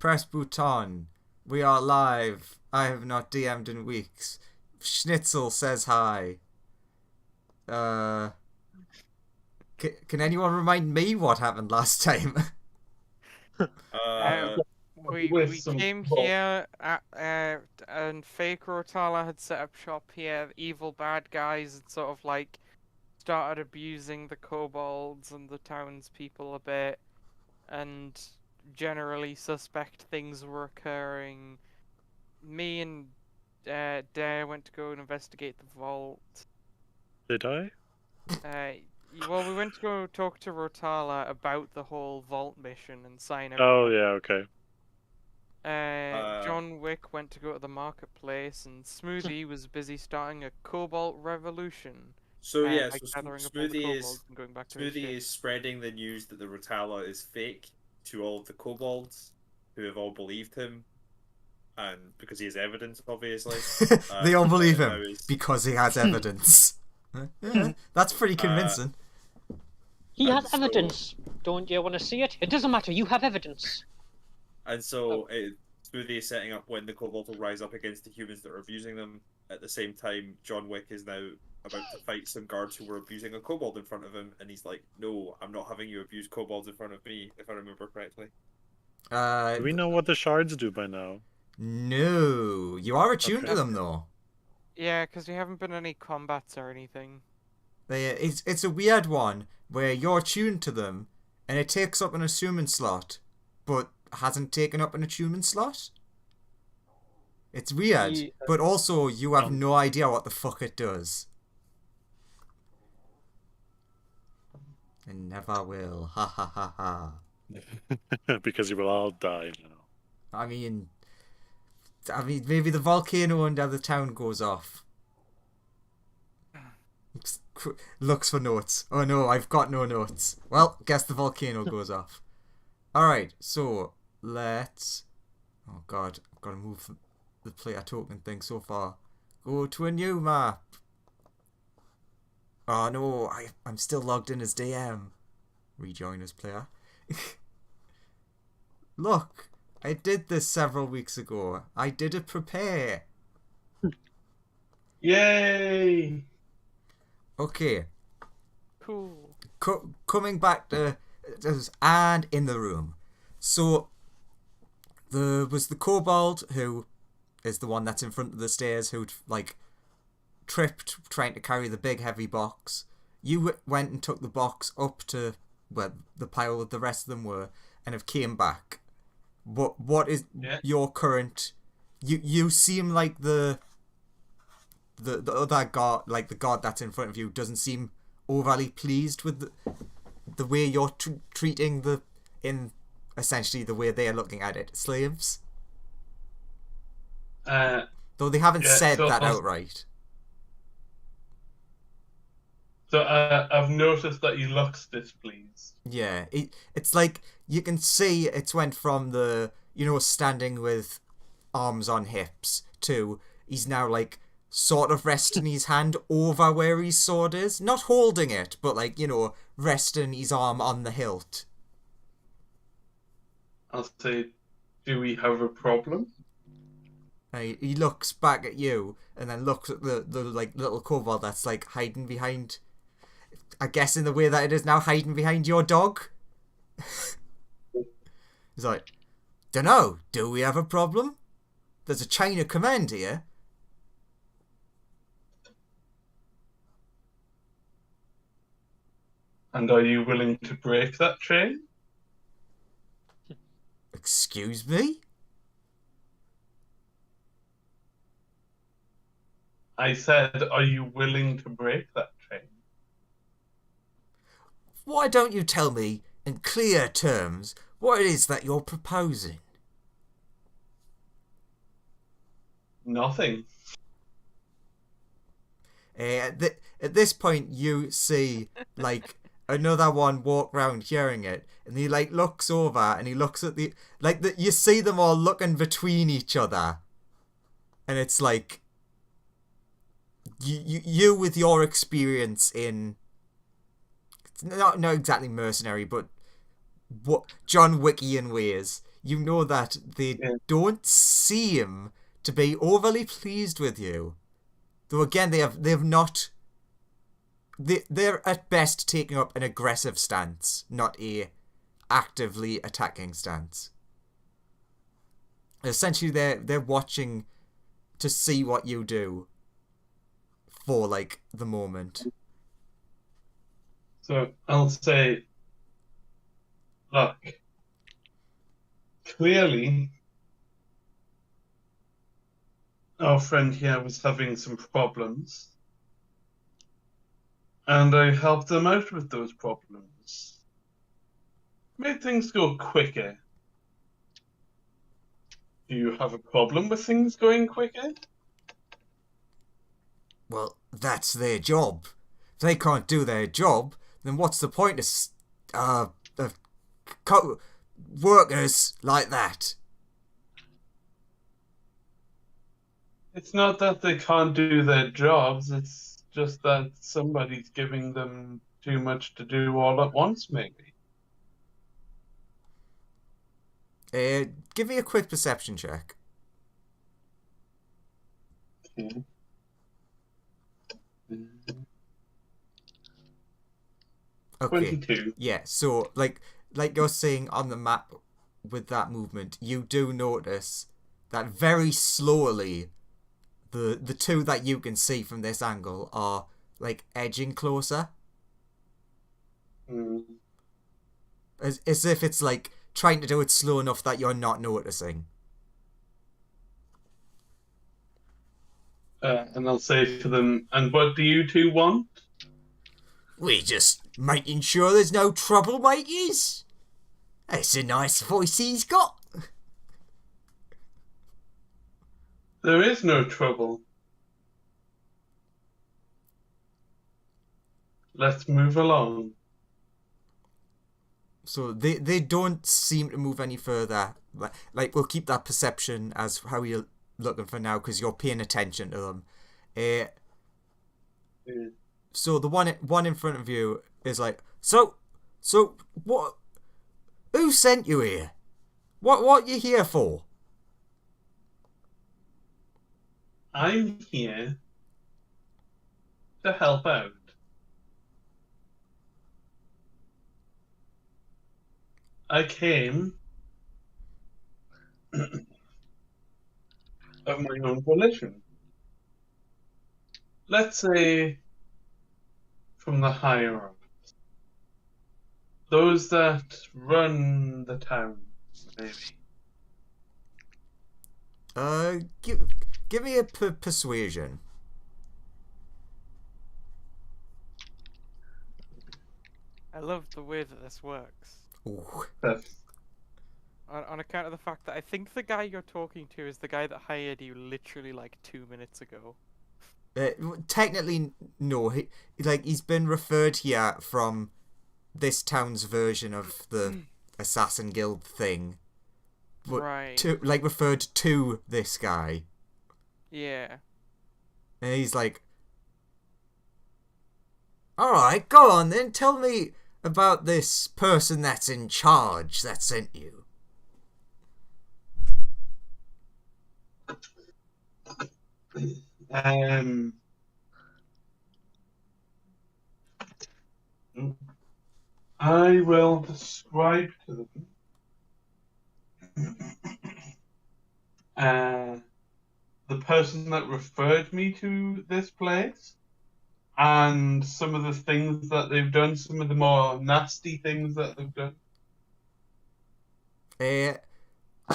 Press button. We are live. I have not DM'd in weeks. Schnitzel says hi. Can anyone remind me what happened last time? We came here and fake Rotala had set up shop here. Evil bad guys had sort of like started abusing the kobolds and the townspeople a bit, and generally suspect things were occurring. Me and Dare went to go and investigate the vault. Did I? Well, we went to go talk to Rotala about the whole vault mission and sign everything. Oh, yeah, okay. John Wick went to go to the marketplace, and Smoothie was busy starting a cobalt revolution. So yeah, by so gathering up all the Smoothie kobolds and going back to his ship. is spreading the news that the Rotala is fake to all of the kobolds, who have all believed him, and because he has evidence, obviously. They all believe him because he has evidence. Yeah, that's pretty convincing. He has evidence. Don't you want to see it? It doesn't matter. You have evidence. And so Smoothie is setting up when the kobolds will rise up against the humans that are abusing them. At the same time, John Wick is now about to fight some guards who were abusing a kobold in front of him, and he's like, "No, I'm not having you abuse kobolds in front of me," if I remember correctly. Do we know what the shards do by now? No, you are attuned to them though. Yeah, because we haven't been any combats or anything. It's a weird one where you're attuned to them, and it takes up an attunement slot, but hasn't taken up an attunement slot. It's weird, but also you have no idea what the fuck it does. And never will. Ha ha ha ha. Because you will all die now. I mean, maybe the volcano under the town goes off. Looks for notes. Oh no, I've got no notes. Well, guess the volcano goes off. Alright, so let's... Oh god, I've got to move the player token thing so far. Go to a new map. Oh no, I'm still logged in as DM. Rejoin as player. Look, I did this several weeks ago. I did it prepare. Yay! Okay. Cool. Coming back to and in the room. So there was the kobold who is the one that's in front of the stairs who'd like tripped trying to carry the big heavy box. You went and took the box up to where the pile of the rest of them were and have came back. What is your current... You seem like the other guard, like the guard that's in front of you, doesn't seem overly pleased with the way you're treating essentially the way they're looking at it, slaves. Though they haven't said that outright. So I've noticed that he looks displeased. Yeah, it's like you can see it's went from the, standing with arms on hips to he's now like sort of resting his hand over where his sword is. Not holding it, but like, resting his arm on the hilt. I'll say, do we have a problem? He looks back at you and then looks at the like little kobold that's like hiding behind, I guess in the way that it is now, hiding behind your dog. He's like, dunno, do we have a problem? There's a chain of command here. And are you willing to break that chain? Excuse me? I said, are you willing to break that chain? Why don't you tell me in clear terms what it is that you're proposing? Nothing. At this point, you see, like, another one walk round hearing it, and he, like, looks over, and he looks at you see them all looking between each other, and it's like, you with your experience in, not exactly mercenary, but what John Wickian ways, you know that they don't seem to be overly pleased with you. Though again, they've not. They're at best taking up an aggressive stance, not a actively attacking stance. Essentially, they're watching to see what you do for like the moment. So I'll say, look, clearly our friend here was having some problems, and I helped them out with those problems. Made things go quicker. Do you have a problem with things going quicker? Well, that's their job. If they can't do their job, then what's the point of workers like that? It's not that they can't do their jobs, it's just that somebody's giving them too much to do all at once, maybe. Give me a quick perception check. Okay. Okay. 22. Yeah, so like you're seeing on the map with that movement, you do notice that very slowly the two that you can see from this angle are like edging closer. Mm. As if it's like trying to do it slow enough that you're not noticing. And I'll say to them, and what do you two want? We're just making sure there's no troublemakers. That's a nice voice he's got. There is no trouble. Let's move along. So they don't seem to move any further. Like, we'll keep that perception as how you're looking for now, because you're paying attention to them. Yeah. So the one in front of you is like, so what? Who sent you here? What you here for? I'm here to help out. I came of my own volition. Let's say from the higher ups. Those that run the town, maybe. Give me a persuasion. I love the way that this works. Ooh. That's On account of the fact that I think the guy you're talking to is the guy that hired you literally like 2 minutes ago. Technically, no. He's been referred here from this town's version of the Assassin Guild thing. But Right. referred to this guy. Yeah. And he's like, alright, go on then, tell me about this person that's in charge that sent you. I will describe to them the person that referred me to this place and some of the things that they've done, some of the more nasty things that they've done.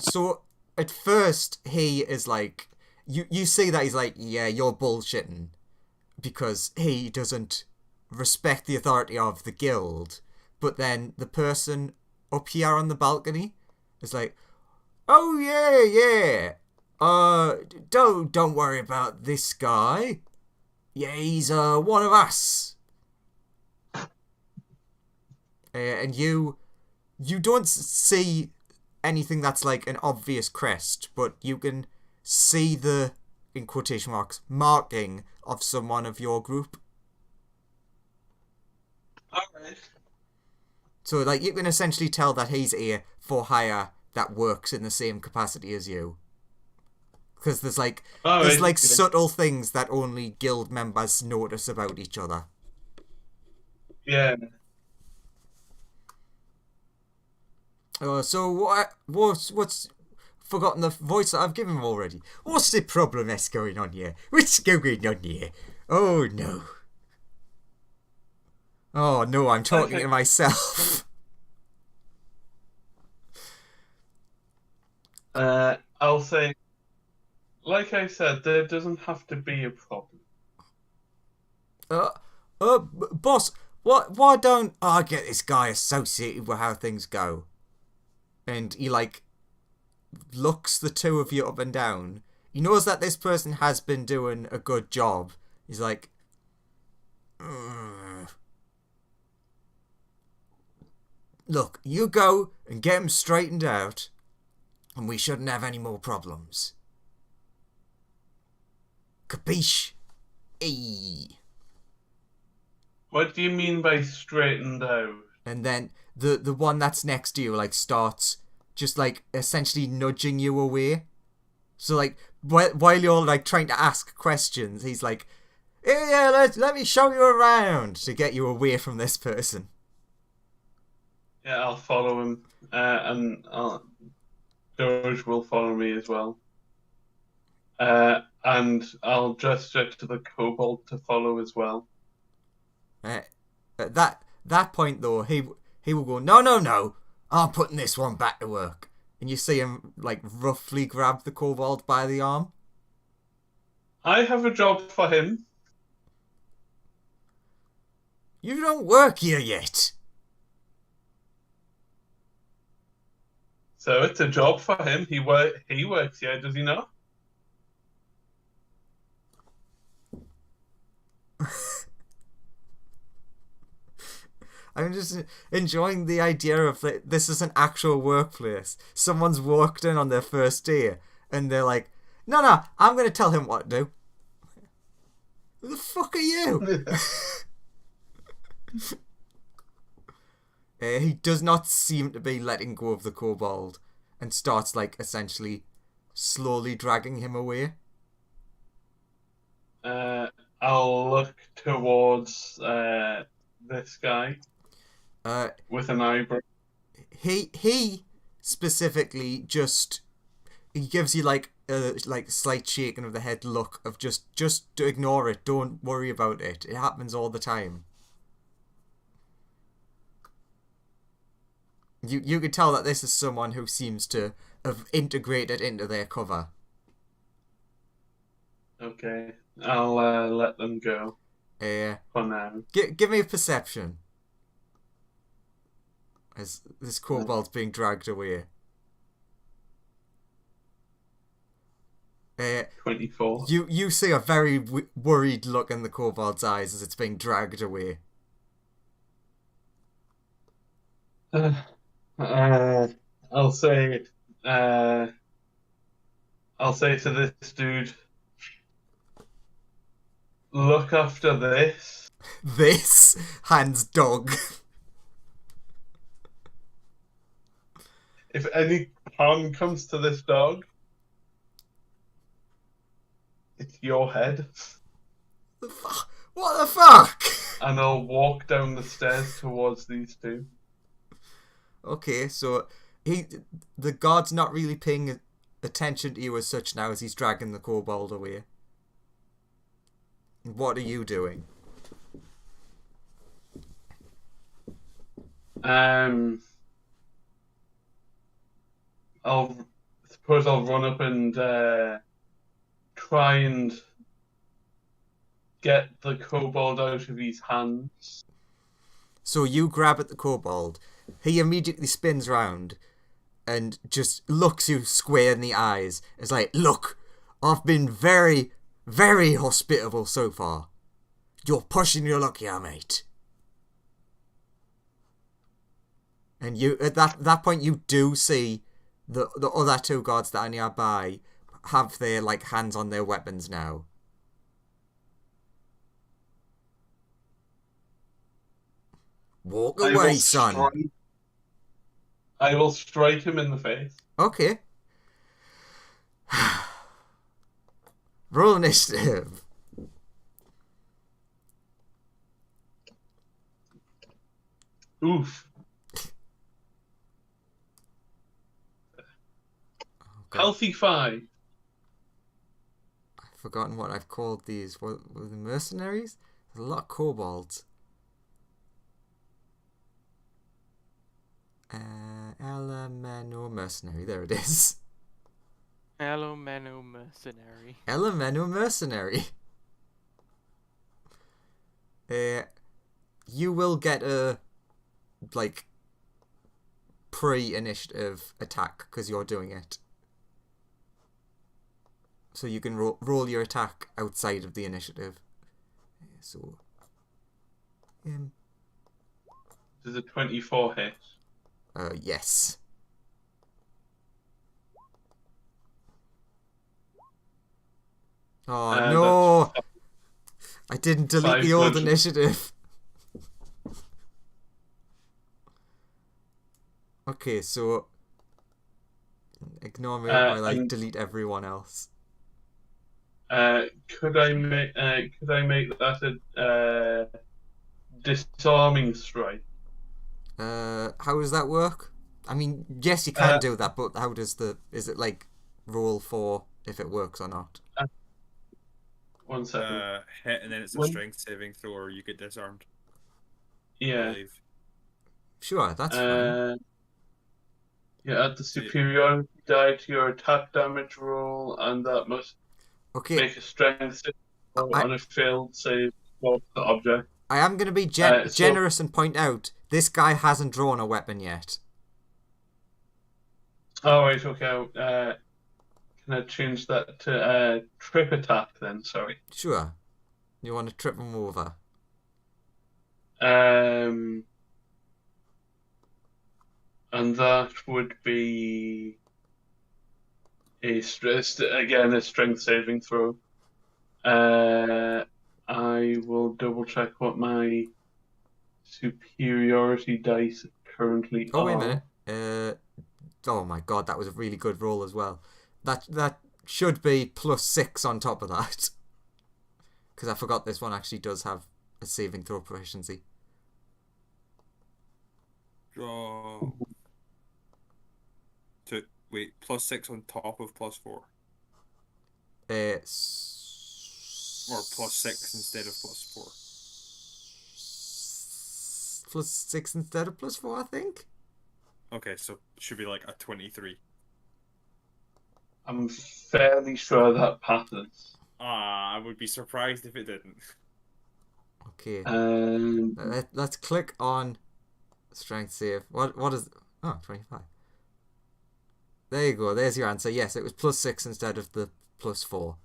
So at first he is like, you see that he's like, yeah, you're bullshitting, because he doesn't respect the authority of the guild. But then the person up here on the balcony is like, oh yeah, don't worry about this guy. Yeah, he's one of us. And you don't see anything that's like an obvious crest, but you can see the, in quotation marks, marking of someone of your group. Alright. So, like, you can essentially tell that he's a for-hire that works in the same capacity as you. Because there's like Okay. subtle things that only guild members notice about each other. Yeah. So what's forgotten the voice that I've given him already? What's the problem that's going on here? What's going on here? Oh no. Oh no, I'm talking to myself. I'll say, like I said, there doesn't have to be a problem. Boss, why don't I get this guy associated with how things go? And he, like, looks the two of you up and down. He knows that this person has been doing a good job. He's like, look, you go and get him straightened out, and we shouldn't have any more problems. Capiche? Eee. What do you mean by straightened out? And then the one that's next to you, like, starts just, like, essentially nudging you away. So, like, while you're, like, trying to ask questions, he's like, yeah, let me show you around, to get you away from this person. Yeah, I'll follow him. And Doge will follow me as well. And I'll gesture to the kobold to follow as well. At that point, though, he will go, no, I'm putting this one back to work. And you see him, like, roughly grab the kobold by the arm. I have a job for him. You don't work here yet. So it's a job for him. He works here, does he not? I'm just enjoying the idea of this is an actual workplace. Someone's walked in on their first day, and they're like, no, I'm going to tell him what to do. Who the fuck are you? He does not seem to be letting go of the kobold, and starts, like, essentially slowly dragging him away. I'll look towards this guy with an eyebrow. He specifically just, he gives you like a slight shaking of the head look of just ignore it, don't worry about it. It happens all the time. You could tell that this is someone who seems to have integrated into their cover. Okay, I'll let them go for now. Give me a perception as this kobold's being dragged away. 24. You see a very worried look in the kobold's eyes as it's being dragged away. I'll say to this dude, look after this. This hands dog. If any harm comes to this dog, it's your head. What the fuck? And I'll walk down the stairs towards these two. Okay, so the guard's not really paying attention to you as such now as he's dragging the kobold away. What are you doing? I'll suppose I'll run up and try and get the kobold out of his hands. So you grab at the kobold. He immediately spins round and just looks you square in the eyes. It's like, look, I've been very, very hospitable so far. You're pushing your luck here, mate. And you at that point you do see the other two guards that are nearby have their like hands on their weapons now. Walk away, son. I will strike him in the face. Okay. Roll initiative. Oof. God, Healthy 5. I've forgotten what I've called these. Were the mercenaries? There's a lot of kobolds. Elemental mercenary. There it is. Elemental mercenary. Elemental mercenary. You will get a like pre-initiative attack because you're doing it. So you can roll your attack outside of the initiative. So, Does a 24 hit? yes. Oh no! I didn't delete the old initiative. Okay, so ignore me while I delete everyone else. Could I make that a disarming strike? How does that work? I mean, yes, you can do that, but how does is it like roll for if it works or not? 1 second. Hit, and then it's a strength saving throw, or you get disarmed. Yeah. Sure, that's fine. Yeah, add the superiority die to your attack damage roll, and that must make a strength save on a failed save of the object. I am going to be generous and point out this guy hasn't drawn a weapon yet. Oh, right, okay. Can I change that to trip attack then? Sorry. Sure. You want to trip him over? And that would be a strength saving throw. I will double check what my superiority dice currently are. Oh, wait a minute. Oh my god, that was a really good roll as well. That should be +6 on top of that. Because I forgot this one actually does have a saving throw proficiency. Oh. Wait, +6 on top of +4? Or +6 instead of +4? +6 instead of +4, I think. Okay, so it should be like a 23. I'm fairly sure that passes. I would be surprised if it didn't. Okay. Let's click on strength save. What is... Oh, 25. There you go. There's your answer. Yes, it was +6 instead of the +4.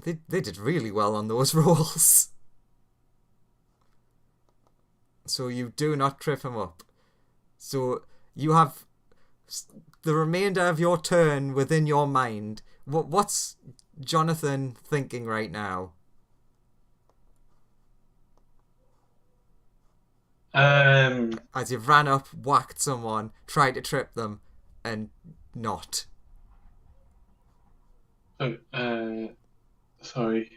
They did really well on those rolls. So you do not trip him up. So you have the remainder of your turn within your mind. What's Jonathan thinking right now? As you've ran up, whacked someone, tried to trip them, and not. Sorry.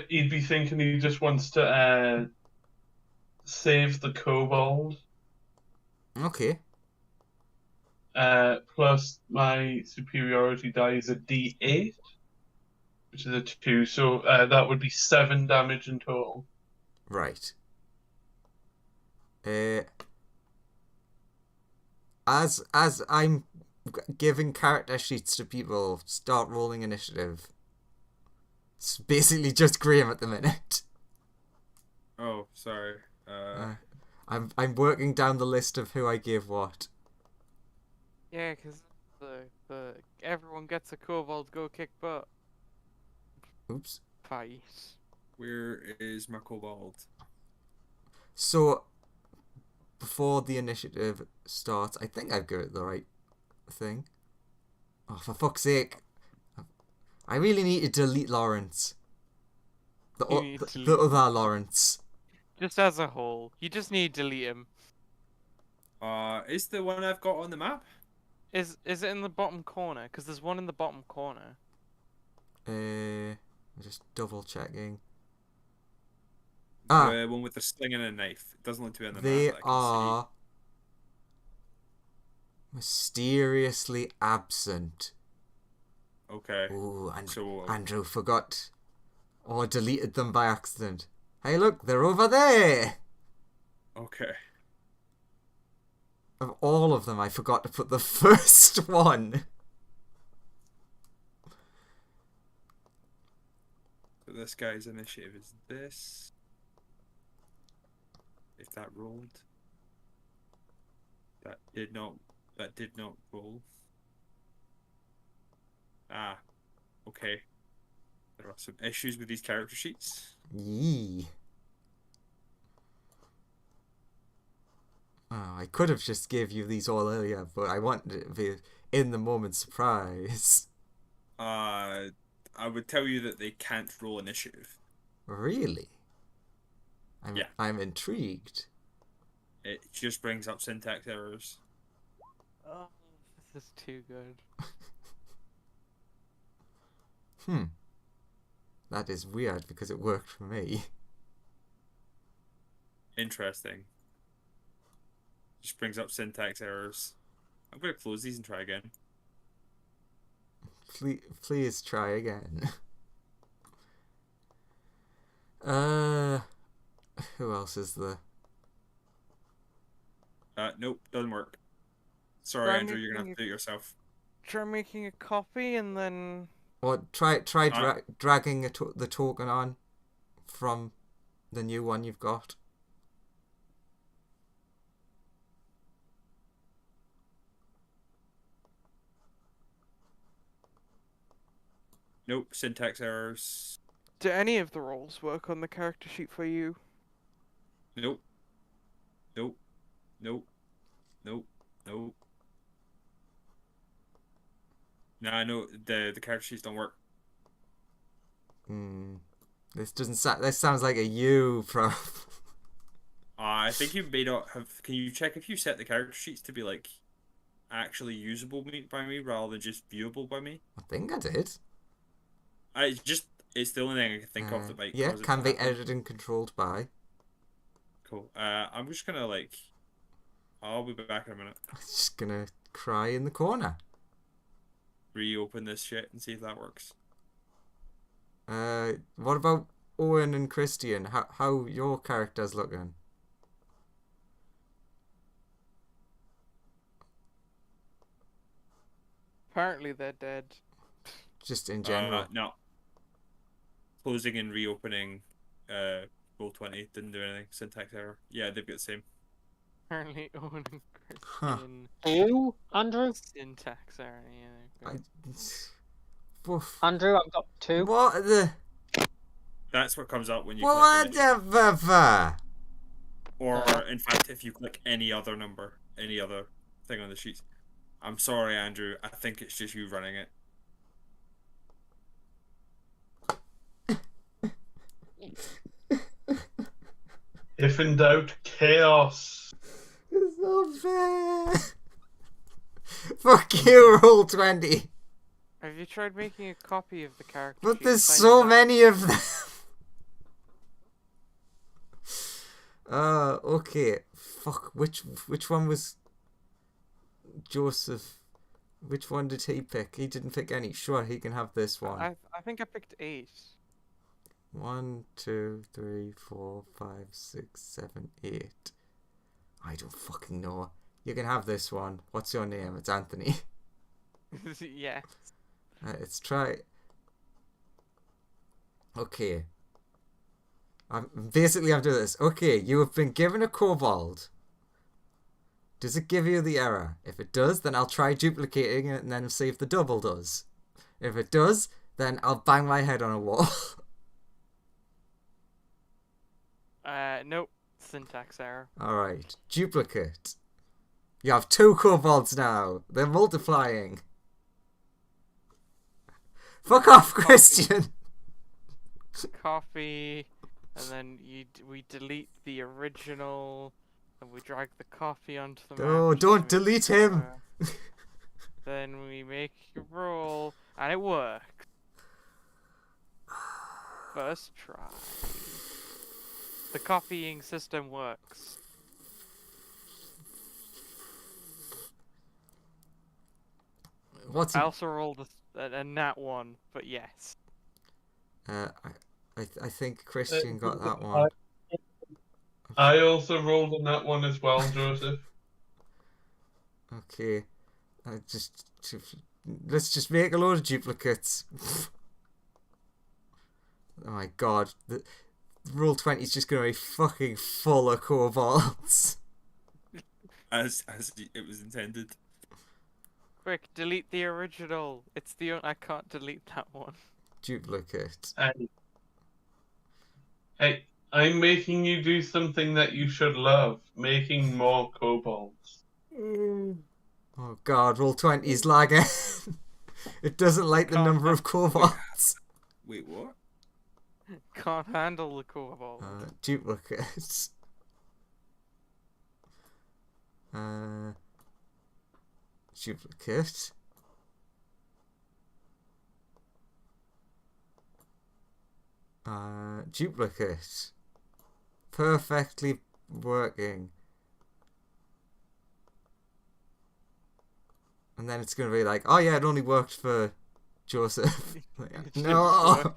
He'd be thinking he just wants to save the kobold. Okay. Plus my superiority die is a D8, which is a 2, so that would be 7 damage in total. Right. As I'm giving character sheets to people, start rolling initiative. It's basically just Graham at the minute. Oh, sorry. I'm working down the list of who I gave what. Yeah, because the everyone gets a kobold, go kick butt. Oops. Fight. Where is my kobold? So, before the initiative starts, I think I've got it the right thing. Oh, for fuck's sake. I really need to delete Lawrence. You need to The other Lawrence. Just as a whole, you just need to delete him. Is the one I've got on the map? Is it in the bottom corner? Because there's one in the bottom corner. I'm just double checking. The one with the sling and a knife. It doesn't look to be on the They map. That I can are mysteriously absent. see. Okay. Ooh, and So Andrew forgot or deleted them by accident. Hey, look, they're over there. okay. Of all of them, I forgot to put the first one. So this guy's initiative is this. If that rolled. That did not roll. Ah. Okay. There are some issues with these character sheets. Yee. Oh, I could have just gave you these all earlier, but I wanted it to be in the moment surprise. I would tell you that they can't roll initiative. Really? Yeah. I'm intrigued. It just brings up syntax errors. Oh, this is too good. That is weird because it worked for me. Interesting. Just brings up syntax errors. I'm going to close these and try again. Please try again. Who else is there? Nope, doesn't work. Sorry, Try Andrew, you're gonna have making to do it yourself. Try making a copy and then. Or try dragging the token on from the new one you've got. Nope, syntax errors. Do any of the roles work on the character sheet for you? Nope. Nope. Nope. Nope. Nope. Nah, no, the character sheets don't work. This doesn't sound. This sounds like a you problem. I think you may not have. Can you check if you set the character sheets to be like actually usable by me rather than just viewable by me? I think I did. It's the only thing I can think of that might. Yeah, cause it can to be happen. edited and controlled by. Cool. I'm just gonna like. I'll be back in a minute. I'm just gonna cry in the corner. Reopen this shit and see if that works. What about Owen and Christian? How your characters looking? Apparently they're dead. Just in general. No. Closing and reopening Roll20 didn't do anything. Syntax error. Yeah, they've got the same. Apparently Owen and Huh. Christian. You, Andrew? Syntax error, yeah. Woof. Andrew, I've got two. What the? That's what comes up when you What click initiative. the? Or, in fact, if you click any other number, any other thing on the sheet. I'm sorry, Andrew. I think it's just you running it. If in doubt, chaos. It's not fair. Fuck you, Roll20. Have you tried making a copy of the character But sheet there's and so finding that- many of them. Okay. Fuck. Which one was Joseph? Which one did he pick? He didn't pick any. Sure, he can have this one. I think I picked 8. 1, 2, 3, 4, 5, 6, 7, 8. I don't fucking know. You can have this one. What's your name? It's Anthony. Yeah. Let's try. Okay. I'm doing this. Okay, you have been given a kobold. Does it give you the error? If it does, then I'll try duplicating it and then see if the double does. If it does, then I'll bang my head on a wall. Nope. Syntax error. Alright. Duplicate. You have 2 kobolds now. They're multiplying. Fuck off, Christian! Copy, and then we delete the original, and we drag the copy onto the map. Oh, don't delete him! Then we make a roll, and it works. First try. The copying system works. What's I also rolled a nat 1, but yes. I think Christian got that one. I also rolled on that one as well, Joseph. Okay. Let's just make a load of duplicates. Oh my god. The roll 20 is just going to be fucking full of kobolds. As it was intended. Quick, delete the original. It's the I can't delete that one. Duplicate. Hey, I'm making you do something that you should love. Making more kobolds. Oh god, roll 20 is lagging. It doesn't like the number of kobolds. Wait, what? Can't handle the kobold. Duplicate. Duplicate. Duplicate. Perfectly working. And then it's going to be like, oh yeah, it only worked for Joseph. Like, no.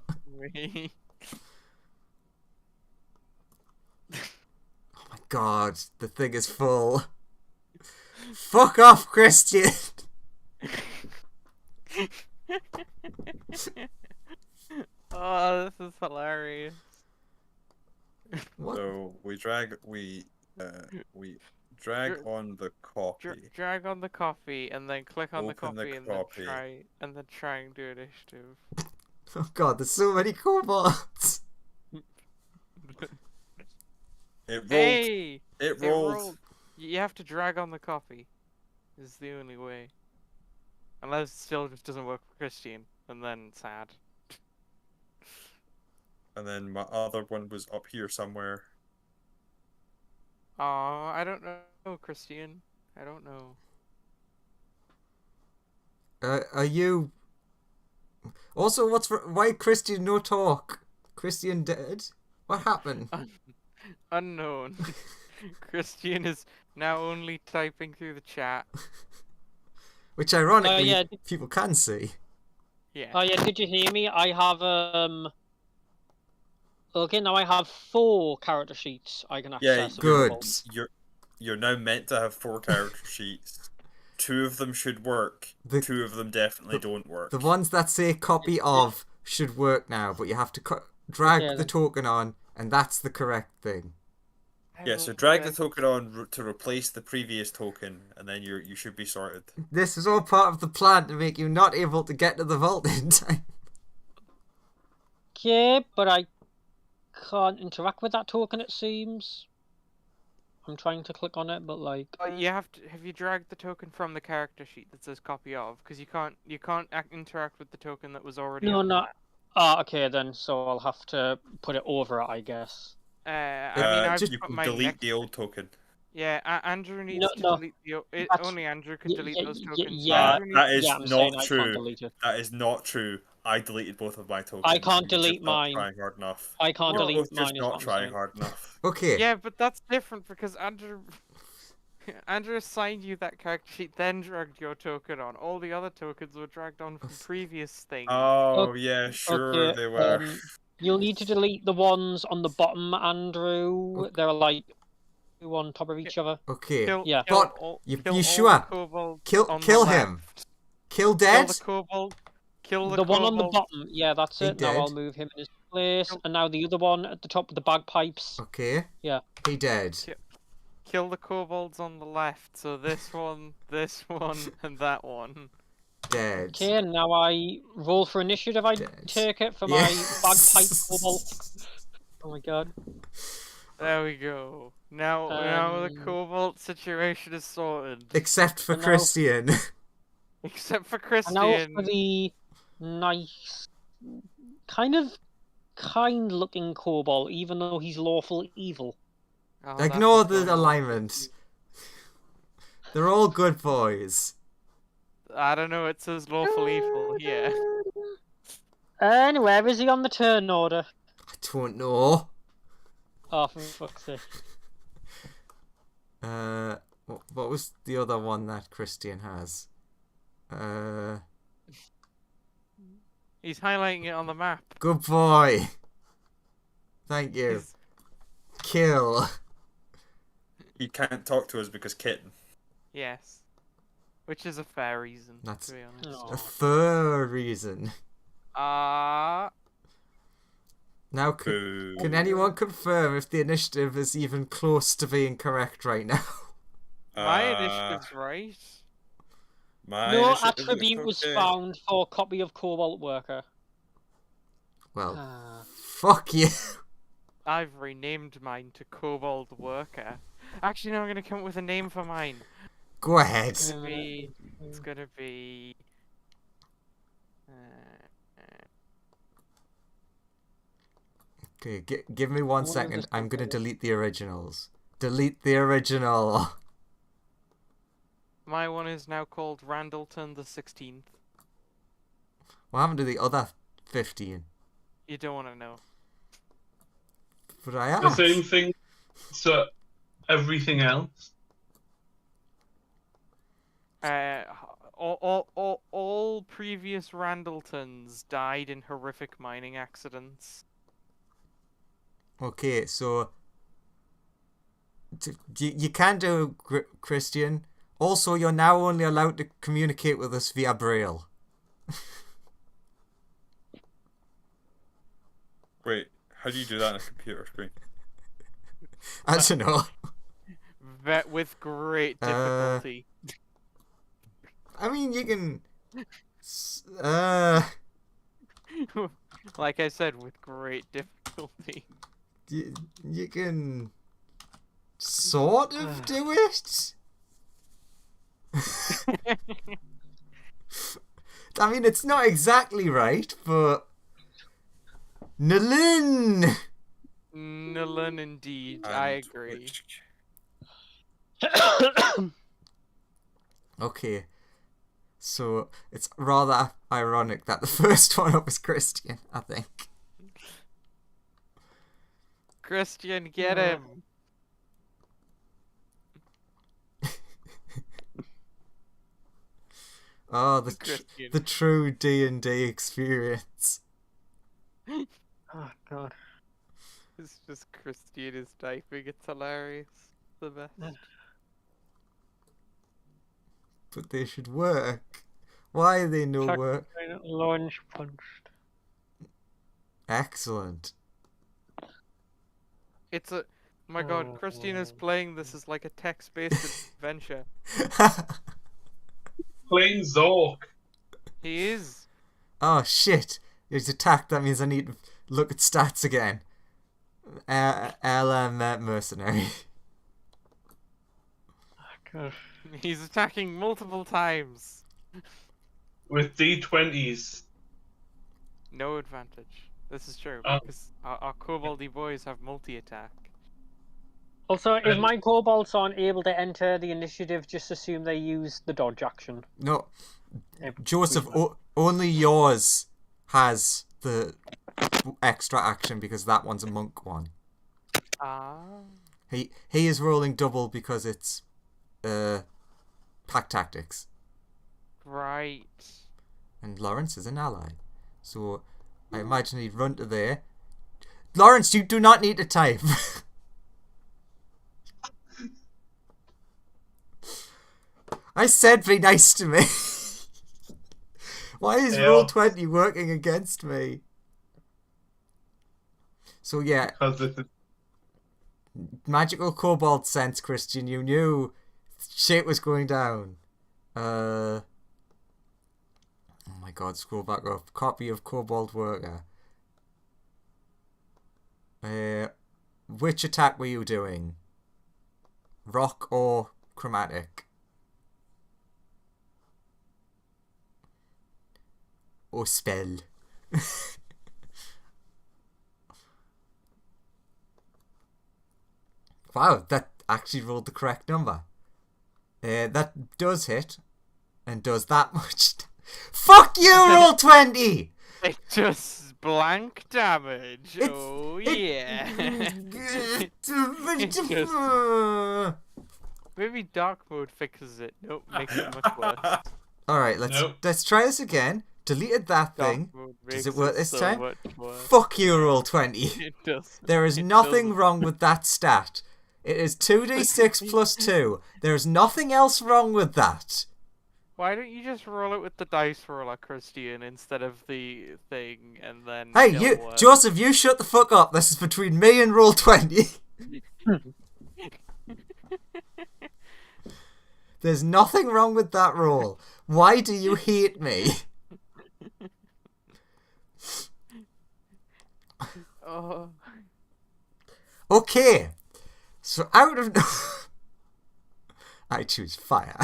Oh my god, the thing is full. Fuck off, Christian! Oh, this is hilarious. What? So we drag on the copy. Drag on the copy and then click on the Open the copy and copy. then try and do initiative. Oh god, there's so many kobolds! It rolled. Hey! It rolled. You have to drag on the copy. Is the only way. Unless it still just doesn't work for Christian, and then sad. And then my other one was up here somewhere. Aw, I don't know, Christian. I don't know. Are you... Also, why Christian no talk? Christian dead? What happened? Unknown. Christian is now only typing through the chat. Which ironically, yeah. people can see. Yeah. Oh yeah, did you hear me? I have Okay, now I have 4 character sheets I can access. good. You're now meant to have 4 character sheets. 2 of them should work. 2 of them definitely don't work. The ones that say copy of should work now, but you have to drag the token on, and that's the correct thing. Yeah, so drag the token on to replace the previous token, and then you should be sorted. This is all part of the plan to make you not able to get to the vault in time. Okay, but I can't interact with that token, it seems. I'm trying to click on it, but like... You have you dragged the token from the character sheet that says copy of? Because you can't interact with the token that was already on the map. Okay then, so I'll have to put it over it, I guess. I mean, I've you put can my delete the old token. Yeah, Andrew needs to delete the... Only Andrew can delete those tokens. That is I'm not I true. can't delete it. That is not true. I deleted both of my tokens. I can't You're delete just not mine. Trying hard enough. I can't delete Both mine. just is not what I'm trying saying. hard enough. Okay. Yeah, but that's different because Andrew assigned you that character sheet, then dragged your token on. All the other tokens were dragged on from previous things. Oh, yeah, sure Okay, they were. You'll need to delete the ones on the bottom, Andrew. They're like 2 on top of each other. Okay. Yeah. But you sure? Kill him. Kill dead? Kill the kobold. Kill The one on the kobold. bottom, yeah, that's He it. Now dead. I'll move him in his place. And now the other one at the top of the bagpipes. Okay. Yeah. He dead. kill the kobolds on the left. So this one, and that one. Dead. Okay, now I roll for initiative. I Dead. take it for Yes. my bagpipe kobold. Oh my god. There we go. Now the cobalt situation is sorted. Except for And now- Christian. Except for And Christian. now for the nice, kind-looking kobold, even though he's lawful evil. Oh, that's Ignore a the fun- alignment. They're all good boys. I don't know. It says lawful evil here. Anyway, is he on the turn order? I don't know. Oh, for fuck's sake. What was the other one that Christian has? He's highlighting it on the map. Good boy. Thank you. He's- Kill. He can't talk to us because kitten. Yes. Which is a fair reason, That's- to be honest. No. A fur reason. Now, Boo. can anyone confirm if the initiative is even close to being correct right now? My initiative's right. My No initiative looks attribute was okay. found for copy of Cobalt Worker. Well, Ah. fuck you. I've renamed mine to Kobold Worker. Actually, no, I'm gonna come up with a name for mine. Go ahead. It's gonna be. Okay, give me 1 second. I'm gonna delete the originals. Delete the original. My one is now called Randleton the 16th. What happened to the other 15? You don't want to know. But I The asked. same thing to everything else. All previous Randletons died in horrific mining accidents. Okay, so you can do Christian. Also, you're now only allowed to communicate with us via Braille. Wait, how do you do that on a computer screen? I don't know. With great difficulty. I mean, you can. Like I said, with great difficulty. You can sort of do it. I mean, it's not exactly right, but Nalin. Nullen indeed, I agree. Okay, so it's rather ironic that the first one up is Christian, I think. Christian, get him. Oh, Christian. the true D&D experience. Oh god. It's just Christian is typing. It's hilarious. The best. But they should work. Why are they no Chuck- work? Launch punched. Excellent. It's a. Oh my god, Christian is playing this as like a text-based adventure. Plain Zork. He is. Oh shit! He's attacked. That means I need to look at stats again. LM mercenary. God. He's attacking multiple times. With D20s. No advantage. This is true, Oh. because our koboldy boys have multi-attack. Also, if my kobolds aren't able to enter the initiative, just assume they use the dodge action. No, Joseph. Only yours has the extra action because that one's a monk one. Ah. He is rolling double because it's pack tactics, Right. and Lawrence is an ally. So I imagine he'd run to there. Lawrence, you do not need to type. I said be nice to me. Why is Yeah. Roll20 working against me? So yeah, Because this is Magical kobold sense, Christian. You knew shit was going down. Oh my god, scroll back up. Copy of Kobold Worker. Which attack were you doing? Rock or chromatic? Or spell? Wow, that actually rolled the correct number. That does hit. And does that much. Fuck you, roll 20! It just blank damage. Oh yeah. Maybe dark mode fixes it. Nope, makes it much worse. Alright, let's try this again. Deleted that thing. Does it work this so time? Fuck you, roll 20. It does. There is nothing wrong with that stat. It is 2d6 plus 2. There is nothing else wrong with that. Why don't you just roll it with the dice roller, Christian, instead of the thing, and then... Hey, Joseph, you shut the fuck up. This is between me and roll 20. There's nothing wrong with that roll. Why do you hate me? Oh. Okay. So out of... I choose fire.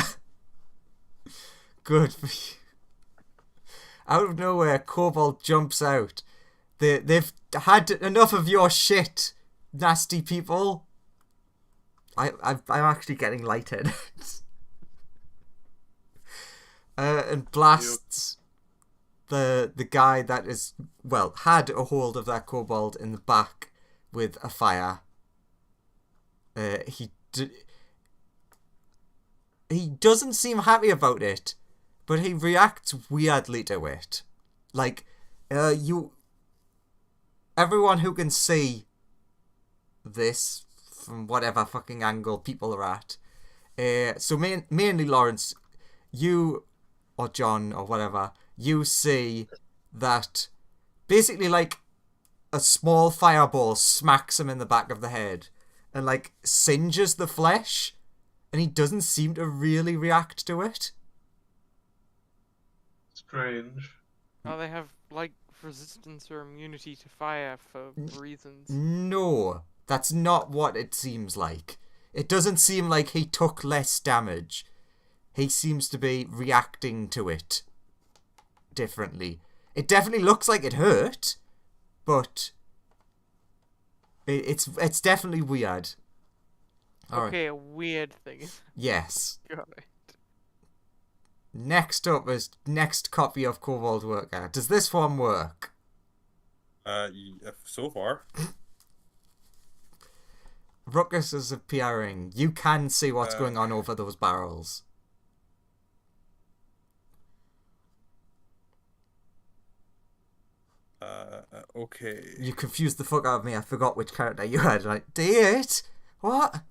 Good for you. Out of nowhere, Kobold jumps out. They've had enough of your shit, nasty people. I'm actually getting lightheaded. And blasts the guy that is, well, had a hold of that kobold in the back with a fire. He doesn't seem happy about it, but he reacts weirdly to it. Like, everyone who can see this from whatever fucking angle people are at. So mainly Lawrence, you or John or whatever, you see that basically like a small fireball smacks him in the back of the head and like singes the flesh, and he doesn't seem to really react to it. Strange. Oh, they have like resistance or immunity to fire for reasons. No, that's not what it seems like. It doesn't seem like he took less damage. He seems to be reacting to it differently. It definitely looks like it hurt, but it's definitely weird. Okay, a weird thing. Yes. Got it. Next up is next copy of Kobold Worker. Does this one work? So far. Ruckus is appearing. You can see what's going on over those barrels. Okay. You confused the fuck out of me. I forgot which character you had. Like, D8? What?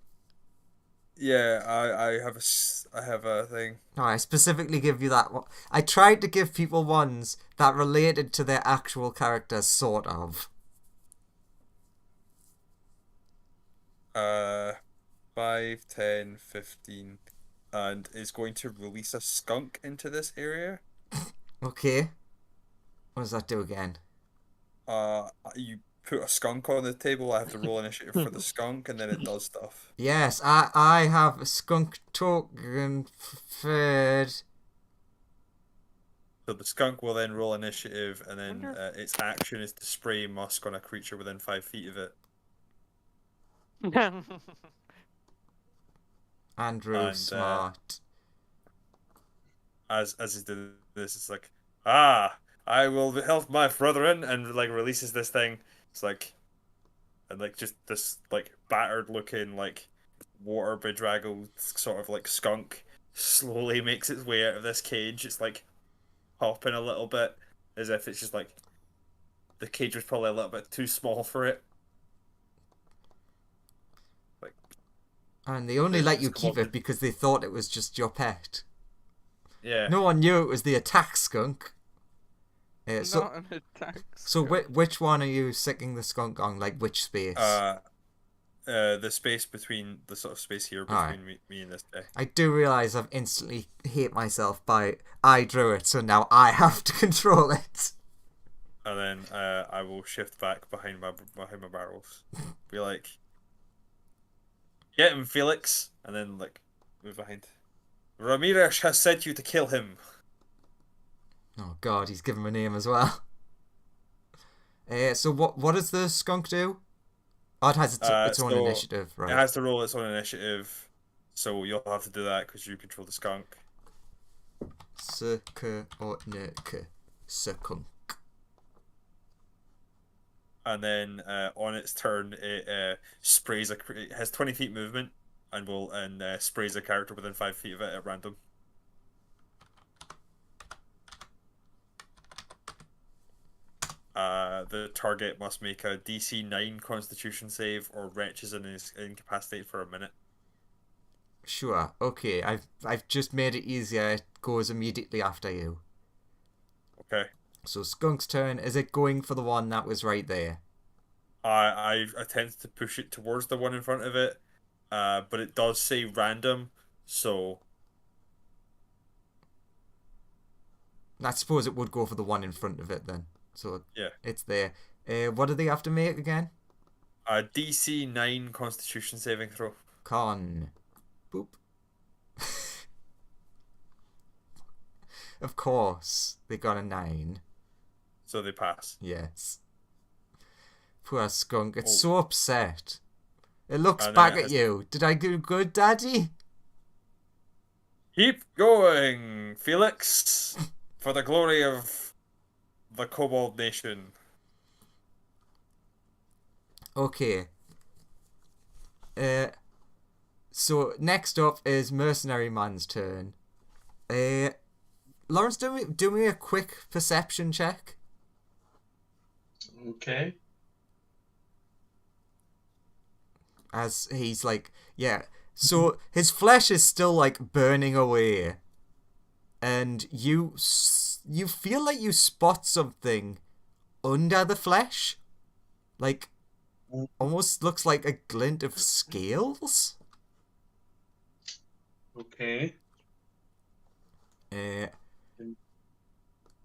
Yeah, I have a thing. No, I specifically give you that one. I tried to give people ones that related to their actual characters, sort of. 5, 10, 15, and is going to release a skunk into this area. Okay. What does that do again? You put a skunk on the table. I have to roll initiative for the skunk, and then it does stuff. Yes, I have a skunk token fed. So the skunk will then roll initiative, and then its action is to spray musk on a creature within 5 feet of it. Andrew, smart. As he did this, it's like, I will help my brethren, and like releases this thing. It's like, and like just this like battered looking like water bedraggled sort of like skunk slowly makes its way out of this cage. It's like hopping a little bit as if it's just like the cage was probably a little bit too small for it. Like, and they only let you keep it because they thought it was just your pet. Yeah. No one knew it was the attack skunk. Not an attack skunk. So which one are you sicking the skunk on? Like which space? the space between the sort of space here between me and this guy. I do realise I've instantly hate myself by I drew it, so now I have to control it. And then I will shift back behind my barrels. Be like, get him, Felix, and then like move behind. Ramirez has sent you to kill him. Oh God, he's given him a name as well. So what does the skunk do? Oh, it has its own initiative, right? It has to roll its own initiative, so you'll have to do that because you control the skunk. Skunk. And then on its turn, it sprays it has 20 feet movement and sprays a character within 5 feet of it at random. The target must make a DC 9 Constitution save or wretches and is incapacitated for a minute. Sure. Okay. I've just made it easier. It goes immediately after you. Okay. So skunk's turn. Is it going for the one that was right there? I attempt to push it towards the one in front of it, but it does say random, so I suppose it would go for the one in front of it then. So yeah, it's there. What do they have to make again? A DC 9 Constitution saving throw. Con. Boop. Of course, they got a 9. So they pass. Yes. Poor skunk. It's so upset. It looks And back at you. Did I do good, Daddy? Keep going, Felix, for the glory of the Kobold Nation. Okay. So next up is Mercenary Man's turn. Lawrence, do me a quick perception check. Okay. As he's like, yeah. So his flesh is still like burning away, and you feel like you spot something under the flesh, like almost looks like a glint of scales. Okay.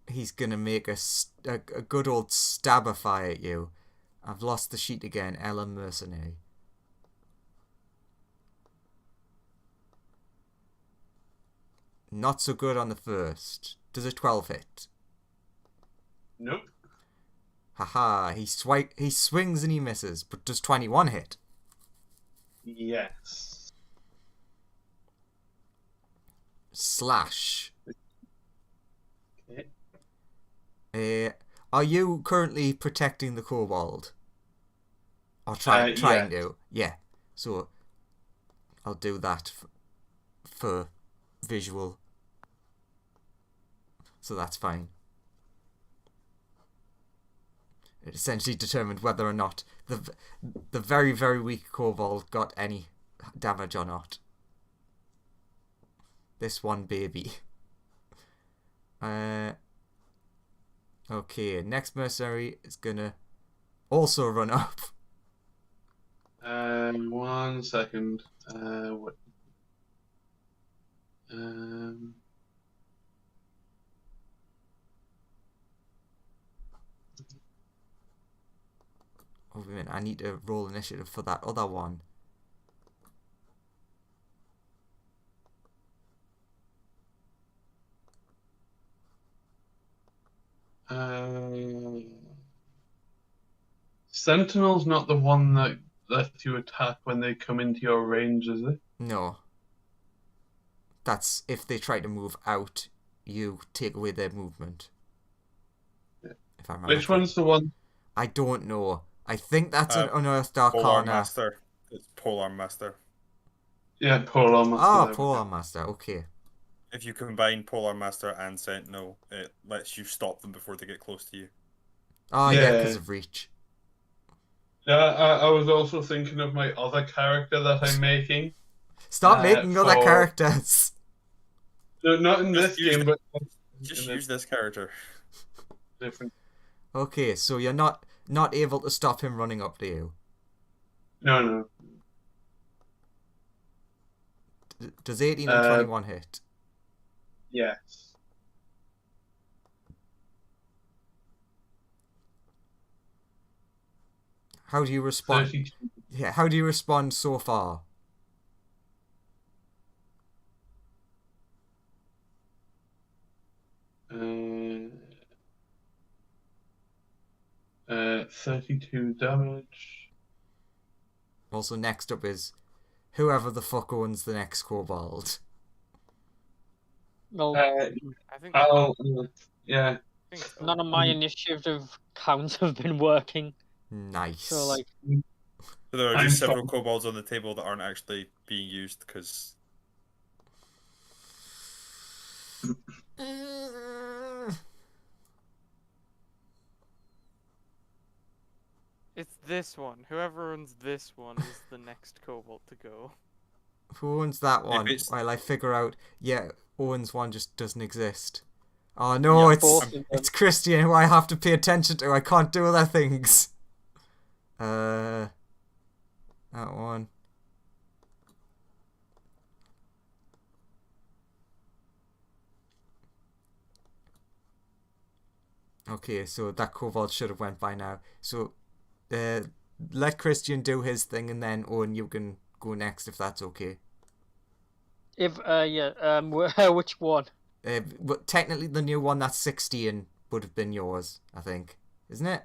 He's gonna make a good old stabber fire at you. I've lost the sheet again. Ella Mercenary. Not so good on the first. Does a 12 hit? Nope. Haha, he swings and he misses, but does 21 hit? Yes. Slash. Okay. Are you currently protecting the kobold? Or trying to? Yeah. So, I'll do that for visual. So that's fine. It essentially determined whether or not the very, very weak kobold got any damage or not. This one baby. Okay, next mercenary is gonna also run up. 1 second. What? Oh, wait a minute, I need to roll initiative for that other one. Sentinel's not the one that lets you attack when they come into your range, is it? No. That's if they try to move out, you take away their movement. Yeah. If I remember. Which one's the one? I don't know. I think that's an unearthed Polar arcana. Master. It's Polar Master. Yeah, Polar Master. Ah, Polar Master. Okay. If you combine Polar Master and Sentinel, it lets you stop them before they get close to you. Oh yeah, because of reach. Yeah, I was also thinking of my other character that I'm making. Stop making other characters. No, not in this game, but just use this character. Different. Okay, so you're not able to stop him running up to you. No. Does 18 and 21 hit? Yes. How do you respond? 32. Yeah, how do you respond so far? 32 damage. Also, next up is whoever the fuck owns the next kobold. No, I think. Yeah. I think it's none of my initiative counts have been working. Nice. So, like, So there are I'm just several fine. kobolds on the table that aren't actually being used because. It's this one. Whoever owns this one is the next kobold to go. Who owns that one? it's- While I figure out, yeah, Owen's one just doesn't exist. Oh no, Yeah, it's both of them. it's Christian who I have to pay attention to. I can't do other things. That one. Okay, so that kobold should have went by now. So, let Christian do his thing, and then Owen, you can go next if that's okay. if which one? But technically, the new one that's 16 would have been yours, I think, isn't it?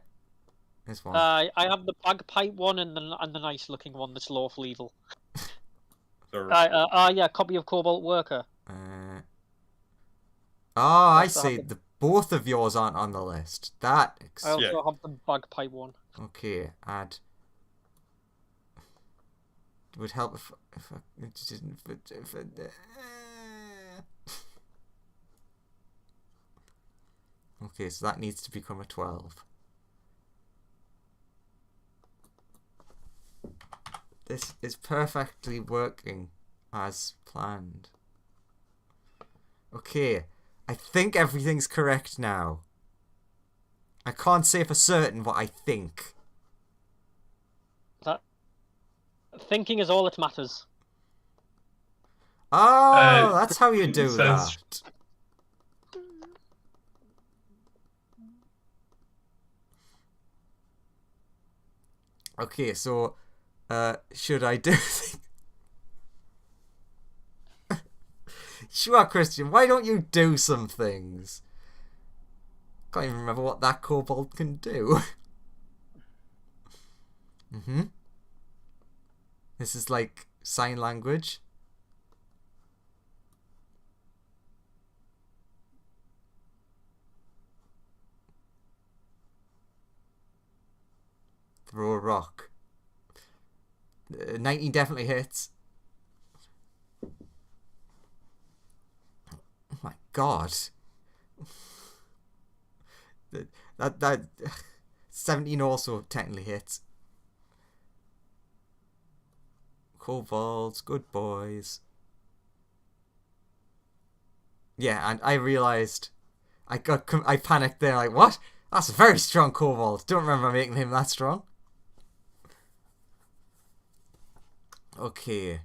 This one. I have the bagpipe one and the nice looking one that's lawful evil. Yeah, copy of Cobalt Worker. I also see. have The both of yours aren't on the list. That. I also have the bagpipe one. Okay, add. It would help if I didn't. Okay, so that needs to become a 12. This is perfectly working as planned. Okay, I think everything's correct now. I can't say for certain what I think. Thinking is all that matters. Oh, that's how you do says- that. Okay, so, should I do... Sure, Christian, why don't you do some things? Can't even remember what that kobold can do. This is like sign language. Throw a rock. 19 definitely hits. Oh my god. That 17 also technically hits. Kobolds, good boys. Yeah, and I realized I panicked there, like, what? That's a very strong kobold. Don't remember making him that strong. Okay.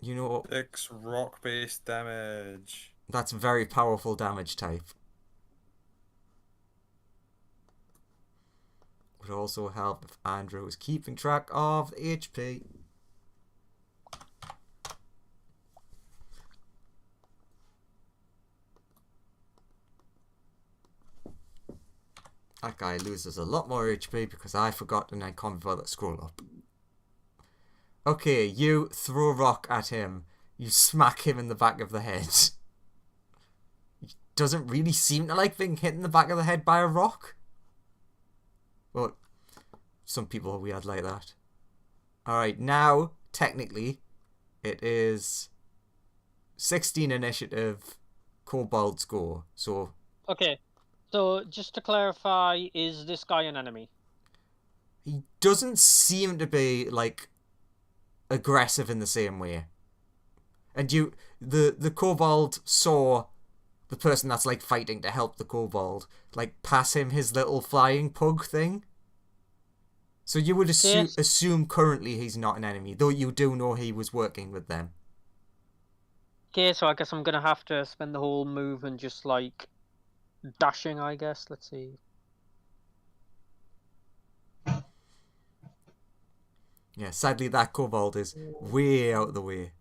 You know, 6 rock-based damage. that's very powerful damage type. Would also help if Andrew was keeping track of HP. That guy loses a lot more HP because I forgot and I can't bother to scroll up. Okay, you throw a rock at him. You smack him in the back of the head. He doesn't really seem to like being hit in the back of the head by a rock. Well, some people are weird like that. Alright, now, technically, it is 16 initiative, kobolds go. So... Okay, so just to clarify, is this guy an enemy? He doesn't seem to be, like, aggressive in the same way. And the kobold saw the person that's, like, fighting to help the kobold, like, pass him his little flying pug thing. So you would Yes. assume currently he's not an enemy, though you do know he was working with them. Okay, so I guess I'm gonna have to spend the whole move and just like dashing, I guess. Let's see. Yeah, sadly that kobold is way out of the way.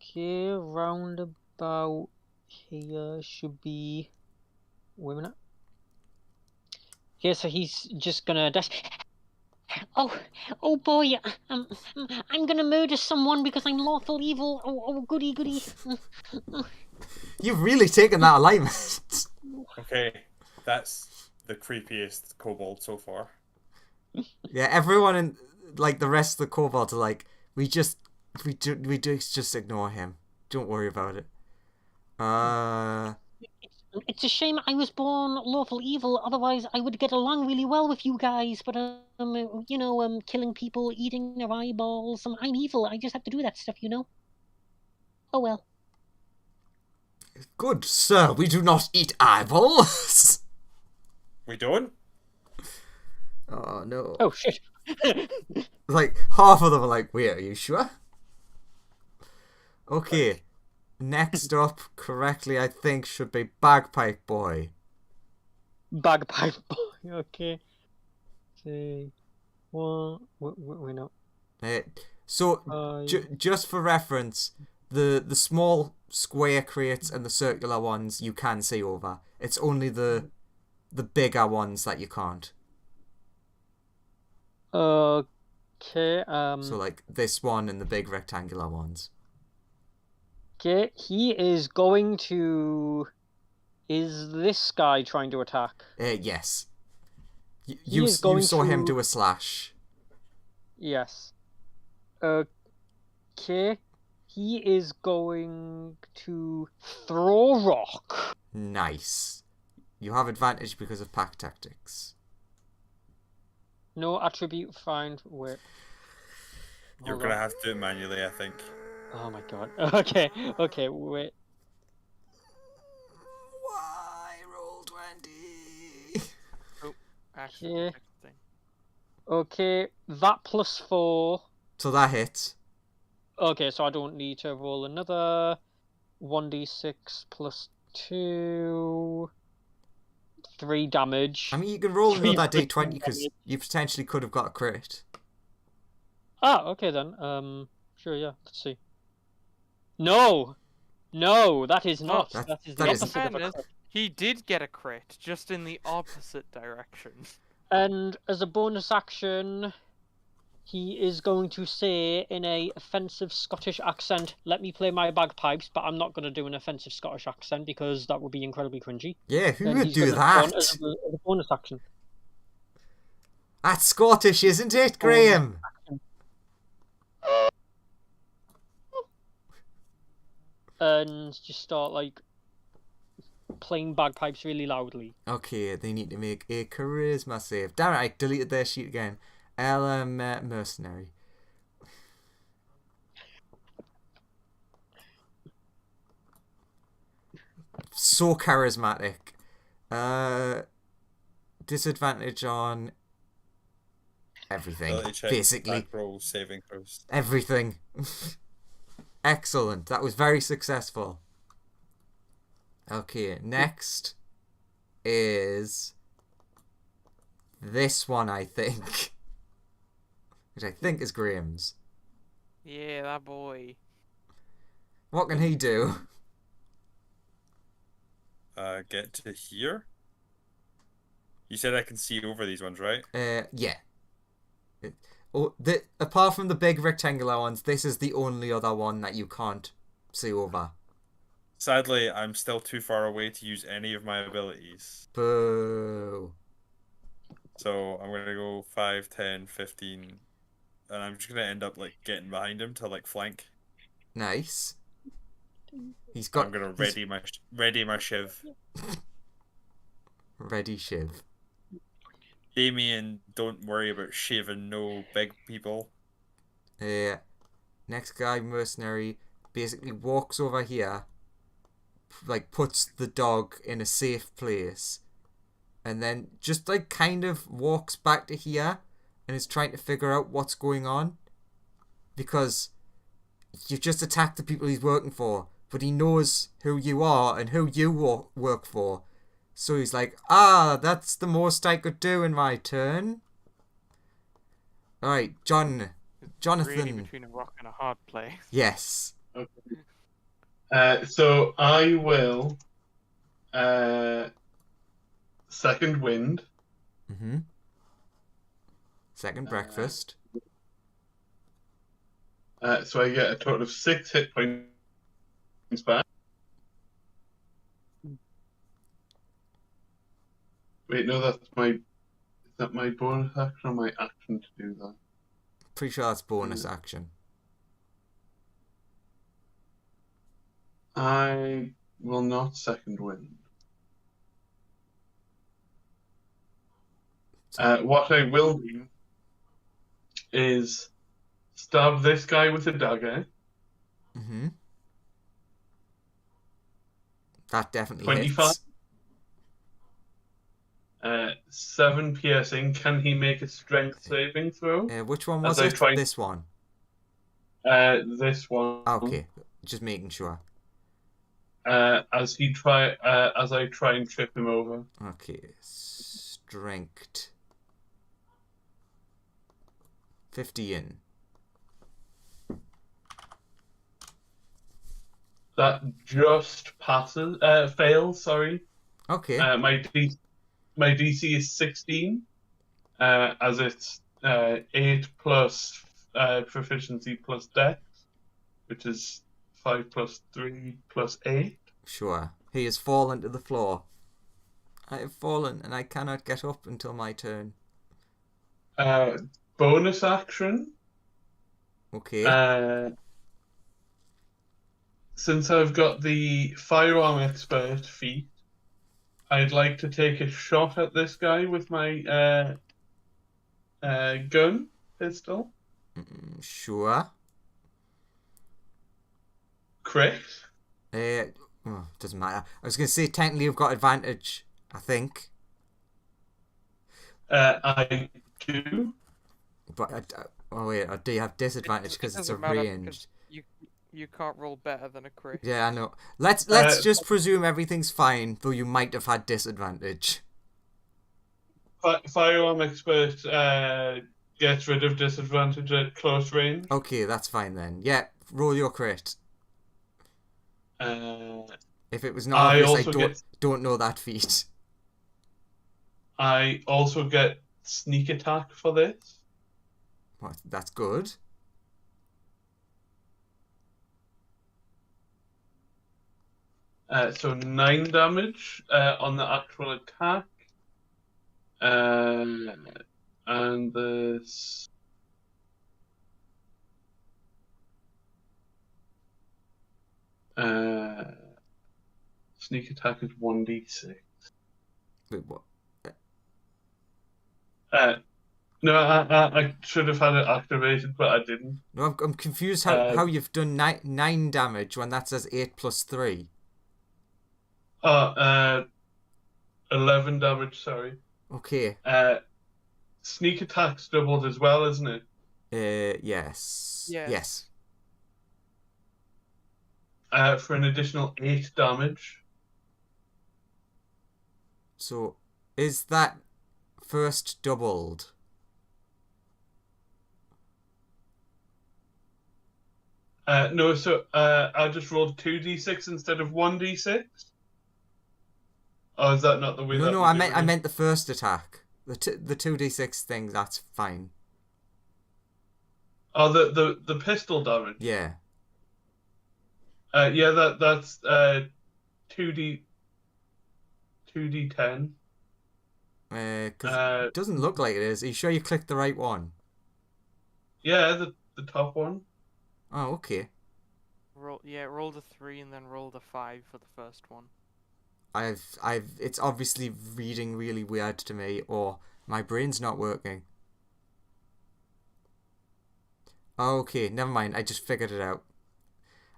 Okay, round about here should be. Wait a minute. Okay, so he's just gonna dash. Oh boy, I'm gonna murder someone because I'm lawful evil. Oh goody goody. You've really taken that alignment. Okay, that's the creepiest kobold so far. Yeah, everyone in like the rest of the kobolds are like, we just ignore him. Don't worry about it. It's a shame I was born lawful evil. Otherwise, I would get along really well with you guys. But killing people, eating their eyeballs. I'm evil. I just have to do that stuff, you know. Oh well. Good sir, we do not eat eyeballs. We don't? Oh no. Oh shit. Like half of them are like, wait, are you sure? Okay. Next up, correctly, I think, should be Bagpipe Boy. Bagpipe boy. Okay. See. What? We know. So, just for reference, the small square crates and the circular ones you can see over. It's only the bigger ones that you can't. Okay. So like this one and the big rectangular ones. Okay. He is going to. Is this guy trying to attack? Yes. You saw him do a slash. Yes. Okay. He is going to throw rock. Nice. You have advantage because of pack tactics. No attribute find. Wait. You're Hold gonna on. have to do it manually, I think. Oh my god. Okay. Okay. Wait. Why roll 20? Oh, actually, Okay. interesting. Okay. That +4. So that hits. Okay, so I don't need to roll another 1d6 +2. 3 damage. I mean, you can roll Three another freaking d20 because damage. you potentially could have got a crit. Ah, okay then. Sure, yeah. Let's see. No, that is not. That- That is that the is- opposite of a Fairness, crit. he did get a crit, just in the opposite direction. And as a bonus action, he is going to say in a offensive Scottish accent, "Let me play my bagpipes," but I'm not going to do an offensive Scottish accent because that would be incredibly cringy. Yeah, who And would he's do gonna go on that? as a bonus action. That's Scottish, isn't it, Graham? And just start like playing bagpipes really loudly. Okay, they need to make a charisma save. Damn it, I deleted their sheet again. Mercenary. So charismatic. Disadvantage on everything, Ability check, basically. back roll, saving throws. Everything. Excellent. That was very successful. Okay, next is this one, I think. Which I think is Graham's. Yeah, that boy. What can he do? Get to here. You said I can see over these ones, right? Yeah. Apart from the big rectangular ones, this is the only other one that you can't see over. Sadly, I'm still too far away to use any of my abilities. Boo. So I'm gonna go 5, 10, 15, and I'm just gonna end up like getting behind him to like flank. Nice. He's I'm gonna ready my shiv. Ready shiv. Damien, don't worry about shiv and no big people. Next guy, mercenary, basically walks over here like puts the dog in a safe place, and then just like kind of walks back to here and is trying to figure out what's going on, because you've just attacked the people he's working for, but he knows who you are and who you work for. So he's like, that's the most I could do in my turn. Alright, Jonathan. Really between a rock and a hard place. Yes. Okay. So I will second wind. Mm-hmm. Second breakfast. So I get a total of 6 hit points back. Wait, no, is that my bonus action or my action to do that? Pretty sure that's bonus action. I will not second wind. What I will do is stab this guy with a dagger. Mm-hmm. That definitely 25. hits. 7 piercing. Can he make a strength saving throw? Which one was As I it? try- This one. This one. Okay, just making sure. As I try and trip him over. Okay, strength. 15. That just fails. Sorry. Okay. My DC is 16. As it's 8 plus proficiency plus dex, which is 5 plus 3 plus 8. Sure. He has fallen to the floor. I have fallen and I cannot get up until my turn. Bonus action. Okay. Since I've got the firearm expert feat, I'd like to take a shot at this guy with my gun pistol. Sure. Crit. Doesn't matter. I was going to say technically you've got advantage, I think. I do. But do you have disadvantage because it's a doesn't matter ranged? because you can't roll better than a crit. Yeah, I know. Let's just presume everything's fine, though you might have had disadvantage. Firearm expert gets rid of disadvantage at close range. Okay, that's fine then. Yeah, roll your crit. If it was not obvious, I don't know that feat. I also get sneak attack for this. Well, that's good. So 9 damage on the actual attack. And this. Sneak attack is 1d6. Wait, what? No, I should have had it activated, but I didn't. No, I'm confused how you've done 9 damage when that says 8 plus 3. 11 damage, sorry. Okay. Sneak attack's doubled as well, isn't it? Yes. Yes. Yes. For an additional 8 damage. So, is that first doubled? No, so I just rolled 2d6 instead of 1d6. Oh, is that not the way? No, I meant the first attack. The 2d6 thing. That's fine. Oh, the pistol damage. Yeah. Yeah, that's 2d10. Because it doesn't look like it is. Are you sure you clicked the right one? Yeah, the top one. Oh, okay. Roll the 3 and then roll the 5 for the first one. It's obviously reading really weird to me, or my brain's not working. Okay, never mind. I just figured it out.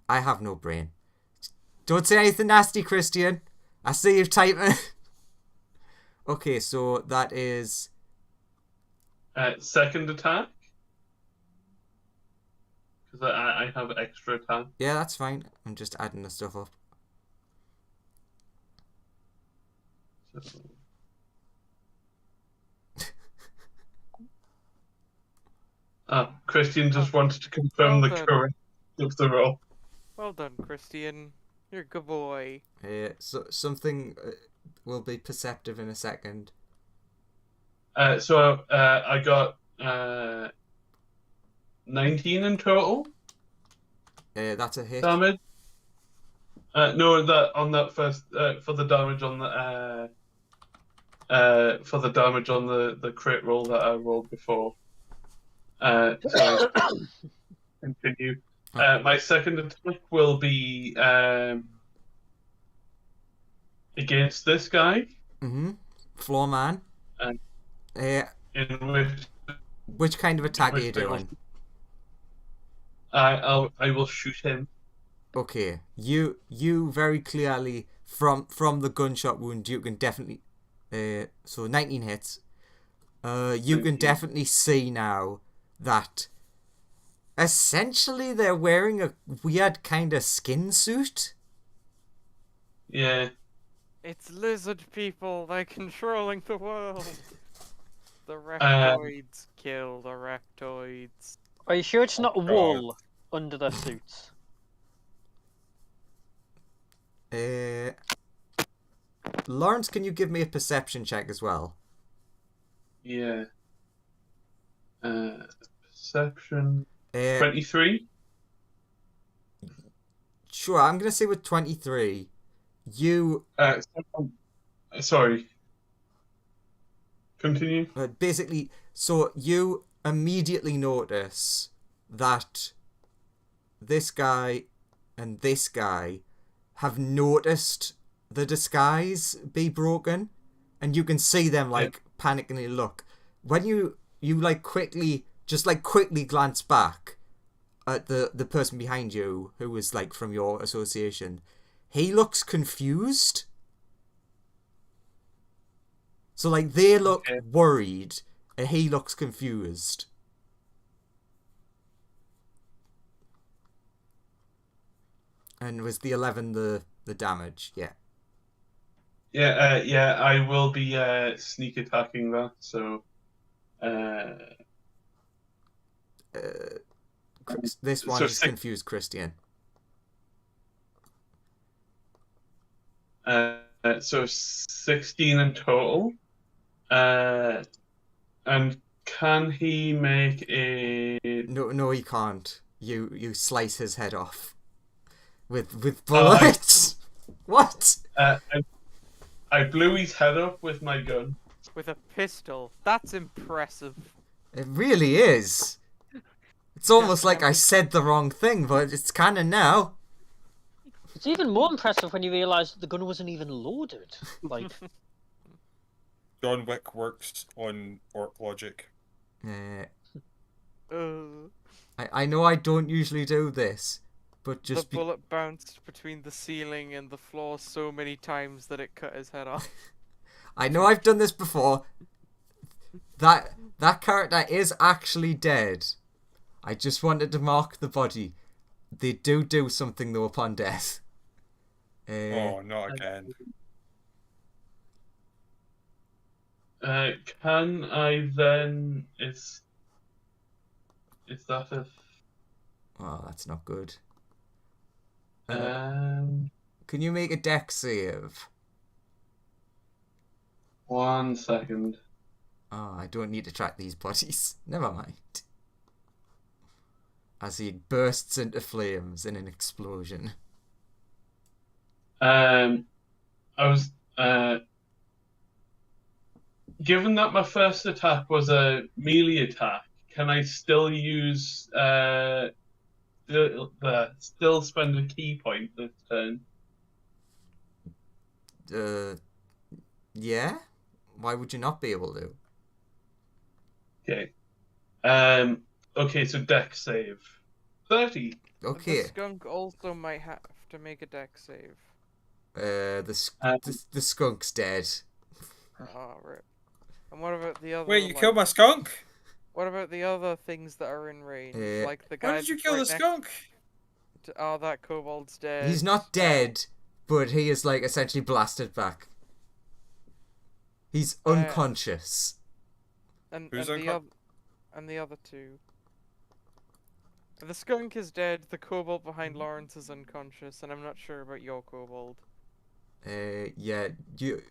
I have no brain. Don't say anything nasty, Christian. I see you typing. Okay, so that is... second attack. Because I have extra attack. Yeah, that's fine. I'm just adding the stuff up. Christian just wanted to confirm the correct of the roll. Well done, Christian. You're a good boy. So something will be perceptive in a second. So I got 19 in total. That's a hit. Damage. No, that on that first for the damage on the crit roll that I rolled before. So continue. My second attack will be against this guy. Mm-hmm. Floor man. In which kind of attack are you doing? I will shoot him. Okay, you very clearly from the gunshot wound you can definitely so 19 hits. You can definitely see now that essentially they're wearing a weird kind of skin suit. Yeah. It's lizard people. They're controlling the world. The reptoids kill the reptoids. Are you sure it's not wool under their suits? Lawrence, can you give me a perception check as well? Yeah. Perception. 23. Sure, I'm gonna say with 23. You. Sorry. Continue. Basically, so you immediately notice that this guy and this guy have noticed the disguise be broken, and you can see them like panicking look. When you like quickly glance back at the person behind you who was like from your association, he looks confused. So like they look worried and he looks confused. And was the 11 the damage? Yeah. Yeah, I will be sneak attacking that, so this one is confused, Christian. So 16 in total. And can he make a... No, he can't. You slice his head off with bullets. What? I blew his head up with my gun. With a pistol. That's impressive. It really is. It's almost like I said the wrong thing, but it's canon now. It's even more impressive when you realise that the gun wasn't even loaded. Like, John Wick works on orc logic. I know I don't usually do this, but just the bullet bounced between the ceiling and the floor so many times that it cut his head off. I know I've done this before. That character is actually dead. I just wanted to mark the body. They do something though upon death. Oh, not again. Can I then... Is that a... Oh, that's not good. Um... Can you make a dex save? 1 second. Oh, I don't need to track these bodies. Never mind. As he bursts into flames in an explosion. I was... Given that my first attack was a melee attack, can I still use... still spend a key point this turn? Yeah? Why would you not be able to? Okay. Okay, so dex save. 30. Okay. The skunk also might have to make a dex save? The skunk's dead. Oh, right. And what about the other? Wait, you killed my skunk? What about the other things that are in range? Like the guy. Why did you kill the skunk? Oh, that kobold's dead. He's not dead, but he is like essentially blasted back. He's unconscious. And the other two. The skunk is dead. The kobold behind Lawrence is unconscious, and I'm not sure about your kobold. Yeah, you.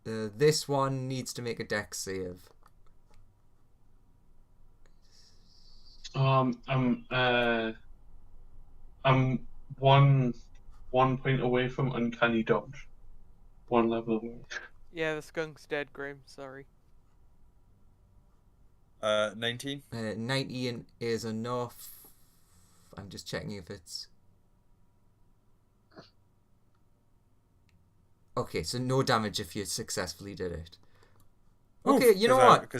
This one needs to make a dex save. I'm one point away from uncanny dodge. One level away. Yeah, the skunk's dead, Grim. Sorry. 19. 19 is enough. I'm just checking if it's. Okay, so no damage if you successfully did it. Okay, you know what?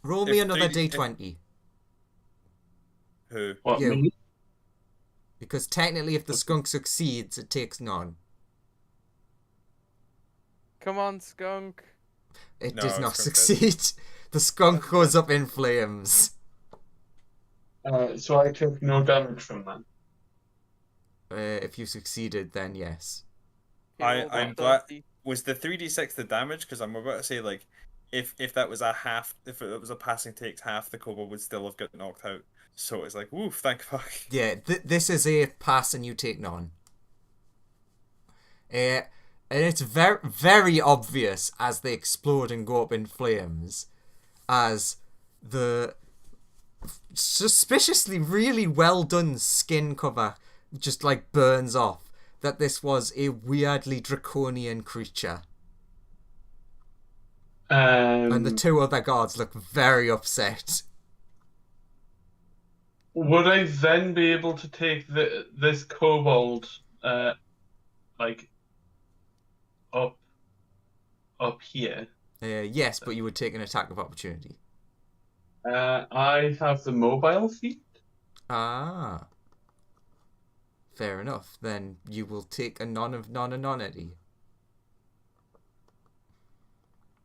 Roll me another d20. Who? What, You. me? Because technically, if the skunk succeeds, it takes none. Come on, skunk. It No, does not skunk succeed. The skunk goes up in flames. So I took no damage from that. If you succeeded, then yes. I'm glad. Was the 3d6 the damage? Because I'm about to say, like, if that was a half, if it was a passing takes half, the kobold would still have got knocked out. So it's like, woof, thank fuck. Yeah, this is a pass and you take none. And it's very, very obvious as they explode and go up in flames, as the suspiciously really well done skin cover just like burns off, that this was a weirdly draconian creature. And the two other guards look very upset. Would I then be able to take this kobold, like, up here? Yes, but you would take an attack of opportunity. I have the mobile feat. Ah. Fair enough. Then you will take a non-nonity.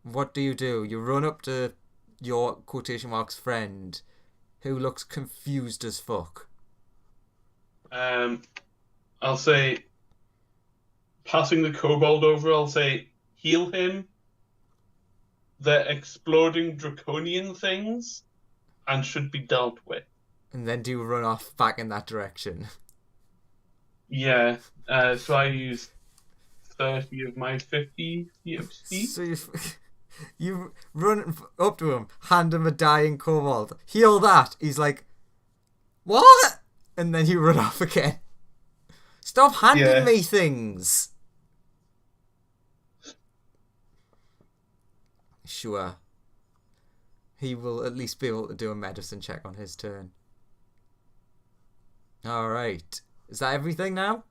What do? You run up to your quotation marks friend, who looks confused as fuck. I'll say, passing the kobold over, I'll say, heal him. They're exploding draconian things and should be dealt with. And then do you run off back in that direction? Yeah, so I use 30 of my 50 feet of speed. So you run up to him, hand him a dying kobold. Heal that! He's like, what? And then you run off again. Stop handing me things! Sure. He will at least be able to do a medicine check on his turn. Alright. Is that everything now?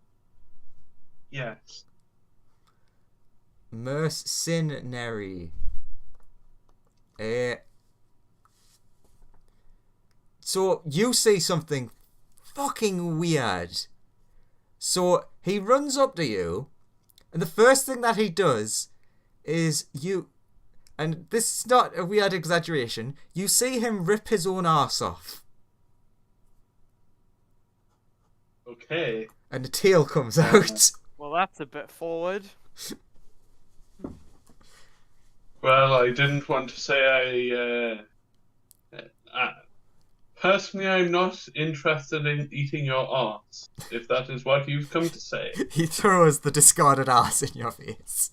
Yes. Mercenary. So you say something fucking weird. So he runs up to you, and the first thing that he does is and this is not a weird exaggeration, you see him rip his own arse off. Okay. And the tail comes out. Well, that's a bit forward. Well, I didn't want to say personally, I'm not interested in eating your arse, if that is what you've come to say. He throws the discarded arse in your face.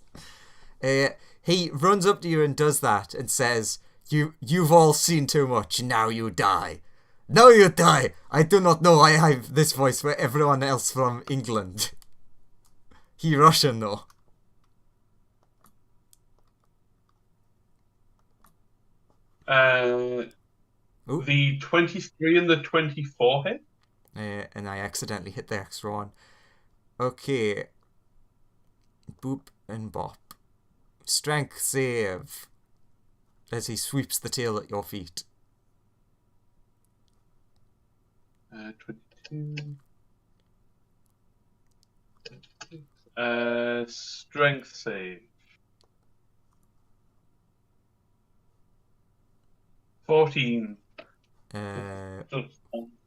He runs up to you and does that and says, You've all seen too much, now you die. Now you die! I do not know why I have this voice for everyone else from England. He Russian though. The 23 and the 24 hit? And I accidentally hit the extra one. Okay. Boop and bop. Strength save. As he sweeps the tail at your feet. 22. Strength save. 14.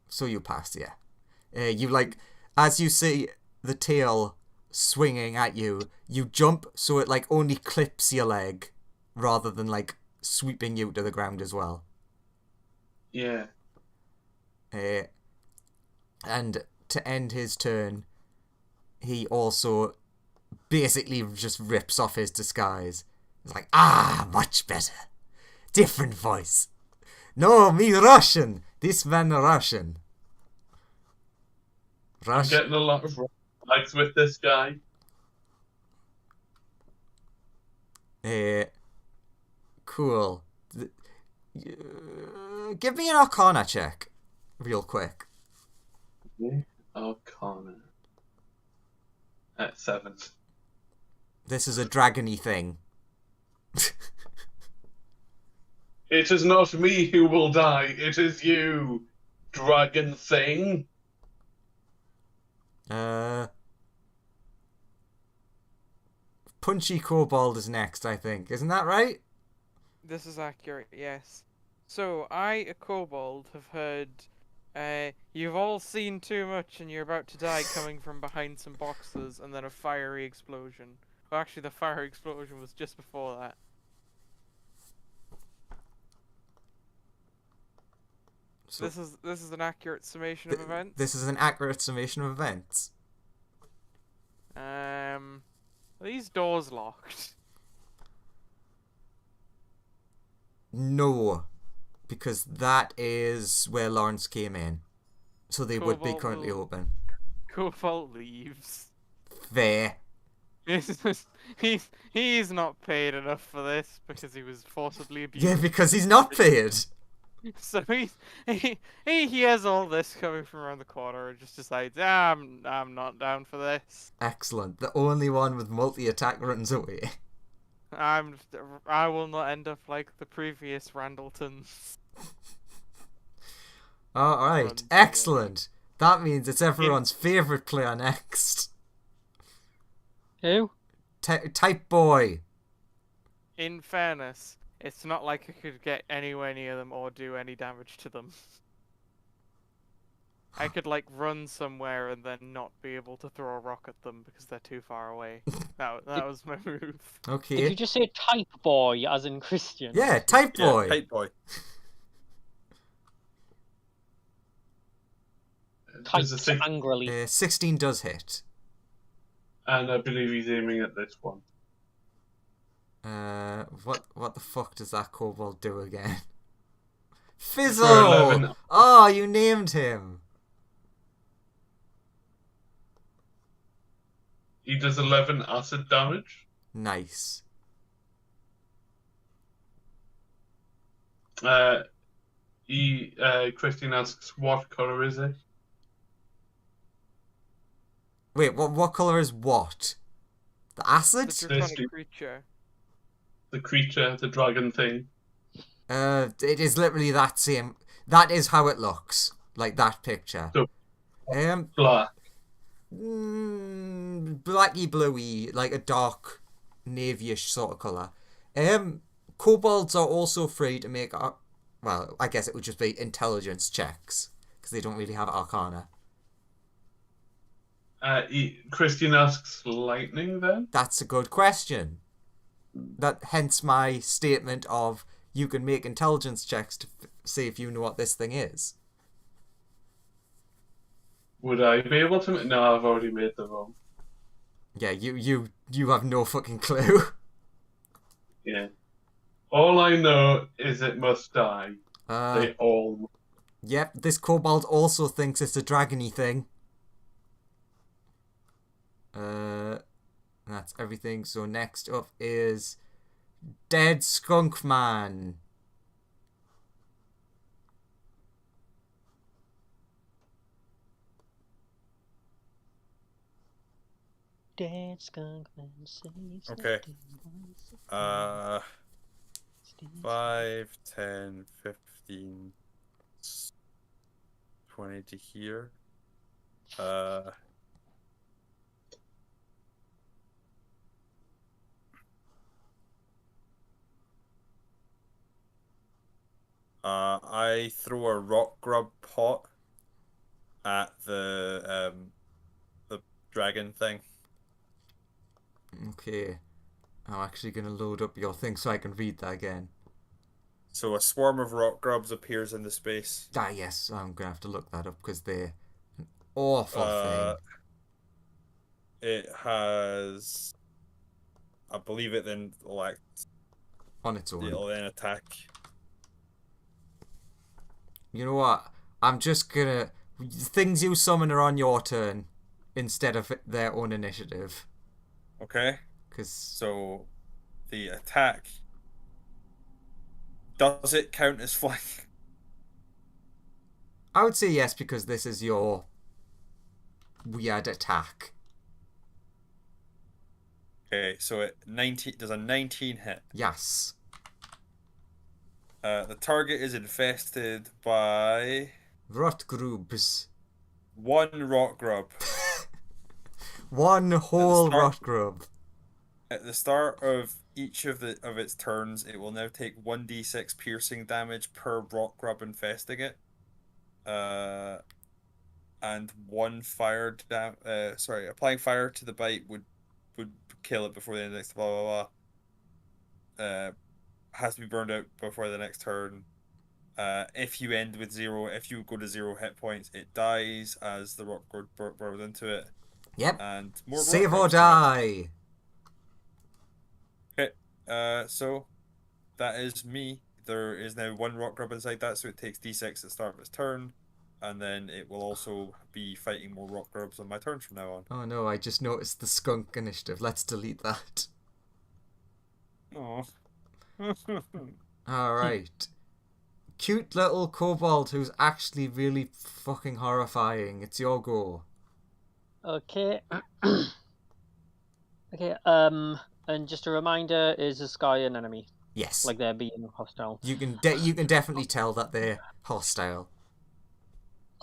So you pass, yeah. You like, as you see the tail swinging at you, you jump so it like only clips your leg rather than like sweeping you to the ground as well. Yeah. And to end his turn, he also basically just rips off his disguise. It's like, much better. Different voice. No, me Russian. This man Russian. I'm getting a lot of likes with this guy. Cool. Give me an Arcana check, real quick. Arcana. At 7. This is a dragony thing. It is not me who will die, it is you, dragon thing. Punchy Kobold is next, I think. Isn't that right? This is accurate, yes. So, I, a kobold, have heard, you've all seen too much and you're about to die coming from behind some boxes, and then a fiery explosion. Well, actually, the fiery explosion was just before that. So this is an accurate summation of events. This is an accurate summation of events. Are these doors locked? No, because that is where Lawrence came in, so they would be currently open. Cobalt leaves. Fair. He's not paid enough for this because he was forcibly abused. Yeah, because he's not paid. So he hears all this coming from around the corner and just decides, I'm not down for this. Excellent. The only one with multi-attack runs away. I will not end up like the previous Randletons. Alright, excellent. That means it's everyone's favourite player next. Who? Type Boy. In fairness, it's not like I could get anywhere near them or do any damage to them. I could, like, run somewhere and then not be able to throw a rock at them because they're too far away. That was my move. Okay. Did you just say type boy, as in Christian? Yeah, Type Boy. Yeah, Type Boy. Types angrily. 16 does hit. And I believe he's aiming at this one. What the fuck does that kobold do again? Fizzle! Oh, you named him. He does 11 acid damage. Nice. Christian asks, what color is it? Wait, what color is what? The acid? The draconic creature. The creature, the dragon thing. It is literally that same. That is how it looks, like that picture. So, black. Blacky bluey, like a dark navyish sort of color. Kobolds are also free to make. Well, I guess it would just be intelligence checks because they don't really have Arcana. Christian asks, lightning then? That's a good question. Hence my statement of you can make intelligence checks to see if you know what this thing is. Would I be able to? No, I've already made the roll. Yeah, you have no fucking clue. Yeah. All I know is it must die. They all. Yep, this kobold also thinks it's a dragony thing. That's everything. So next up is Dead Skunk Man. Dead Skunk Man saves. Okay. 5, 10, 15, 20 to here. I throw a rock grub pot at the dragon thing. Okay. I'm actually going to load up your thing so I can read that again. So a swarm of rock grubs appears in the space. Ah, yes. I'm going to have to look that up because they're an awful thing. It has, I believe it then On its own. it'll then attack. You know what? I'm just going to... Things you summon are on your turn instead of their own initiative. Okay. Because... So the attack, does it count as flying? I would say yes because this is your weird attack. Okay, so does a 19 hit. Yes. The target is infested by Rotgrubs. one rock grub. One whole rotgrub. At the start of each of its turns, it will now take 1d6 piercing damage per rock grub infesting it. And one applying fire to the bite would kill it before the next blah blah blah. Has to be burned out before the next turn. If you go to 0 hit points, it dies as the rock burrows into it. Yep. And more save or die. Okay. So that is me. There is now one rock grub inside that, so it takes d6 at the start of its turn, and then it will also be fighting more rock grubs on my turns from now on. Oh no, I just noticed the skunk initiative. Let's delete that. Oh. Alright. Cute little kobold who's actually really fucking horrifying. It's your go. Okay. Okay, and just a reminder, is the sky an enemy? Yes. Like they're being hostile? You can definitely tell that they're hostile.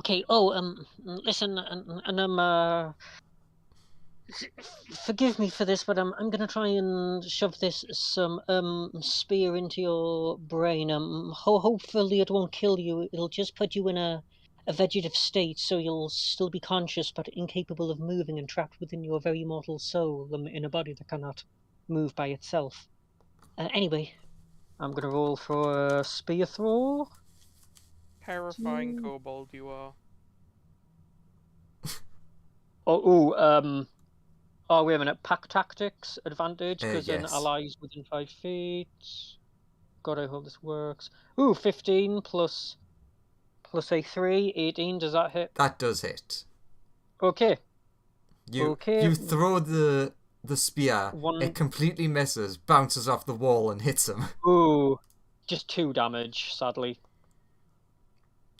Okay, listen, and forgive me for this, but I'm gonna try and shove some spear into your brain. Hopefully it won't kill you. It'll just put you in a vegetative state, so you'll still be conscious but incapable of moving and trapped within your very mortal soul in a body that cannot move by itself. Anyway, I'm gonna roll for a spear throw. Terrifying kobold you are. Oh, wait a minute. Pack tactics advantage because an yes. ally is within 5 feet. God, I hope this works. Ooh, 15 plus a 3, 18. Does that hit? That does hit. Okay. You throw the spear. It completely misses, bounces off the wall, and hits him. Ooh, just 2 damage, sadly.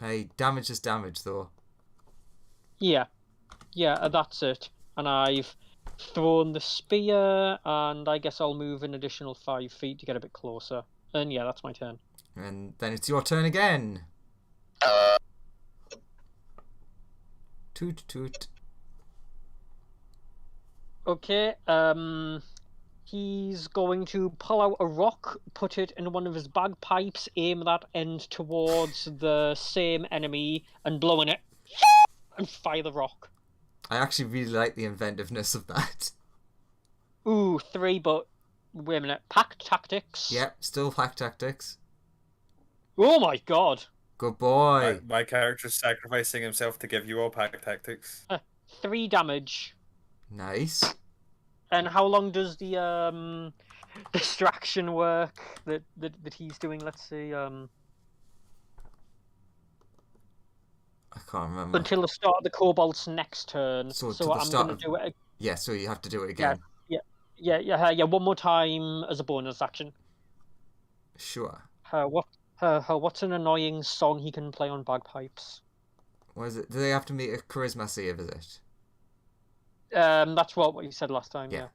Hey, damage is damage, though. Yeah, that's it. And I've thrown the spear, and I guess I'll move an additional 5 feet to get a bit closer. And yeah, that's my turn. And then it's your turn again. Toot toot. Okay, he's going to pull out a rock, put it in one of his bagpipes, aim that end towards the same enemy, and blow in it, and fire the rock. I actually really like the inventiveness of that. Ooh, 3, but wait a minute. Pack tactics. Yep, still pack tactics. Oh my god. Good boy. My character's sacrificing himself to give you all pack tactics. 3 damage. Nice. And how long does the distraction work that he's doing? Let's see. I can't remember. Until the start of the kobold's next turn. So I'm gonna do it. Yeah, so you have to do it again. Yeah. One more time as a bonus action. Sure. What's an annoying song he can play on bagpipes? What is it? Do they have to make a charisma save? Is it? That's what you said last time. Yeah.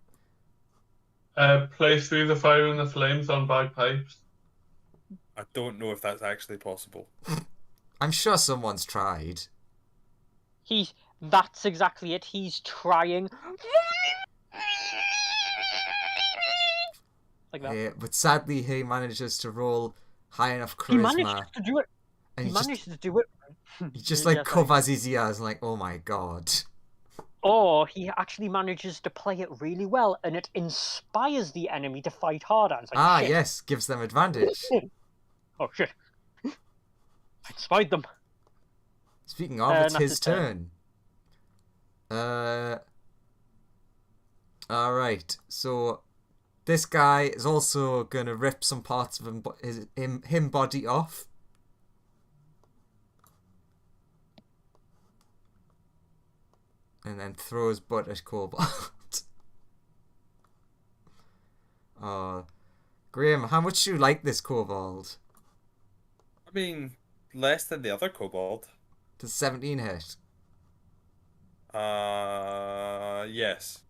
Play Through the Fire and the Flames on bagpipes. I don't know if that's actually possible. I'm sure someone's tried. That's exactly it. He's trying. Like that. But sadly, he manages to roll high enough He manages charisma. to do it. And He manages to do it. he just He managed to do it. he just Yeah, like sorry. covers his ears like, oh my god. Or he actually manages to play it really well, and it inspires the enemy to fight harder. It's like, shit. Yes, gives them advantage. Oh shit! I inspired them. Speaking of, it's that's his his turn. turn. Alright, so this guy is also gonna rip some parts of him body off. And then throw his butt at Cobalt. Graham, how much do you like this Kobold? I mean, less than the other kobold. Does 17 hit? Yes.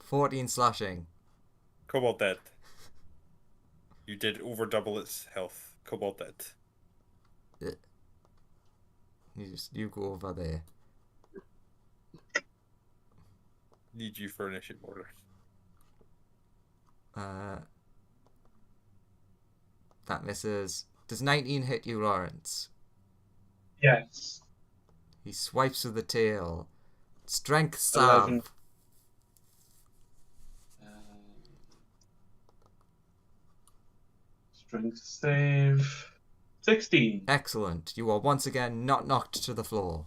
14 slashing. Kobold dead. You did over double its health. Kobold dead. You go over there. Need you for initiative order. That misses. Does 19 hit you, Lawrence? Yes. He swipes with the tail. Strength save. 11. Strength save. 16. Excellent. You are once again not knocked to the floor.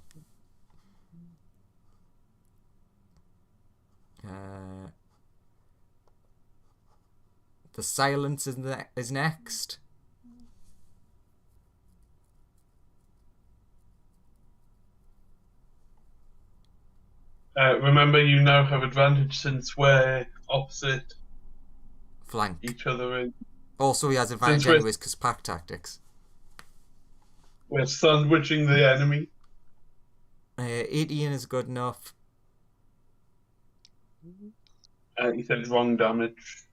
The silence is next. Remember, you now have advantage since we're opposite Flank. each other. In. Also, he has advantage Since anyways because pack tactics. We're sandwiching the enemy. 18 is good enough. He said wrong damage.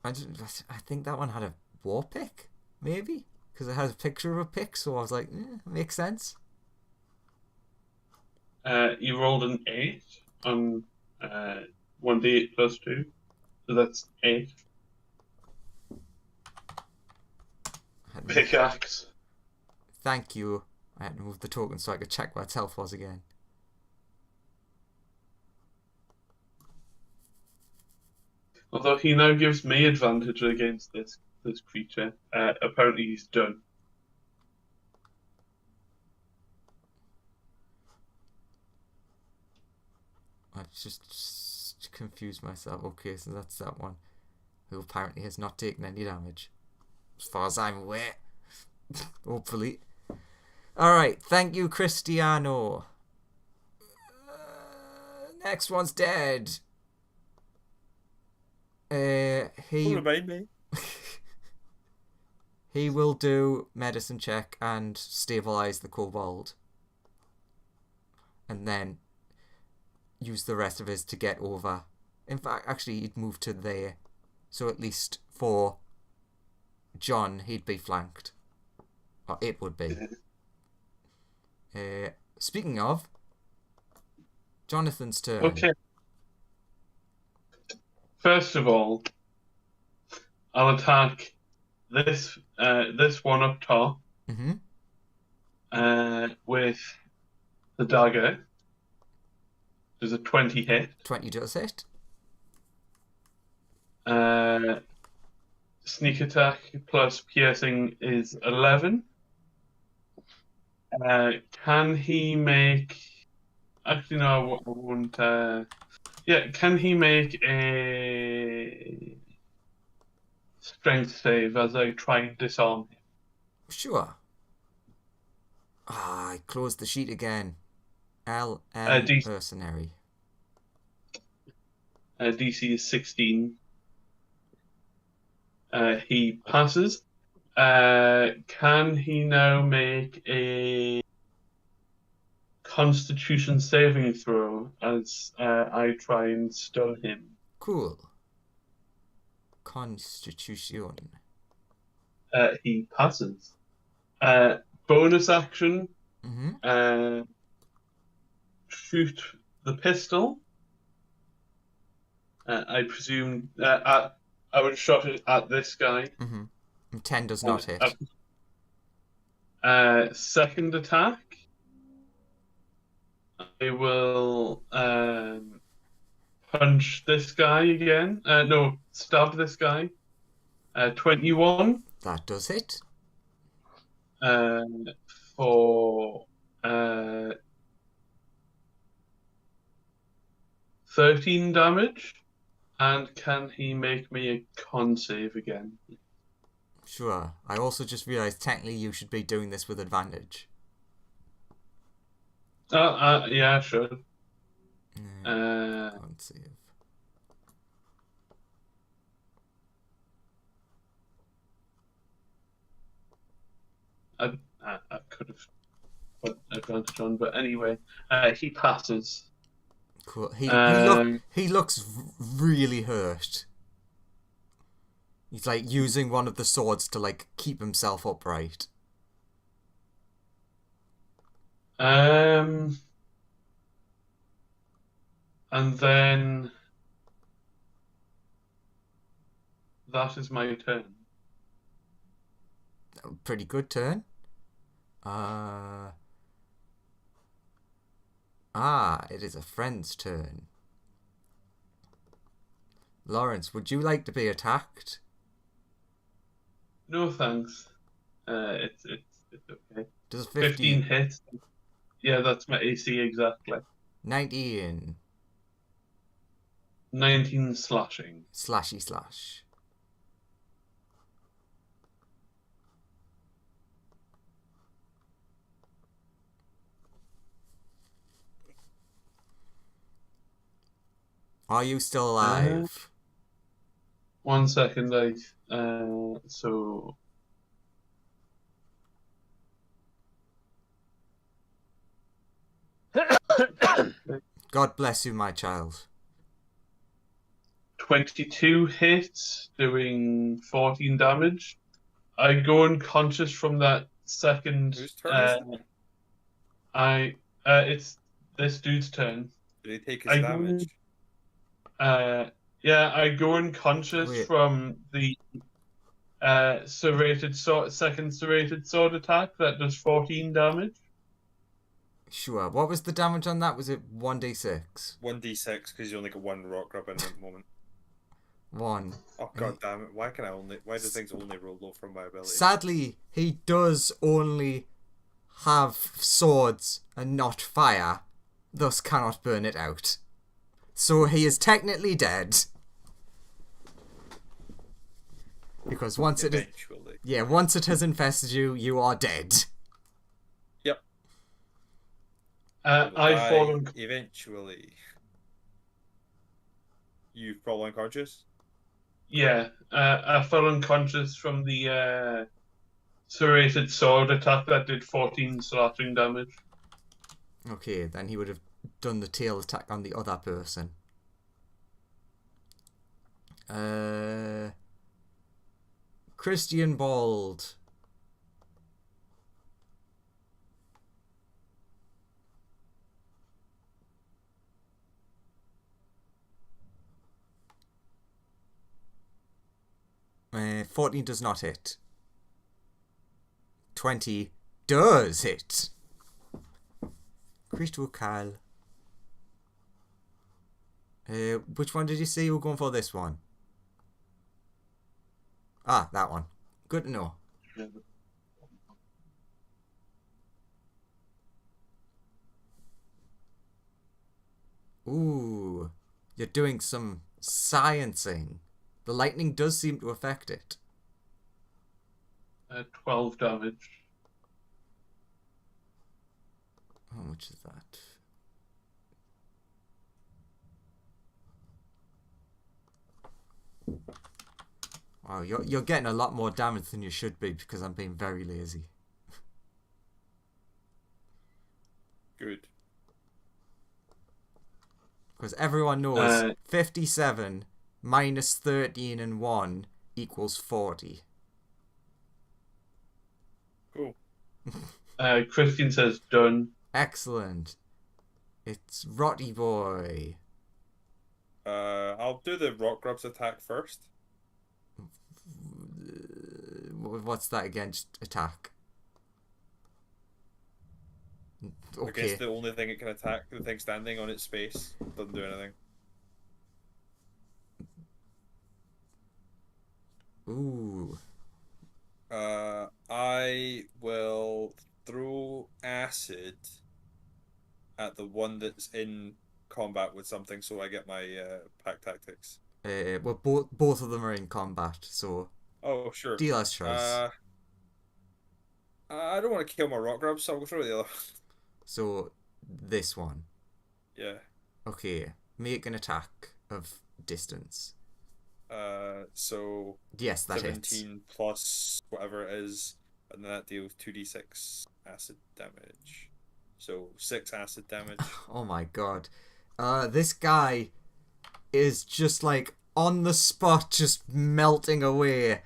I think that one had a war pick, maybe? Because it has a picture of a pick, so I was like, makes sense. You rolled an 8 on 1d8 plus 2, so that's 8. Pickaxe. Thank you. I had to move the token so I could check where its health was again. Although he now gives me advantage against this creature. Apparently he's done. I just confused myself. Okay, so that's that one. Who apparently has not taken any damage. As far as I'm aware. Hopefully. Alright, thank you, Cristiano. Next one's dead. Don't remind me. He will do medicine check and stabilize the kobold. And then use the rest of his to get over. In fact, actually, he'd move to there. So at least for John, he'd be flanked. Or it would be. Speaking of, Jonathan's turn. Okay. First of all, I'll attack this one up top with the dagger. There's a 20 hit. 20 does hit. Sneak attack plus piercing is 11. Can he make... Actually, no, I won't... can he make a strength save as I try and disarm him? Sure. I closed the sheet again. LM Mercenary. DC is 16. He passes. Can he now make a Constitution saving throw as I try and stun him? Cool. Constitution. He passes. Bonus action. Shoot the pistol. I presume I would have shot it at this guy. Mm-hmm. 10 does not hit. Second attack, I will punch this guy again. No, stab this guy. 21. That does hit. For 13 damage. And can he make me a con save again? Sure. I also just realised technically you should be doing this with advantage. Yeah, sure. Con save. I could have put advantage on, but anyway, he passes. Cool. He looks really hurt. He's like using one of the swords to like keep himself upright. And then that is my turn. Pretty good turn. It is a friend's turn. Lawrence, would you like to be attacked? No thanks. It's okay. Does 15 hits. Yeah, that's my AC exactly. 19. 19 slashing. Slashy slash. Are you still alive? 1 second, so God bless you, my child. 22 hits, doing 14 damage. I go unconscious from that second. Whose turn is it? It's this dude's turn. Did he take his damage? Yeah, I go unconscious from the second serrated sword attack that does 14 damage. Sure. What was the damage on that? Was it 1d6? 1d6 because you only got one rock rub in at the moment. 1. Oh god damn it! Why do things only roll low from my ability? Sadly, he does only have swords and not fire, thus cannot burn it out. So he is technically dead. Because once it has infested you, you are dead. Yep. I fall eventually. You fall unconscious? Yeah, I fell unconscious from the serrated sword attack that did 14 slashing damage. Okay, then he would have done the tail attack on the other person. Christian Bald. Uh, 14 does not hit. 20 does hit. Crystal Kyle. Which one did you say you were going for this one? Ah, that one. Good to know. Ooh, you're doing some sciencing. The lightning does seem to affect it. 12 damage. How much is that? Wow, you're getting a lot more damage than you should be because I'm being very lazy. Good. Because everyone knows 57 minus 13 and 1 equals 40. Cool. Christian says done. Excellent. It's Rotty Boy. I'll do the rock grub's attack first. What's that again? Just attack. Okay. Against the only thing it can attack, the thing standing on its space. Doesn't do anything. Ooh. I will throw acid at the one that's in combat with something, so I get my pack tactics. Well, both of them are in combat, so Oh, sure. dealer's choice. I don't want to kill my rock grubs, so I'll go through the other one. So this one. Yeah. Okay, make an attack of distance. So Yes, that hits. 17 plus whatever it is, and then that deals 2d6 acid damage. So 6 acid damage. Oh my god. This guy is just like on the spot, just melting away.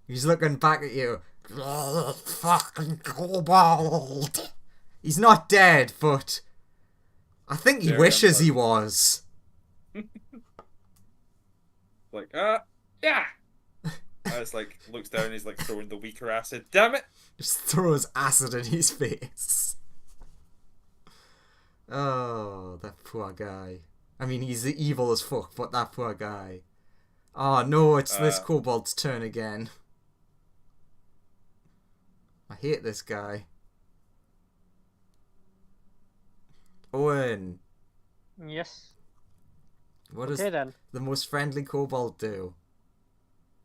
He's looking back at you. Fucking kobold. He's not dead, but I think he Very wishes he unpleasant. was. Like, yeah! It's like, looks down, he's like throwing the weaker acid. Damn it! Just throws acid in his face. Oh, that poor guy. I mean, he's evil as fuck, but that poor guy. Oh no, it's this kobold's turn again. I hate this guy. Owen, Yes. what does Okay then. the most friendly kobold do?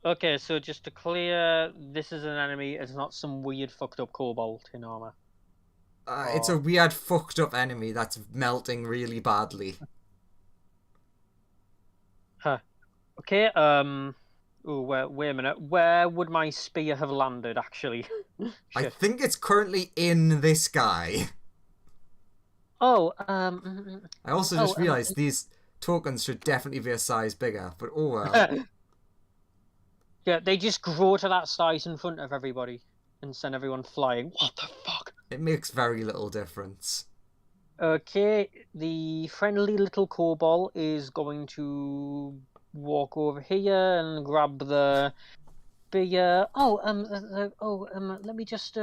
Okay, so just to clear, this is an enemy. It's not some weird fucked up kobold in armor. It's a weird fucked up enemy that's melting really badly. Huh. Okay. Oh, wait a minute. Where would my spear have landed? Actually. I Shit. think it's currently in this guy. Oh. I also just realised these tokens should definitely be a size bigger, but oh well. Yeah, they just grow to that size in front of everybody and send everyone flying. What the fuck? It makes very little difference. Okay, the friendly little kobold is going to walk over here and grab the spear. Let me just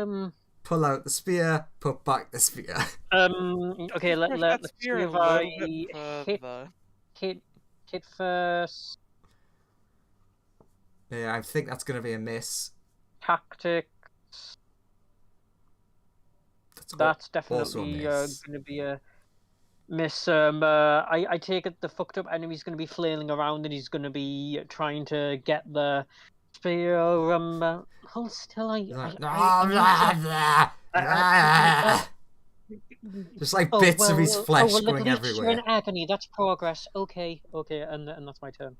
Pull out the spear, put back the spear. Okay, Push that let's see spear a if little I bit further. hit first. Yeah, I think that's going to be a miss. Tactics. That's definitely going to be a miss. I take it the fucked up enemy's going to be flailing around and he's going to be trying to get the spear. Hold still. Just like bits of his flesh going You're everywhere. in agony. That's progress. Okay, and that's my turn.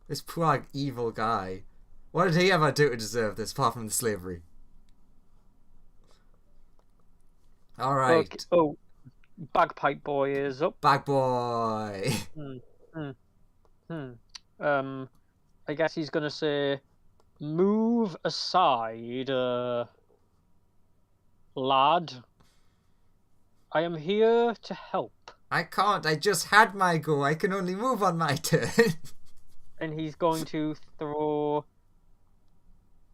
This poor evil guy. What did he ever do to deserve this, apart from the slavery? Alright. Okay. Oh, bagpipe boy is up. Bag boy. I guess he's gonna say, "Move aside, lad. I am here to help." I can't, I just had my go. I can only move on my turn. And he's going to throw.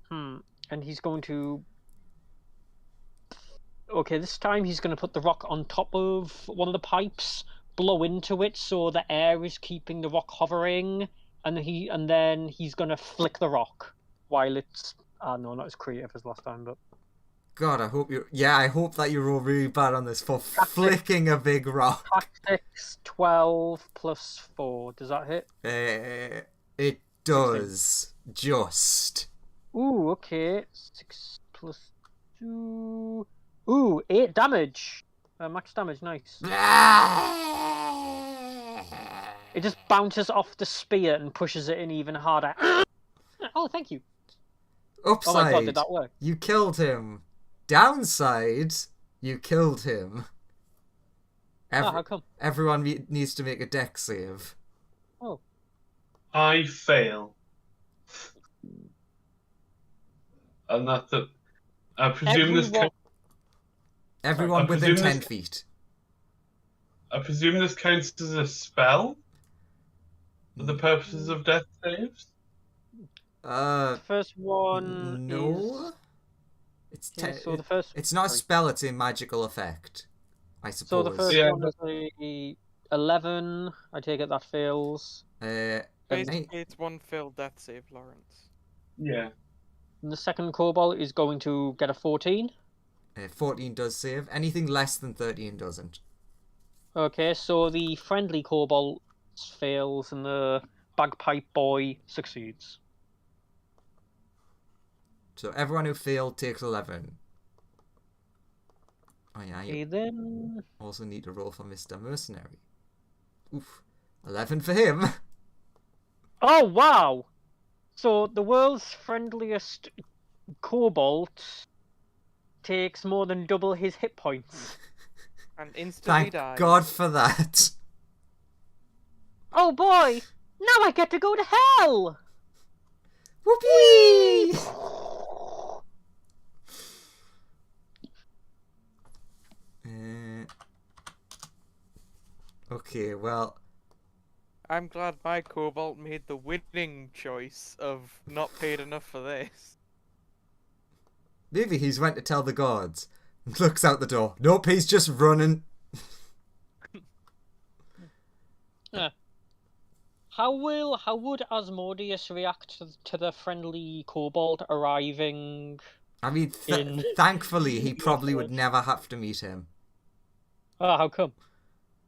And he's going to. Okay, this time he's going to put the rock on top of one of the pipes, blow into it so the air is keeping the rock hovering, and then he's going to flick the rock while it's. No, not as creative as last time, but. God, I hope you. Yeah, I hope that you roll really bad on this for flicking a big rock. Tactics 12 plus 4. Does that hit? It does. Just. Ooh, okay. 6 plus 2. Ooh, 8 damage. Max damage, nice. It just bounces off the spear and pushes it in even harder. Oh, thank you. Upside, Oh my god, did that work? you killed him. Downside, you killed him. How come? Everyone needs to make a dex save. Oh. I fail. And that's it. I presume this counts. Everyone within 10 feet. I presume this counts as a spell? for the purposes of death saves? The first one no. is... It's so the first... it's not a sorry. spell, it's a magical effect, I suppose. So the first Yeah, one is a 11. I take it that fails. Basically, it's one failed death save, Lawrence. Yeah. And the second kobold is going to get a 14. 14 does save. Anything less than 13 doesn't. Okay, so the friendly kobold fails and the bagpipe boy succeeds. So everyone who failed takes 11. Oh yeah, Okay, you then... also need to roll for Mr. Mercenary. Oof. 11 for him. Oh, wow! So the world's friendliest kobold takes more than double his hit points. And instantly Thank dies. God for that. Oh boy! Now I get to go to hell! Whoopee! Okay, well, I'm glad my kobold made the winning choice of not paid enough for this. maybe he's went to tell the gods. Looks out the door. Nope, he's just running. How would Asmodeus react to the friendly kobold arriving? I mean, In- thankfully, he probably would never have to meet him. Oh, how come?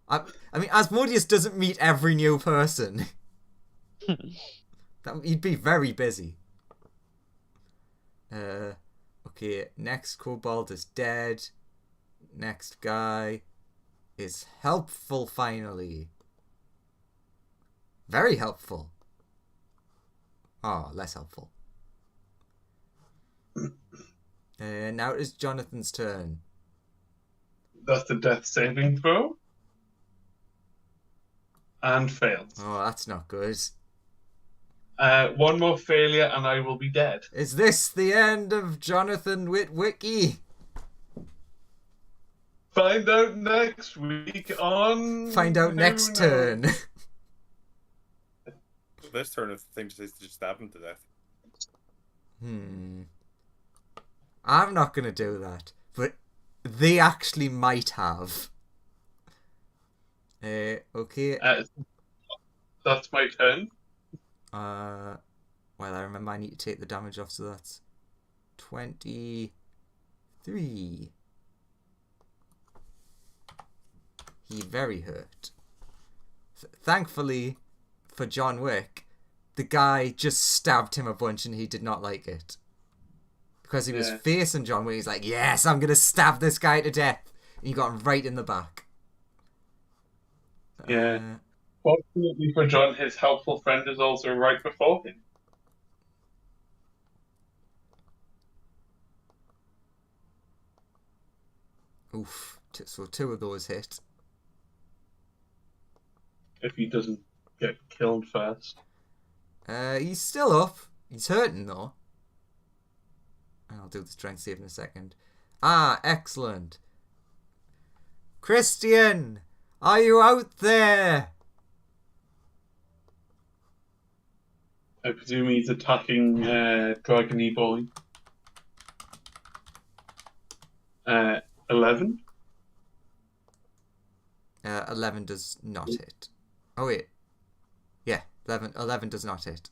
I mean, Asmodeus doesn't meet every new person. He'd be very busy. Okay, next kobold is dead. Next guy is helpful, finally. Very helpful. Oh, less helpful. Now it is Jonathan's turn. That's the death saving throw. And fails. Oh, that's not good. One more failure and I will be dead. Is this the end of Jonathan Witwicky? Find out next week on... Find out next turn. This turn of things is to just stab him to death. I'm not going to do that. But they actually might have. Okay. That's my turn. Well, I remember I need to take the damage off, so that's 23. He very hurt. Thankfully, for John Wick, the guy just stabbed him a bunch and he did not like it. Because he was facing John Wick, he's like, yes, I'm going to stab this guy to death. And he got him right in the back. Yeah. Fortunately for John, his helpful friend is also right before him. Oof. So 2 of those hit. If he doesn't get killed first. He's still up. He's hurting, though. I'll do the strength save in a second. Ah, excellent. Christian! Are you out there? I presume he's attacking Dragony Boy. 11? 11 does not hit. Oh, wait. Yeah, 11 does not hit.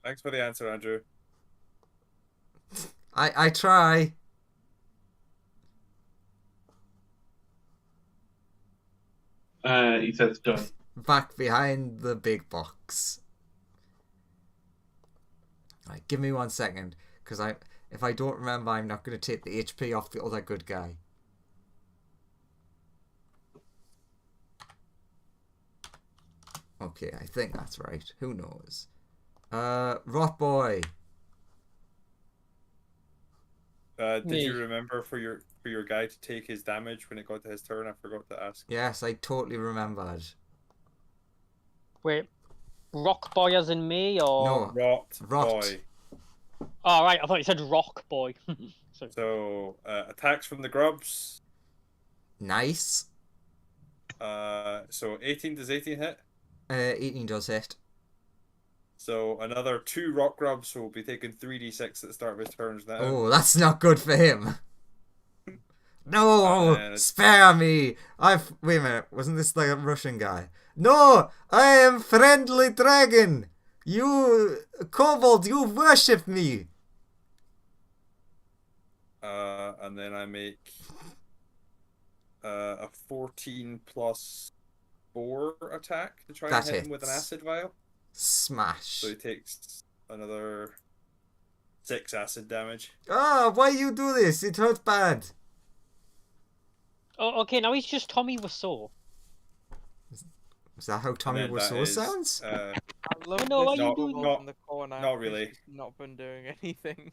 Thanks for the answer, Andrew. I try. He says done. Back behind the big box. Right, give me 1 second, because if I don't remember, I'm not going to take the HP off the other good guy. Okay, I think that's right. Who knows? Rot Boy. Did you remember for your guy to take his damage when it got to his turn? I forgot to ask. Yes, I totally remembered. Wait, Rock Boy as in me, or... No, Rot Rot. Boy. Oh, right, I thought you said Rock Boy. So, attacks from the grubs. Nice. So 18, does 18 hit? 18 does hit. So another 2 rock grubs, so we'll be taking 3d6 at the start of his turns now. Oh, that's not good for him. No, And spare me. Wait a minute, wasn't this like a Russian guy? No, I am friendly dragon. You, kobold, you worship me. and then I make a 14 plus 4 attack to try and That hit him with an hits. acid vial. Smash. So he takes another 6 acid damage. Ah, why you do this? It hurts bad. Oh, okay, now he's just Tommy Wiseau. Is that how Tommy And then that Wiseau is, sounds? I love No, why this you Not- doing kobold not- in the corner. not who's really. just not been doing anything.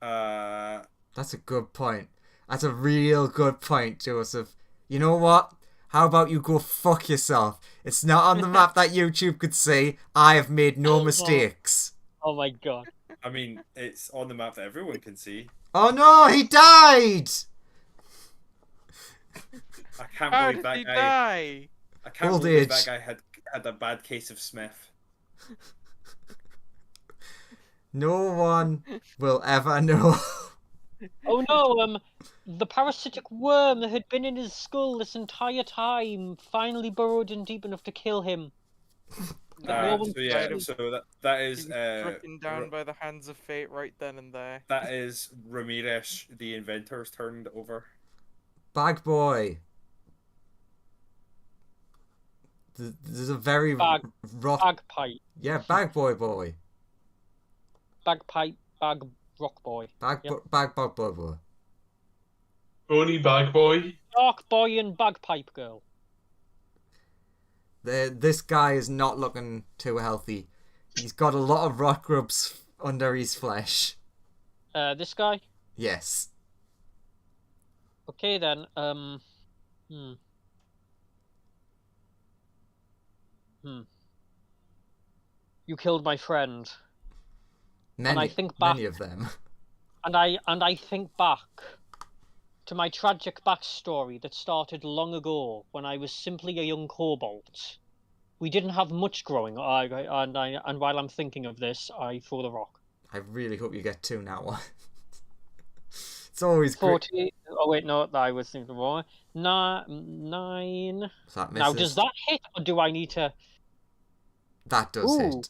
That's a good point. That's a real good point, Joseph. You know what? How about you go fuck yourself? It's not on the map that YouTube could see. I have made no mistakes. Oh my god. I mean, it's on the map that everyone can see. Oh no, he died! I can't How believe did that he guy. die? I can't Old believe age. that guy had a bad case of Smith. No one will ever know. Oh no, the parasitic worm that had been in his skull this entire time finally burrowed in deep enough to kill him. No one So yeah, can- so that He is was stricken down by the hands of fate right then and there. that is Ramirez, the inventor's turned over. Bag boy. There's a very Bag- rock. Bagpipe. Yeah, bag boy. Bagpipe, bag rock boy. Bag Yep. boy. Bony bag boy. Dark boy and bagpipe girl. This guy is not looking too healthy. He's got a lot of rock grubs under his flesh. This guy? Yes. Okay then, You killed my friend. Many, I think back- many of them. And I think back to my tragic backstory that started long ago when I was simply a young kobold. We didn't have much growing, and while I'm thinking of this, I throw the rock. I really hope you get 2 now. It's always great. 40. Oh wait, no, I was thinking wrong. 9. So that Now, misses. does that hit, or do I need to? That does Ooh. hit.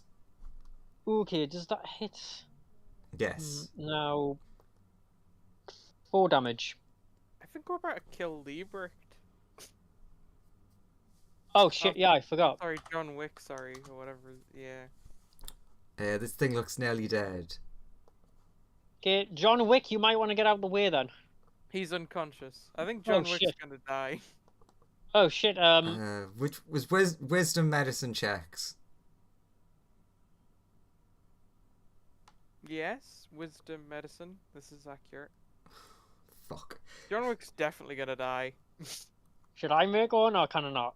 Okay, does that hit? Yes. Now, 4 damage. I think we're about to kill Liebrecht. Oh shit! Yeah, I forgot. Sorry, John Wick, sorry, or whatever. Yeah. This thing looks nearly dead. Okay, John Wick, you might want to get out of the way then. He's unconscious. I think John Wick's shit. gonna die. Oh shit! Which was wisdom medicine checks. Yes, wisdom, medicine. This is accurate. Fuck. John Wick's definitely gonna die. Should I make one or can I not?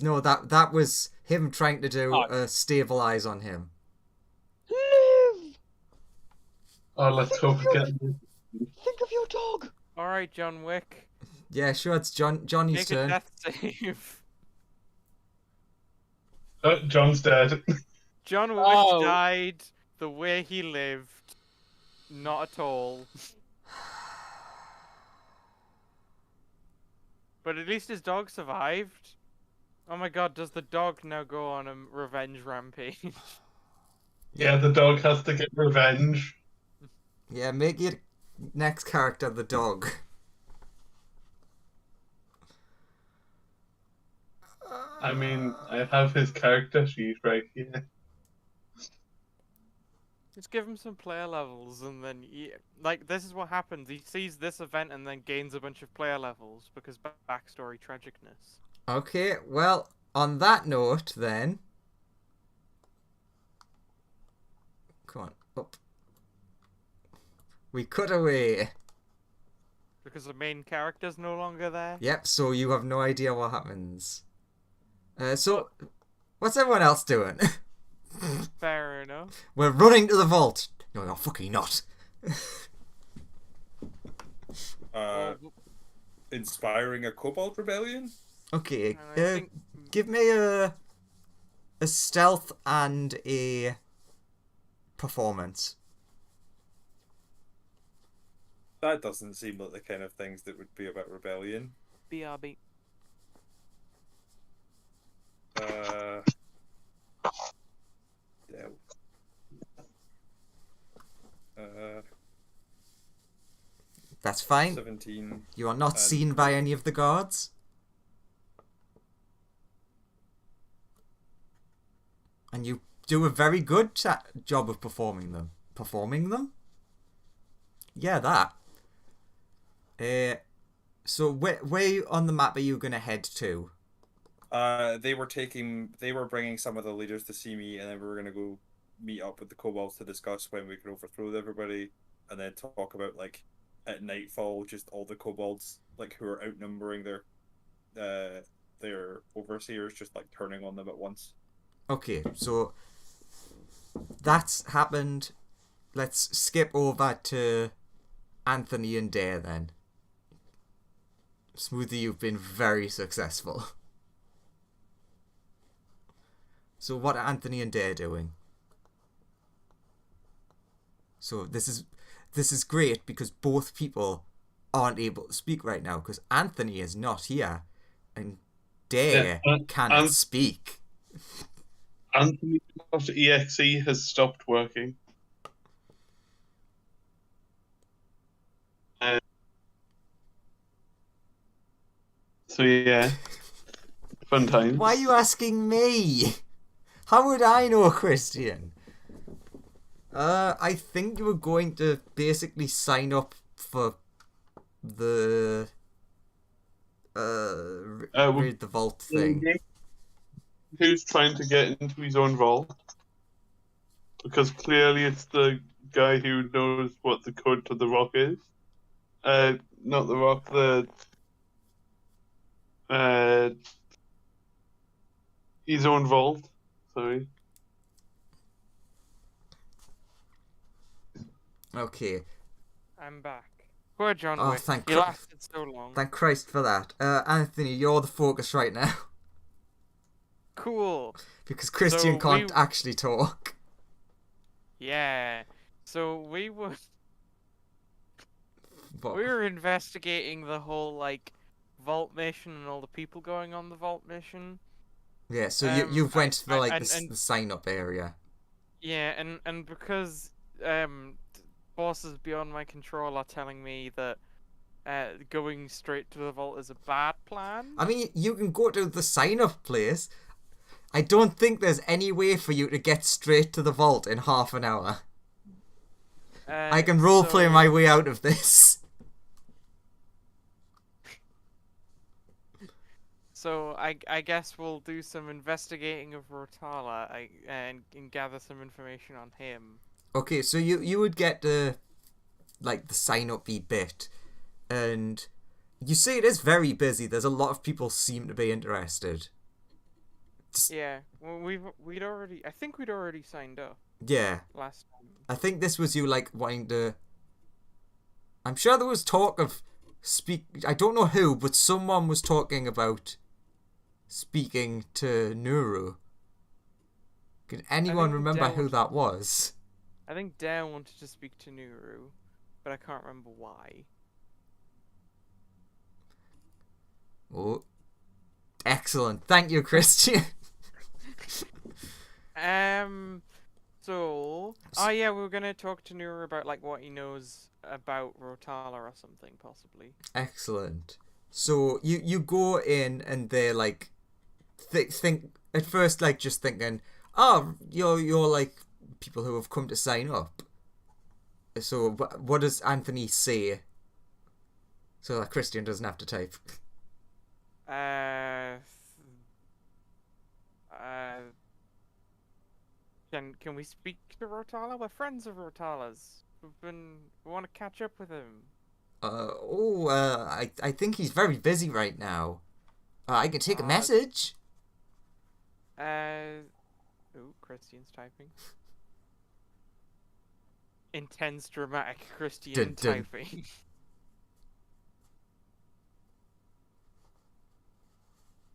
No, that was him trying to do Oh. a stabilize on him. Live! Oh, let's hope we get. Think of your dog! Alright, John Wick. Yeah, sure, it's Johnny's Make a turn. death save. Oh, John's dead. John Wick Oh. died the way he lived. Not at all. But at least his dog survived. Oh my god, does the dog now go on a revenge rampage? Yeah, the dog has to get revenge. Yeah, make your next character the dog. I mean, I have his character sheet right here. Just give him some player levels and then, like, this is what happens. He sees this event and then gains a bunch of player levels because backstory tragicness. Okay, well, on that note, then. Come on, up. We cut away. Because the main character's no longer there. Yep, so you have no idea what happens. So, what's everyone else doing? Fair enough. We're running to the vault. No, you're fucking not. Uh, inspiring a kobold rebellion. Okay, I think give me a stealth and a performance. That doesn't seem like the kind of things that would be about rebellion. BRB. Yeah. That's fine. 17. You are not and- seen by any of the guards. And you do a very good job of performing them. Performing them? Yeah, that. So where on the map are you going to head to? They were bringing some of the leaders to see me, and then we were gonna go meet up with the kobolds to discuss when we could overthrow everybody, and then talk about like at nightfall, just all the kobolds like who are outnumbering their overseers, just like turning on them at once. Okay, so that's happened. Let's skip over to Anthony and Dare then. Smoothie, you've been very successful. So what are Anthony and Dare doing? So this is great because both people aren't able to speak right now because Anthony is not here and Dare cannot speak. Anthony after EXE has stopped working. So yeah, fun times. Why are you asking me? How would I know, Christian? I think you were going to basically sign up for the read the vault thing. Who's trying to get into his own vault? Because clearly it's the guy who knows what the code to the rock is. Not the rock, his own vault. Sorry. Okay. I'm back. Poor John Oh, Wick. thank He Christ. lasted so long. Thank Christ for that. Anthony, you're the focus right now. Cool. Because Christian So can't actually talk. Yeah. So we were But, we were investigating the whole like vault mission and all the people going on the vault mission. yeah, so you've went to the, and the sign up area. Yeah, and because bosses beyond my control are telling me that going straight to the vault is a bad plan. I mean, you can go to the sign up place. I don't think there's any way for you to get straight to the vault in half an hour. I can roleplay my way out of this. So I guess we'll do some investigating of Rotala and gather some information on him. Okay, so you would get the sign up bit, and you see it is very busy. There's a lot of people seem to be interested. Yeah, well, I think we'd already signed up Yeah, last time. I think this was you wanting to. I'm sure there was talk of I don't know who, but someone was talking about speaking to Nuru. Can anyone remember who that was? I think Dan wanted to speak to Nuru, but I can't remember why. Oh, excellent! Thank you, Christian. So, oh yeah, we were gonna talk to Nuru about what he knows about Rotala or something, possibly. Excellent. So you go in and they're think at first just thinking, oh, you're people who have come to sign up. So what does Anthony say? So that Christian doesn't have to type. Can we speak to Rotala? We're friends of Rotala's. We want to catch up with him. I think he's very busy right now. I can take a message. Christian's typing. Intense, dramatic Christian typing.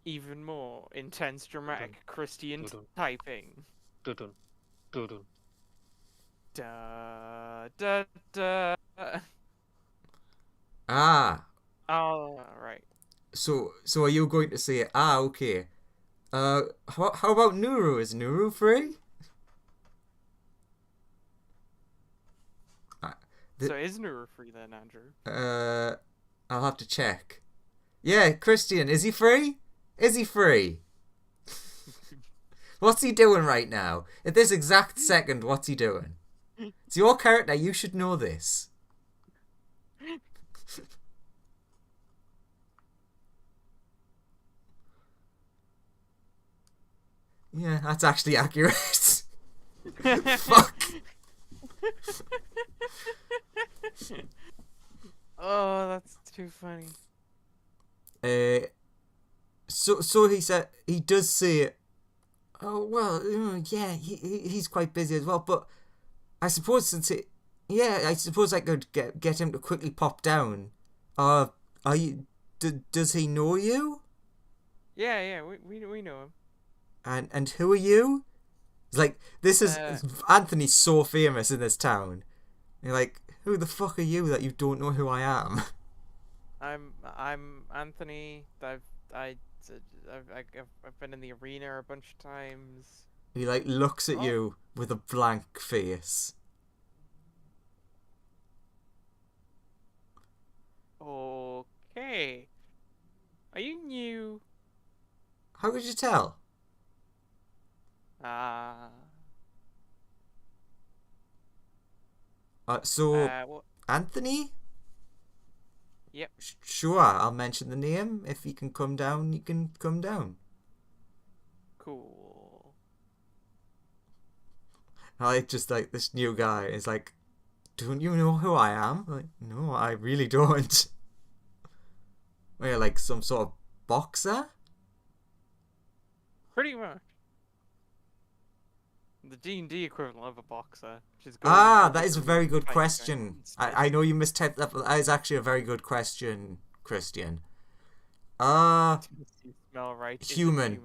even more intense, dramatic Christian Dun-dun. typing. Dun-dun. Dun-dun. Da da da. Ah, Oh, right. so are you going to say, okay. How about Nuru? Is Nuru free? So is Nuru free then, Andrew? I'll have to check. Yeah, Christian, is he free? Is he free? What's he doing right now? At this exact second, what's he doing? It's your character, you should know this. Yeah, that's actually accurate. Fuck. Oh, that's too funny. So he said, he does say, oh well, yeah, he's quite busy as well. But I suppose I suppose I could get him to quickly pop down. Are you? Does he know you? Yeah, we know him. And who are you? It's like, this is Anthony's so famous in this town. You're like, who the fuck are you that you don't know who I am? I'm Anthony. I've been in the arena a bunch of times. He like looks at you with a blank face. Okay. Are you new? How could you tell? So Anthony? Yep. Sure, I'll mention the name. If he can come down, you can come down. Cool. I just like this new guy is like, don't you know who I am? Like, no, I really don't. We're like some sort of boxer? Pretty much. The D&D equivalent of a boxer. Which is that is a very good question. I know you mistyped that, but that is actually a very good question, Christian. Smell right. Human.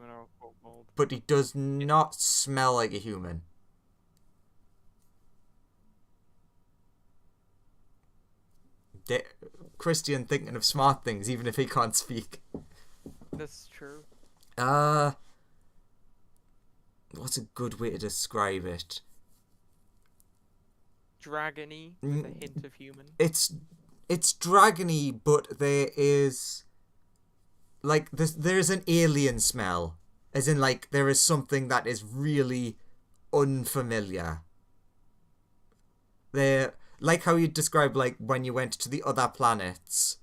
But he does not smell like a human. Christian thinking of smart things, even if he can't speak. That's true. What's a good way to describe it? Dragony with a hint of human. It's dragony, but there is like there's an alien smell, as in like there is something that is really unfamiliar. There, like how you describe like when you went to the other planets,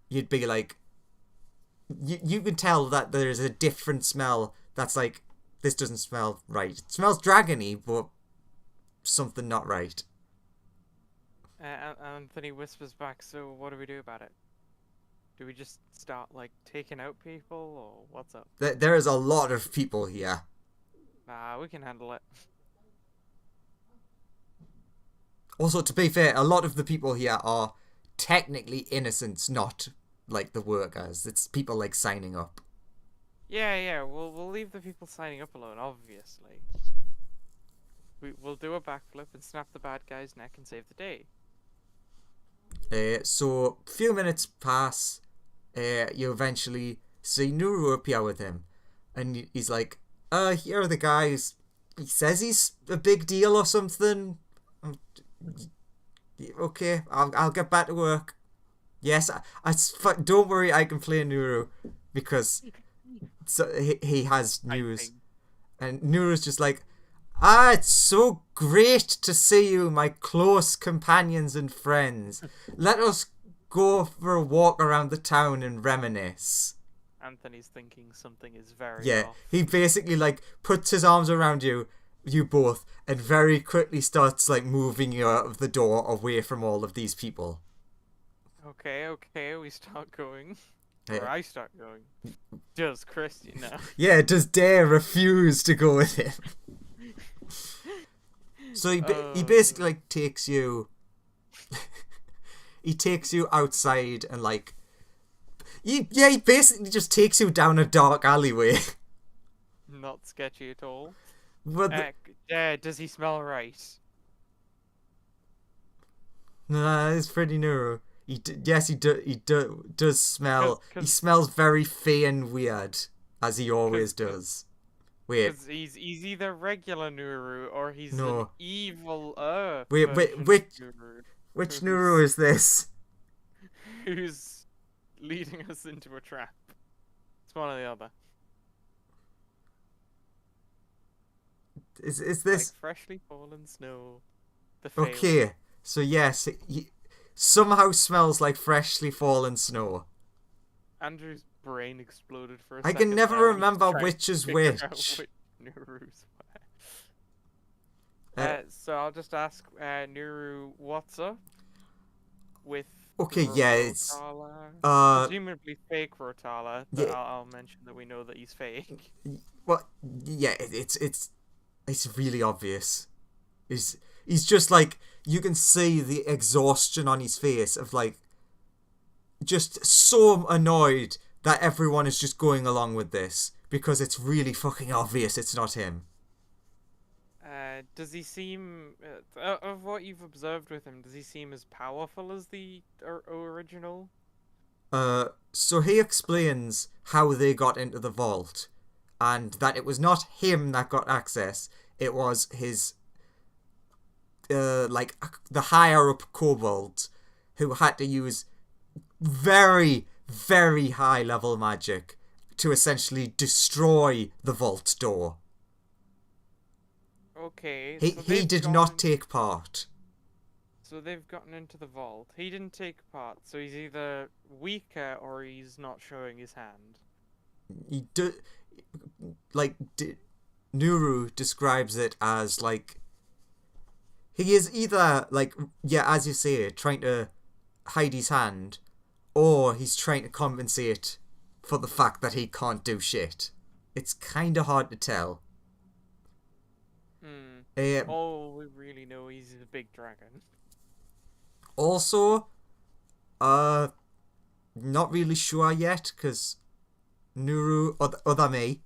you'd be like, you can tell that there's a different smell that's like, this doesn't smell right. It smells dragony, but something not right. Anthony whispers back, so what do we do about it? Do we just start, like, taking out people, or what's up? There is a lot of people here. Nah, we can handle it. Also, to be fair, a lot of the people here are technically innocents, not, like, the workers. It's people, like, signing up. Yeah, we'll leave the people signing up alone, obviously. We'll do a backflip and snap the bad guy's neck and save the day. So, a few minutes pass. You eventually see Nuru appear with him. And he's like, here are the guys. He says he's a big deal or something. Okay, I'll get back to work. Yes, don't worry, I can play Nuru. Because he has news. And Nuru's just like, it's so great to see you, my close companions and friends. Let us go for a walk around the town and reminisce. Anthony's thinking something is very off. He basically like puts his arms around you both, and very quickly starts like moving you out of the door away from all of these people. Okay, we start going. Or I start going. Does Christian now? Yeah, does Dare refuse to go with him? So he basically like takes you. He takes you outside and like, He basically just takes you down a dark alleyway. Not sketchy at all. But Does he smell right? nah, it's pretty Nuru. He does smell. 'Cause- He smells very fey and weird, as he always 'cause- does. Wait, Because he's either regular Nuru or he's No. an evil Wait, version of which Nuru, which who's- Nuru is this? who's leading us into a trap. It's one or the other. Is Like this freshly fallen snow. The Fey okay? So yes, he somehow smells like freshly fallen snow. Andrew's brain exploded for a I second. can never there, and he's remember trying which to is figure out which. which Nuru's where. So I'll just ask Nuru, what's up with Okay, yeah, it's Rotala? Presumably fake Rotala, but yeah. I'll mention that we know that he's fake. Well, yeah, it's really obvious. He's just like, you can see the exhaustion on his face of like, just so annoyed that everyone is just going along with this because it's really fucking obvious it's not him. Does he seem, of what you've observed with him, does he seem as powerful as the original? So he explains how they got into the vault, and that it was not him that got access, it was his, like, the higher up kobold who had to use very, very high level magic to essentially destroy the vault door. Okay. He did not take part. So they've gotten into the vault. He didn't take part, so he's either weaker or he's not showing his hand. Nuru describes it as like, he is either like, yeah, as you say, trying to hide his hand, or he's trying to compensate for the fact that he can't do shit. It's kind of hard to tell. All we really know he's a big dragon. Also, not really sure yet, because Nuru, other me,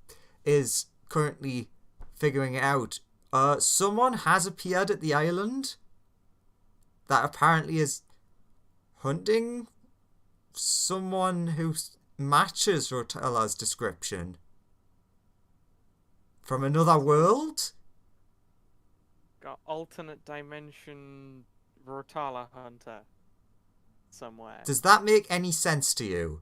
is currently figuring it out. Someone has appeared at the island that apparently is hunting someone who matches Rotala's description. From another world? Got alternate dimension Rotala hunter somewhere. Does that make any sense to you?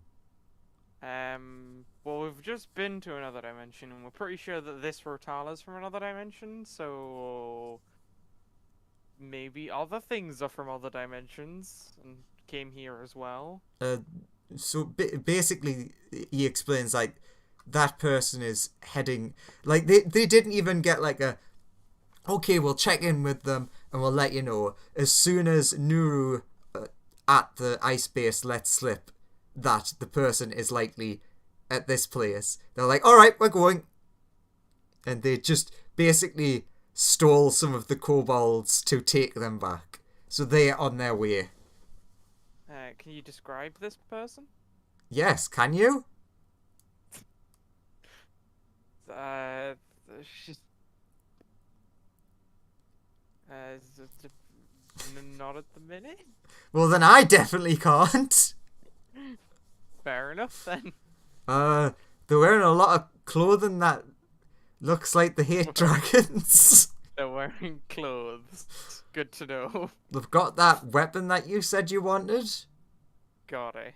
Well, we've just been to another dimension, and we're pretty sure that this Rotala's from another dimension, so maybe other things are from other dimensions and came here as well. So basically, he explains like that person is heading, like they didn't even get like a, okay, we'll check in with them and we'll let you know. As soon as Nuru at the ice base lets slip that the person is likely at this place, they're like, all right, we're going. And they just basically stole some of the kobolds to take them back. So they're on their way. Can you describe this person? Yes, can you? She's... not at the minute. Well, then I definitely can't. Fair enough, then. They're wearing a lot of clothing that looks like they hate dragons. They're wearing clothes. Good to know. They've got that weapon that you said you wanted. Got it.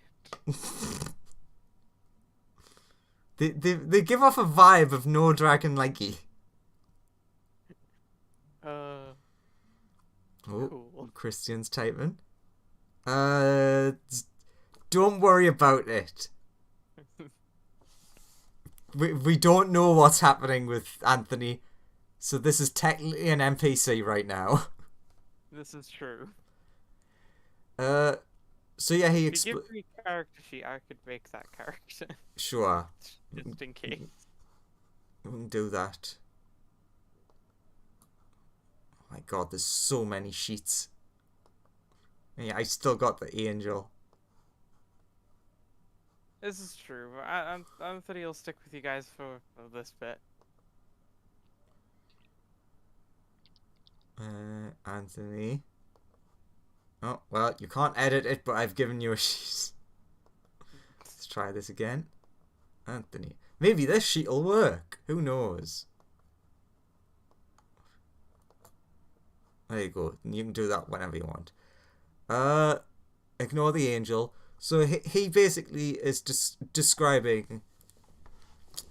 They give off a vibe of no dragon likey. Oh, cool. Christian's typing. Don't worry about it. We don't know what's happening with Anthony, so this is technically an NPC right now. This is true. So yeah, he If you give me a character sheet, I could make that character. Sure. Just in case. We can do that. Oh my god, there's so many sheets. Yeah, I still got the angel. This is true. But Anthony will stick with you guys for this bit. Anthony. Oh, well, you can't edit it, but I've given you a sheet. Let's try this again. Anthony. Maybe this sheet will work. Who knows? There you go. You can do that whenever you want. Ignore the angel. So he basically is describing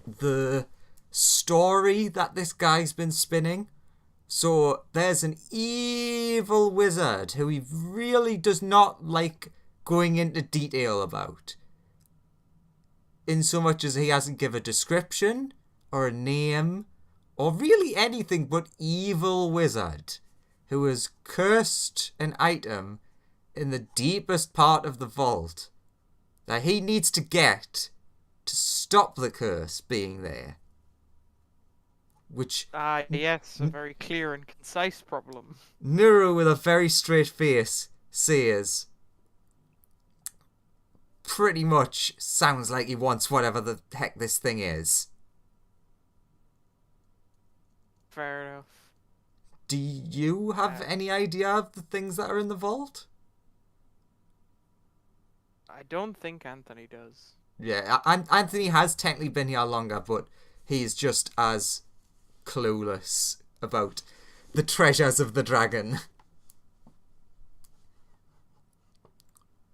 the story that this guy's been spinning. So there's an evil wizard who he really does not like going into detail about. In so much as he hasn't given a description or a name or really anything but evil wizard who has cursed an item in the deepest part of the vault that he needs to get to stop the curse being there. Which... yes, a very clear and concise problem. Nuru, with a very straight face, says... pretty much sounds like he wants whatever the heck this thing is. Fair enough. Do you have any idea of the things that are in the vault? I don't think Anthony does. Yeah, Anthony has technically been here longer, but he's just as clueless about the treasures of the dragon.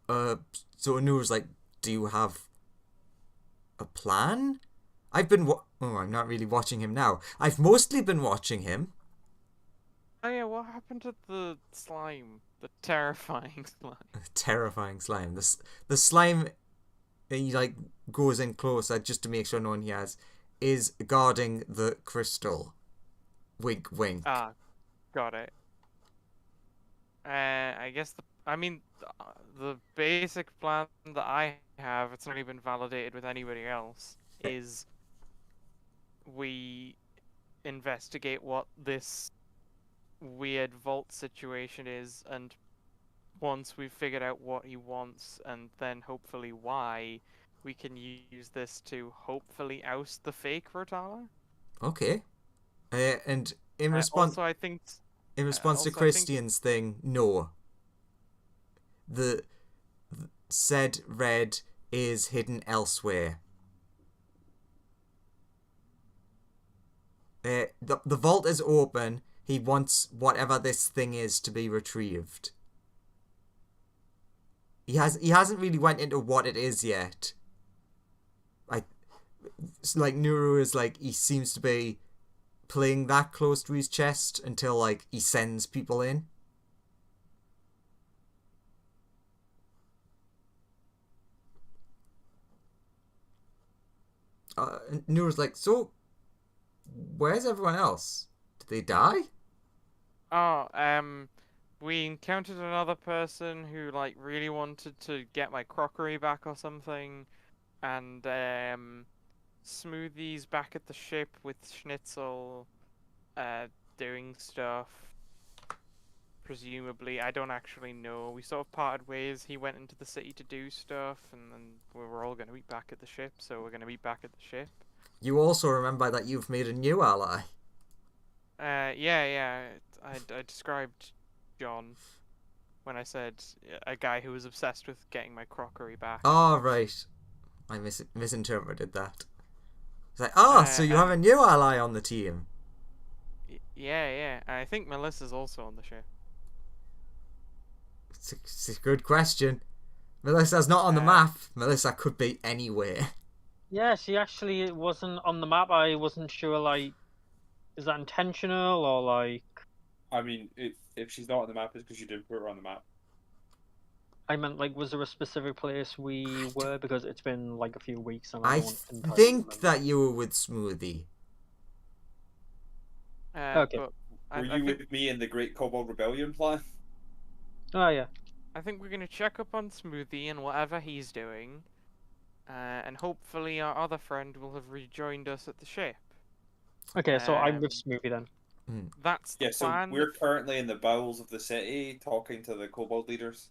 So Anuru's like, do you have a plan? I've been I'm not really watching him now. I've mostly been watching him. Oh yeah, what happened to the slime? The terrifying slime. Terrifying slime. The slime, he like goes in closer just to make sure no one he has, is guarding the crystal. Wink, wink. Ah, got it. I guess the basic plan that I have, it's not even validated with anybody else, is we investigate what this weird vault situation is, and once we've figured out what he wants and then hopefully why, we can use this to hopefully oust the fake Rotala. Okay. And in response, also, I think in response to Christian's thing, no. The said red is hidden elsewhere. The vault is open. He wants whatever this thing is to be retrieved. He hasn't really went into what it is yet. Like Nuru is like, he seems to be playing that close to his chest until like he sends people in. Nuru's like, so where's everyone else? Did they die? Oh, we encountered another person who like really wanted to get my crockery back or something, and Smoothie's back at the ship with Schnitzel, doing stuff. Presumably, I don't actually know. We sort of parted ways. He went into the city to do stuff, and then we were all going to meet back at the ship, so we're going to meet back at the ship. You also remember that you've made a new ally. Yeah. I described John when I said a guy who was obsessed with getting my crockery back. Oh, right. I misinterpreted that. It's like, so you have a new ally on the team. Yeah. I think Melissa's also on the ship. It's a good question. Melissa's not on the map. Melissa could be anywhere. Yeah, she actually wasn't on the map. I wasn't sure, like, is that intentional or, like... I mean, if she's not on the map, it's because you didn't put her on the map. I meant, like, was there a specific place we were? Because it's been, like, a few weeks. And I think that you were with Smoothie. Okay. But Were you with me in the Great Kobold Rebellion plan? Oh, yeah. I think we're going to check up on Smoothie and whatever he's doing. And hopefully our other friend will have rejoined us at the ship. Okay, so I'm with Smoothie then. That's the plan. So we're currently in the bowels of the city talking to the kobold leaders.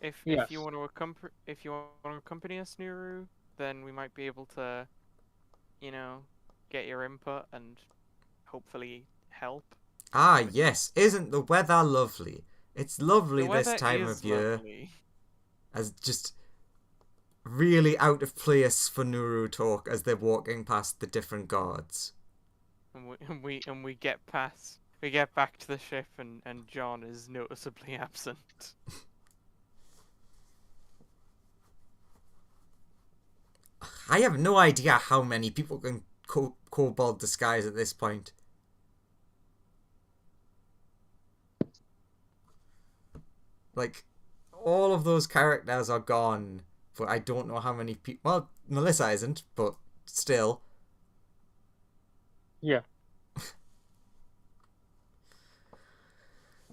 If you want to accompany us, Nuru, then we might be able to, you know, get your input and hopefully help. Ah, yes. Isn't the weather lovely? It's lovely The this weather time is of year. lovely. As just really out of place for Nuru talk as they're walking past the different guards. And we get past. We get back to the ship, and John is noticeably absent. I have no idea how many people can kobold disguise at this point. Like, all of those characters are gone, but I don't know how many people. Well, Melissa isn't, but still. Yeah.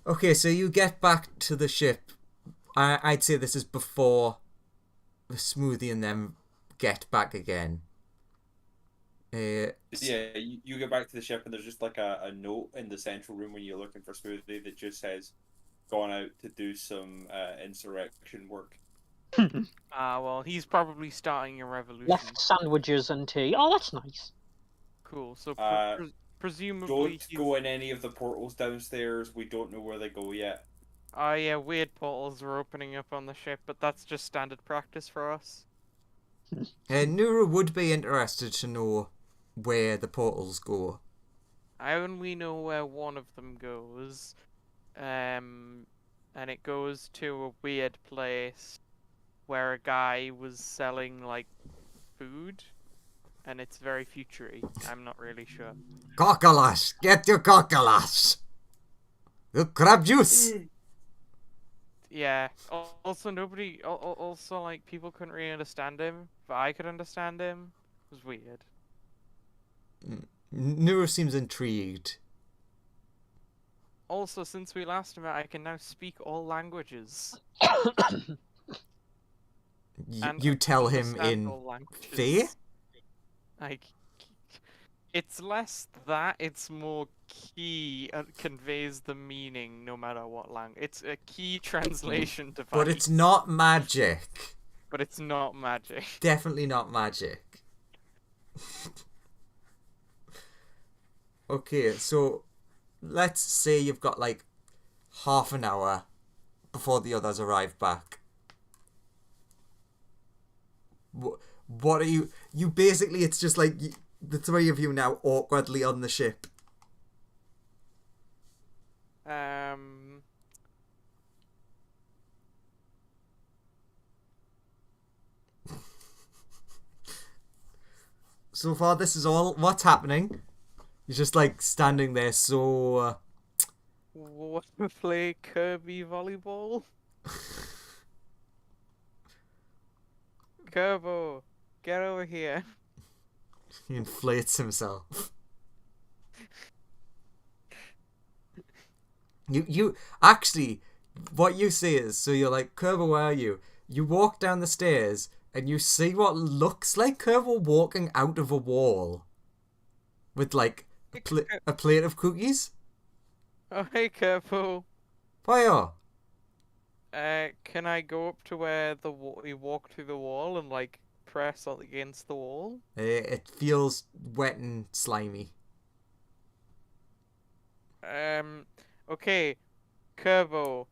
Okay, so you get back to the ship. I'd say this is before the Smoothie and them get back again. Yeah, you get back to the ship and there's just like a note in the central room when you're looking for Smoothie that just says, "Gone out to do some insurrection work." Well, he's probably starting a revolution. Left sandwiches and tea. Oh, that's nice. Cool. So presumably Don't go in any of the portals downstairs. We don't know where they go yet. Oh yeah, weird portals are opening up on the ship, but that's just standard practice for us. Nura would be interested to know where the portals go. I only know where one of them goes, and it goes to a weird place where a guy was selling like food, and it's very futury. I'm not really sure. Cockalash! Get your cockalash! The crab juice! Yeah. Also, nobody. Also, like people couldn't really understand him, but I could understand him. It was weird. Nura seems intrigued. Also, since we last met, I can now speak all languages. You tell him understand in all languages. fear? Like, it's less that, it's more key conveys the meaning no matter what language. It's a key translation device. But it's not magic. But it's not magic. Definitely not magic. Okay, so let's say you've got like half an hour before the others arrive back. What are you basically, it's just like the three of you now awkwardly on the ship. So far this is all what's happening. You're just like standing there so Want to play Kirby volleyball? Kerbo, get over here. he inflates himself. You actually, what you see is, so you're like, Kerbo, where are you? You walk down the stairs and you see what looks like Kerbo walking out of a wall with like a plate of cookies. Oh, hey, Kerbo. Fire! Can I go up to where you walk through the wall and like press against the wall? It feels wet and slimy. Okay, Kerbo.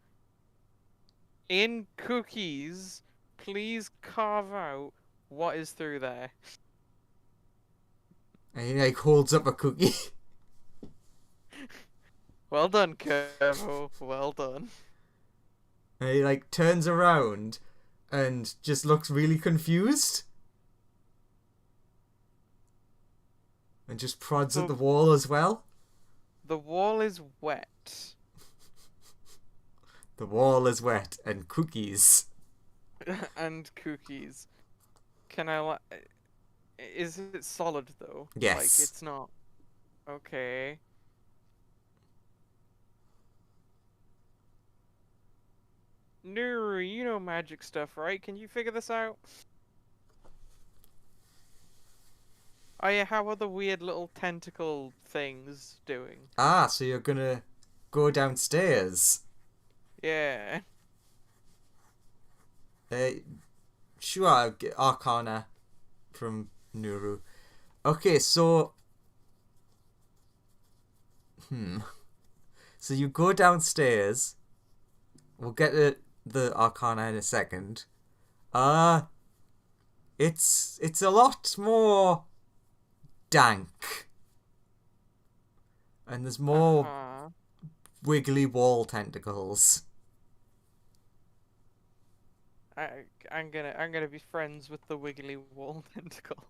In cookies, please carve out what is through there. And he like holds up a cookie. Well done, Kerbo. Well done. And he like turns around and just looks really confused. And just prods at the wall as well. The wall is wet. The wall is wet and cookies. And cookies. Can I is it solid though? Yes. Like it's not. Okay. Nuru, you know magic stuff, right? Can you figure this out? Oh yeah, how are the weird little tentacle things doing? Ah, so you're gonna go downstairs. Yeah. Sure, Arcana from Nuru. Okay, so... So you go downstairs. We'll get to the Arcana in a second. It's a lot more dank. And there's more wiggly wall tentacles. I'm gonna be friends with the wiggly wall tentacle.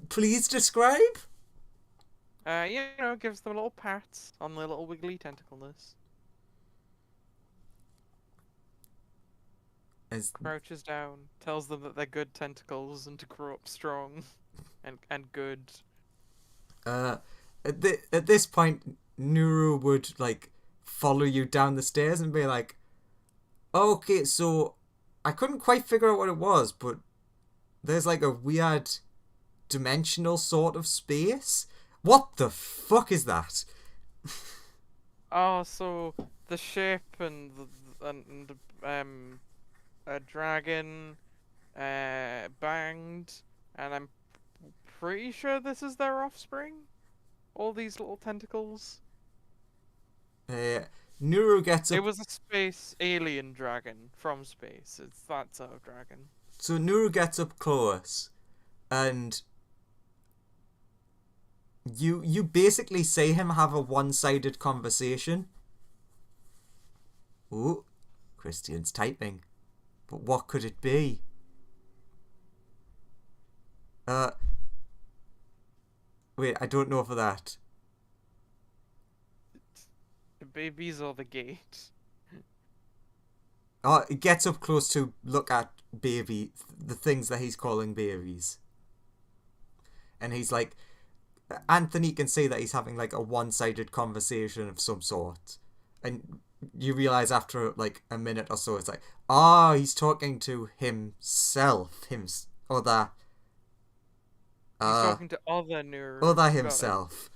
Please describe? Gives them a little pat on the little wiggly tentacleness. Crouches down, tells them that they're good tentacles and to grow up strong and good. At this point, Nuru would like follow you down the stairs and be like, oh, okay, so I couldn't quite figure out what it was, but there's like a weird dimensional sort of space. What the fuck is that? Oh, so the ship and a dragon banged, and I'm pretty sure this is their offspring. All these little tentacles. Nuru gets up. It was a space alien dragon from space. It's that sort of dragon. So Nuru gets up close, and you basically see him have a one-sided conversation. Ooh, Christian's typing. But what could it be? Wait, I don't know for that. The babies or the gate? Oh, it gets up close to look at the things that he's calling babies. And he's like, Anthony can see that he's having like a one-sided conversation of some sort. And you realise after like a minute or so, it's like, he's talking to himself. He's talking to other Nuru. Other himself.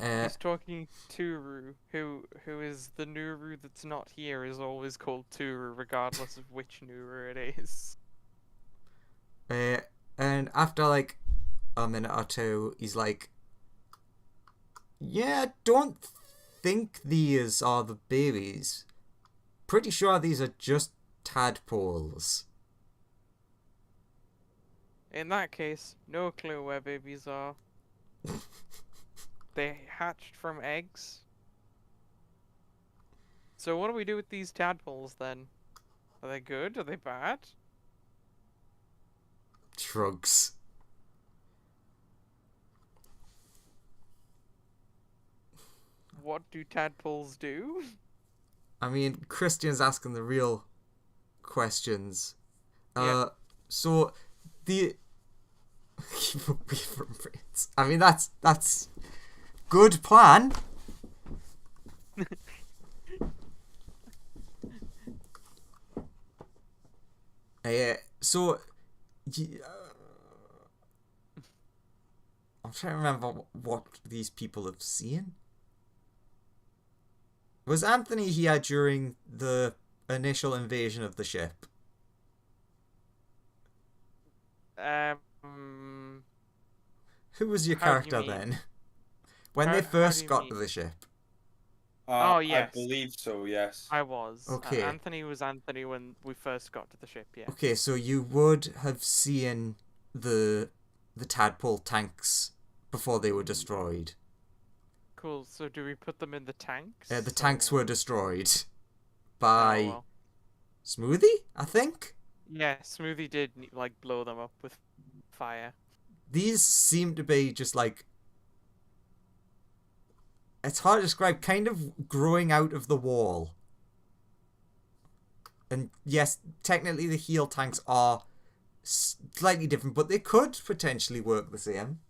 He's talking to Turu, who is the Nuru that's not here, is always called Turu, regardless of which Nuru it is. And after like a minute or two, he's like, yeah, don't think these are the babies. Pretty sure these are just tadpoles. In that case, no clue where babies are. They hatched from eggs. So what do we do with these tadpoles then? Are they good? Are they bad? Shrugs. What do tadpoles do? I mean, Christian's asking the real questions. Yeah. So the keep away from brains. I mean, that's good plan. So I'm trying to remember what these people have seen. Was Anthony here during the initial invasion of the ship? Who was your character then? When they first got to the ship? Oh, yes. I believe so, yes. I was. Okay. Anthony was Anthony when we first got to the ship, yeah. Okay, so you would have seen the tadpole tanks before they were destroyed. Cool, so do we put them in the tanks? The tanks were destroyed by Oh, well. Smoothie, I think? Yeah, Smoothie did, like, blow them up with fire. These seem to be just like... It's hard to describe, kind of growing out of the wall. And yes, technically the heal tanks are slightly different, but they could potentially work the same.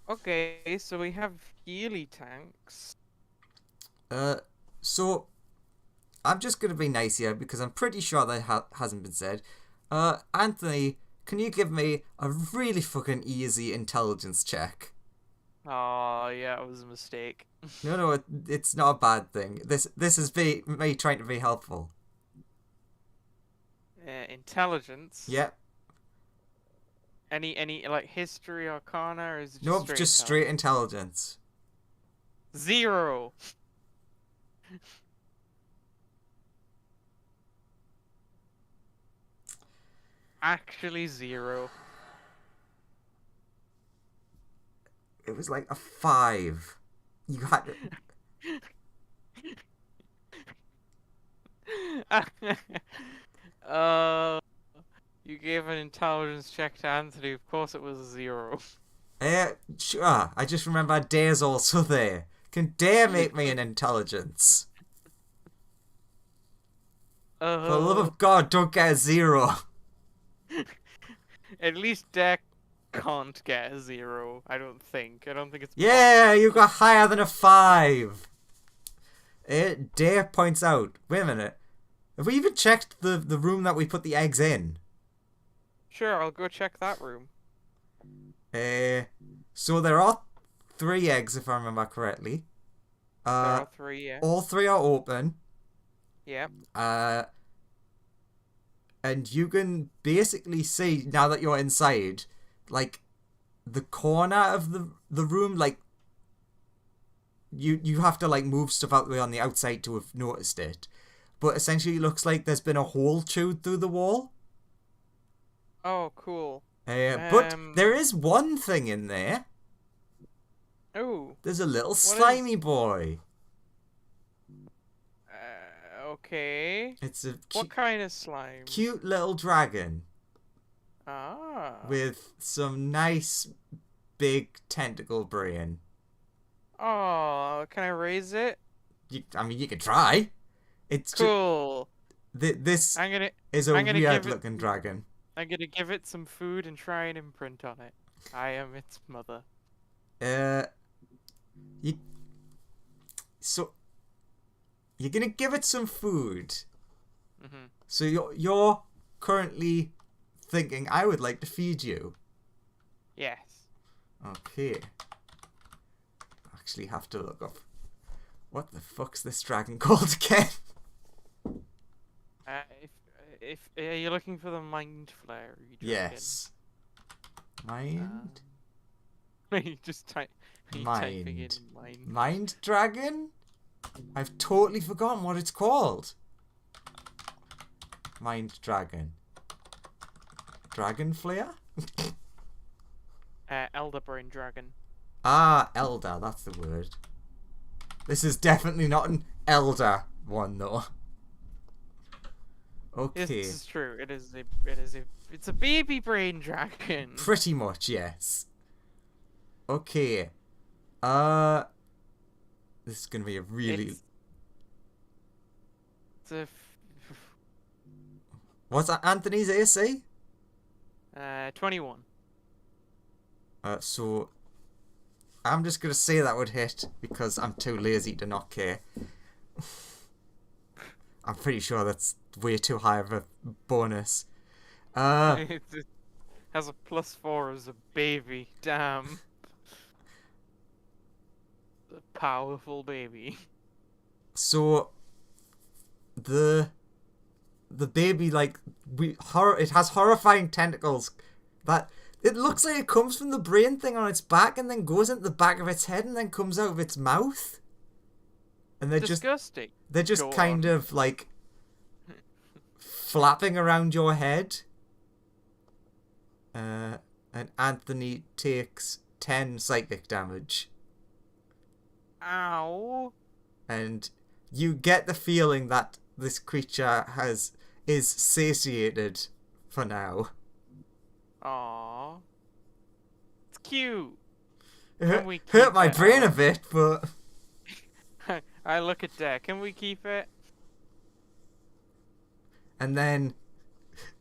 Okay, so we have Healy tanks. So I'm just going to be nice here because I'm pretty sure that hasn't been said. Anthony, can you give me a really fucking easy intelligence check? Oh, yeah, it was a mistake. No, it's not a bad thing. This is me trying to be helpful. Intelligence. Yep. Any like history, arcana, or is it just Nope, straight just straight intelligence. 0. Actually 0. It was like a 5. You had You gave an intelligence check to Anthony. Of course, it was a 0. Sure. I just remember Dare's also there. Can Dare make me an intelligence? For the love of God, don't get a 0. At least Deck can't get a 0. I don't think it's. Yeah, you got higher than a 5. Dare points out. Wait a minute. Have we even checked the room that we put the eggs in? Sure, I'll go check that room. So there are 3 eggs, if I remember correctly. There are 3, yeah. All 3 are open. Yep. And you can basically see, now that you're inside, like, the corner of the room, like, you have to, like, move stuff out the way on the outside to have noticed it. But essentially it looks like there's been a hole chewed through the wall. Oh, cool. But there is one thing in there. Oh. There's a little slimy boy. Okay. It's a what kind of slime? Cute little dragon. Ah. With some nice big tentacle brain. Oh, can I raise it? I mean, you could try. It's cool. This is a weird-looking dragon. I'm gonna give it some food and try and imprint on it. I am its mother. You're gonna give it some food. Mm-hmm. So you're currently thinking, I would like to feed you. Yes. Okay. Actually have to look up. What the fuck's this dragon called again? If you're looking for the mind flare, yes. Mind. You just type. Typing in mind. Mind dragon. I've totally forgotten what it's called. Mind dragon. Dragon flare. Elder brain dragon. Ah, elder. That's the word. This is definitely not an elder one though. Okay. Yes, this is true. It's a baby brain dragon. Pretty much, yes. Okay. This is gonna be a really. What's that, Anthony's AC? 21. So I'm just gonna say that would hit because I'm too lazy to not care. I'm pretty sure that's way too high of a bonus. It has a +4 as a baby. Damn. A powerful baby. So the baby, like, it has horrifying tentacles that it looks like it comes from the brain thing on its back and then goes into the back of its head and then comes out of its mouth. And they're disgusting. They're just kind of like flapping around your head. And Anthony takes 10 psychic damage. Ow. And you get the feeling that this creature is satiated for now. Aww. It's cute. It hurt my brain a bit, but... I look at that. Can we keep it? And then,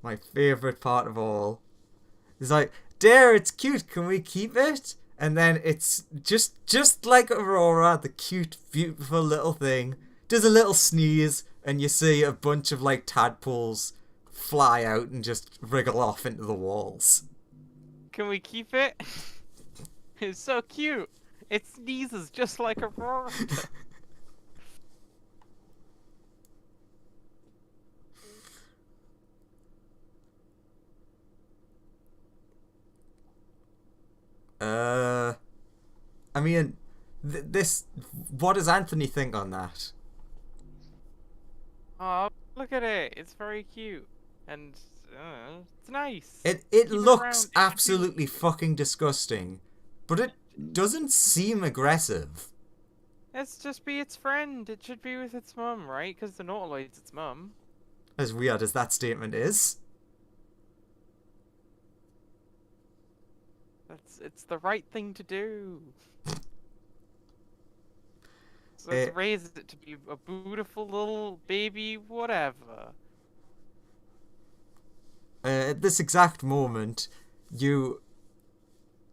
my favourite part of all is like, Dare, it's cute, can we keep it? And then it's just like Aurora, the cute, beautiful little thing, does a little sneeze, and you see a bunch of, like, tadpoles fly out and just wriggle off into the walls. Can we keep it? It's so cute. It sneezes just like Aurora. I mean, this. What does Anthony think on that? Oh, look at it. It's very cute. And it's nice. It Keep looks around. It should absolutely fucking disgusting, but it doesn't seem aggressive. Let's just be its friend. It should be with its mum, right? Because the Nautiloid's its mum. As weird as that statement is. It's the right thing to do. So let's raise it to be a beautiful little baby whatever. At this exact moment, you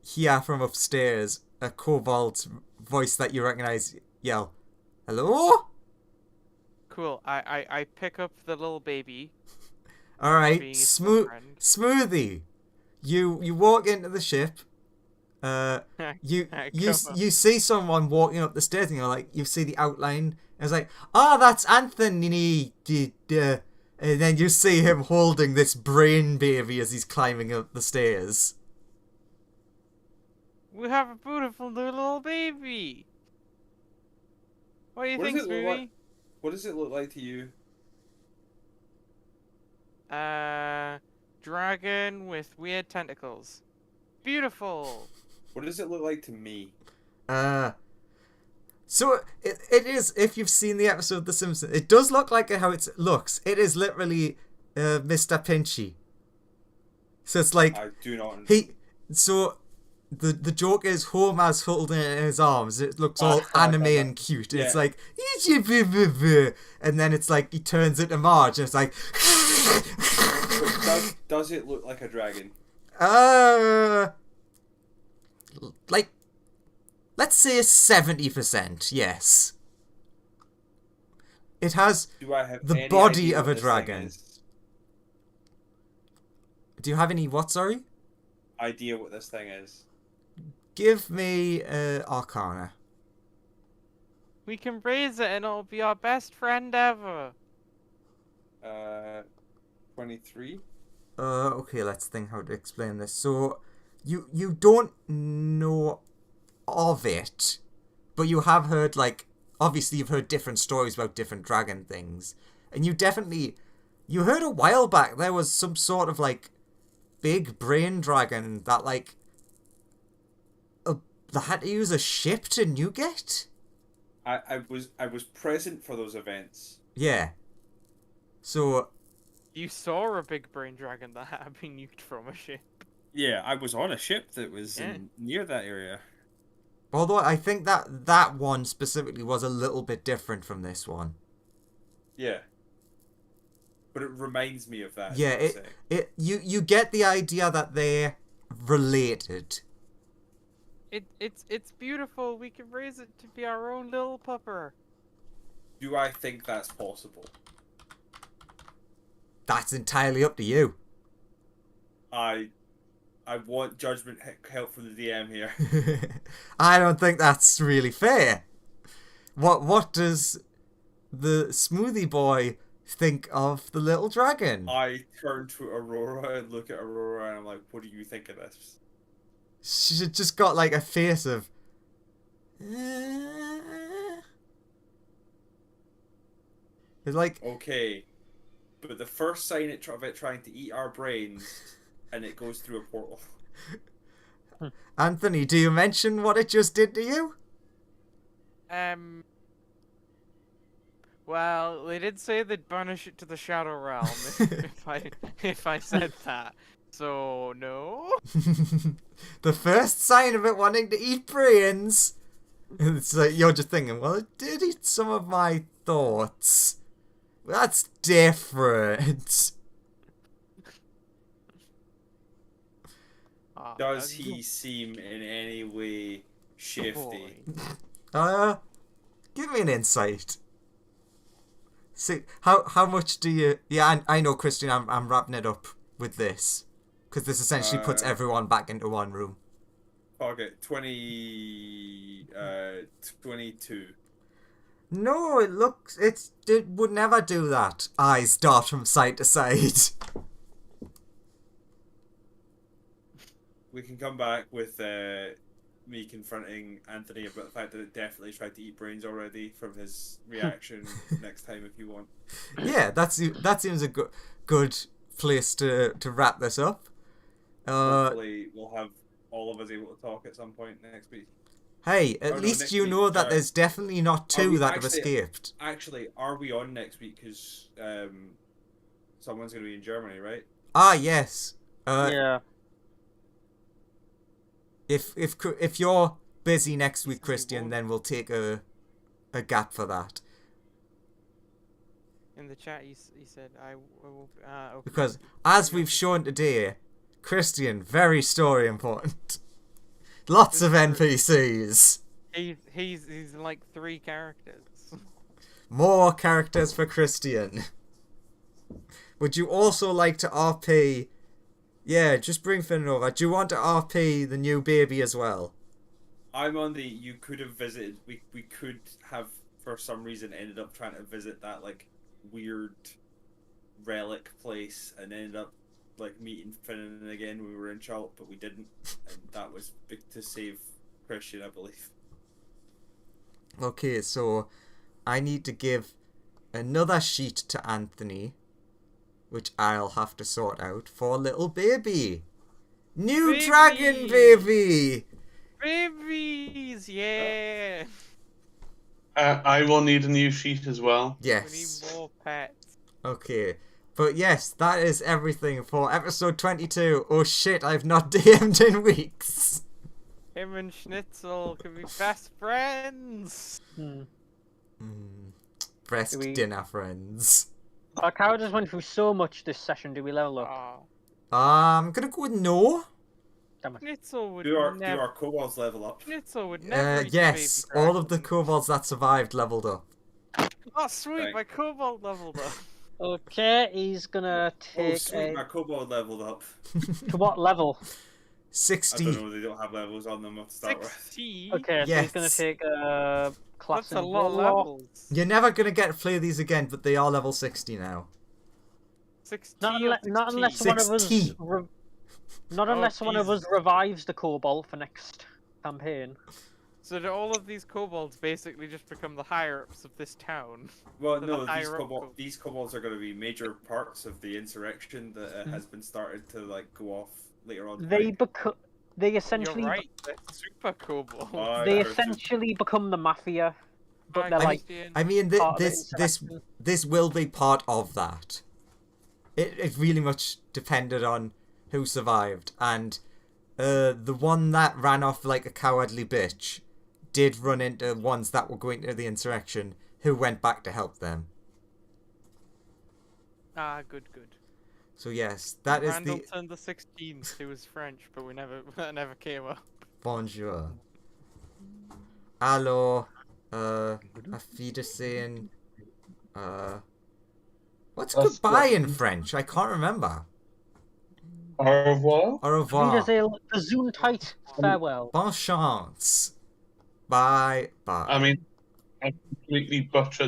hear from upstairs a kobold voice that you recognize yell, "Hello?" Cool. I pick up the little baby. Alright, Being its little friend. Smoothie. You walk into the ship. You see someone walking up the stairs, and you're like, you see the outline. And it's like, oh, that's Anthony. And then you see him holding this brain baby as he's climbing up the stairs. We have a beautiful new little baby. What do you think, Smoothie? What does it look like to you? Dragon with weird tentacles. Beautiful. What does it look like to me? So it is, if you've seen the episode The Simpsons, it does look like how it looks. It is literally Mr. Pinchy. So it's like I do not. So the joke is Homer's holding it in his arms. It looks all anime and cute. Yeah. It's like, and then it's like he turns into Marge, and it's like. Does it look like a dragon? Like, let's say 70%, yes. It has Do I have the any body idea of what a this dragon. thing is? Do you have any, what, sorry? Idea what this thing is? Give me Arcana. We can raise it and it'll be our best friend ever. 23. Okay, let's think how to explain this. So, you don't know of it, but you have heard, like, obviously you've heard different stories about different dragon things. And you heard a while back there was some sort of, like, big brain dragon that, like, that had to use a ship to nuke it? I was present for those events. Yeah. So... You saw a big brain dragon that had been nuked from a ship. Yeah, I was on a ship that was near that area. Although I think that one specifically was a little bit different from this one. Yeah. But it reminds me of that. Yeah, you get the idea that they're related. It's beautiful. We can raise it to be our own little pupper. Do I think that's possible? That's entirely up to you. I want judgment help from the DM here. I don't think that's really fair. What does the smoothie boy think of the little dragon? I turn to Aurora and look at Aurora and I'm like, what do you think of this? She just got like a face of... It's like... Okay. But the first sign of it trying to eat our brains, and it goes through a portal. Anthony, do you mention what it just did to you? Well, they did say they'd banish it to the Shadow Realm if I said that. So, no? The first sign of it wanting to eat brains. It's like, you're just thinking, well, it did eat some of my thoughts. That's different. Does he seem in any way shifty? Give me an insight. See, how much do you... Yeah, I know, Christian, I'm wrapping it up with this. Because this essentially puts everyone back into one room. Target 22. No, it would never do that. Eyes dart from side to side. We can come back with me confronting Anthony about the fact that it definitely tried to eat brains already from his reaction next time if you want. Yeah, that seems a good place to wrap this up. Hopefully we'll have all of us able to talk at some point next week. Hey, at least you know that there's definitely not two that have escaped. Actually, are we on next week? Because someone's going to be in Germany, right? Ah, yes. Yeah. If you're busy next week, Christian, then we'll take a gap for that. In the chat, he said, I will... okay. Because, as we've shown today, Christian, very story important. Lots of NPCs. He's like 3 characters. More characters for Christian. Would you also like to RP... Yeah, just bring Finn over. Do you want to RP the new baby as well? I'm on the... You could have visited... We could have, for some reason, ended up trying to visit that, like, weird relic place and ended up, like, meeting Finn again when we were in Chult, but we didn't. And that was big to save Christian, I believe. Okay, so I need to give another sheet to Anthony, which I'll have to sort out for little baby. New dragon baby! Babies, yeah! I will need a new sheet as well. Yes. We need more pets. Okay. But yes, that is everything for episode 22. Oh shit, I've not DM'd in weeks. Him and Schnitzel can be best friends. Breast dinner friends. Our characters went through so much this session. Do we level up? Oh. I'm gonna go with no. Schnitzel would Do never... our kobolds level up? Schnitzel would never eat Yes, baby all of the dragons. kobolds that survived leveled up. Oh, sweet, Right. my kobold leveled up. Okay, he's gonna take sweet, my kobold leveled up. to what level? 60. I don't know, they don't have levels on them to start with. 60? Okay, so he's gonna Yes. take class That's a in lot of Warlock. levels. You're never gonna get to play these again, but they are level 60 now. 60 Not or unless 16? one of us 60. not unless one of us Jesus. revives the kobold for next campaign. So do all of these kobolds basically just become the higher-ups of this town? Well, So no, the higher up these kobolds are going to be major parts of the insurrection that has been started to like go off later on. They You're essentially right, they're super kobolds. they essentially become the mafia, but they're like I mean, part of the this insurrection. will be part of that. It really much depended on who survived, and the one that ran off like a cowardly bitch did run into ones that were going to the insurrection who went back to help them. Ah, good. So yes, that is Randall the turned the 16th, who was French, but that never came up. bonjour. Hallo, auf Wiedersehen. What's That's goodbye in lovely. French? I can't remember. Au revoir. Au revoir. Wiedersehen, Gesundheit, farewell. Bonne chance. Bye. I mean, I completely butchered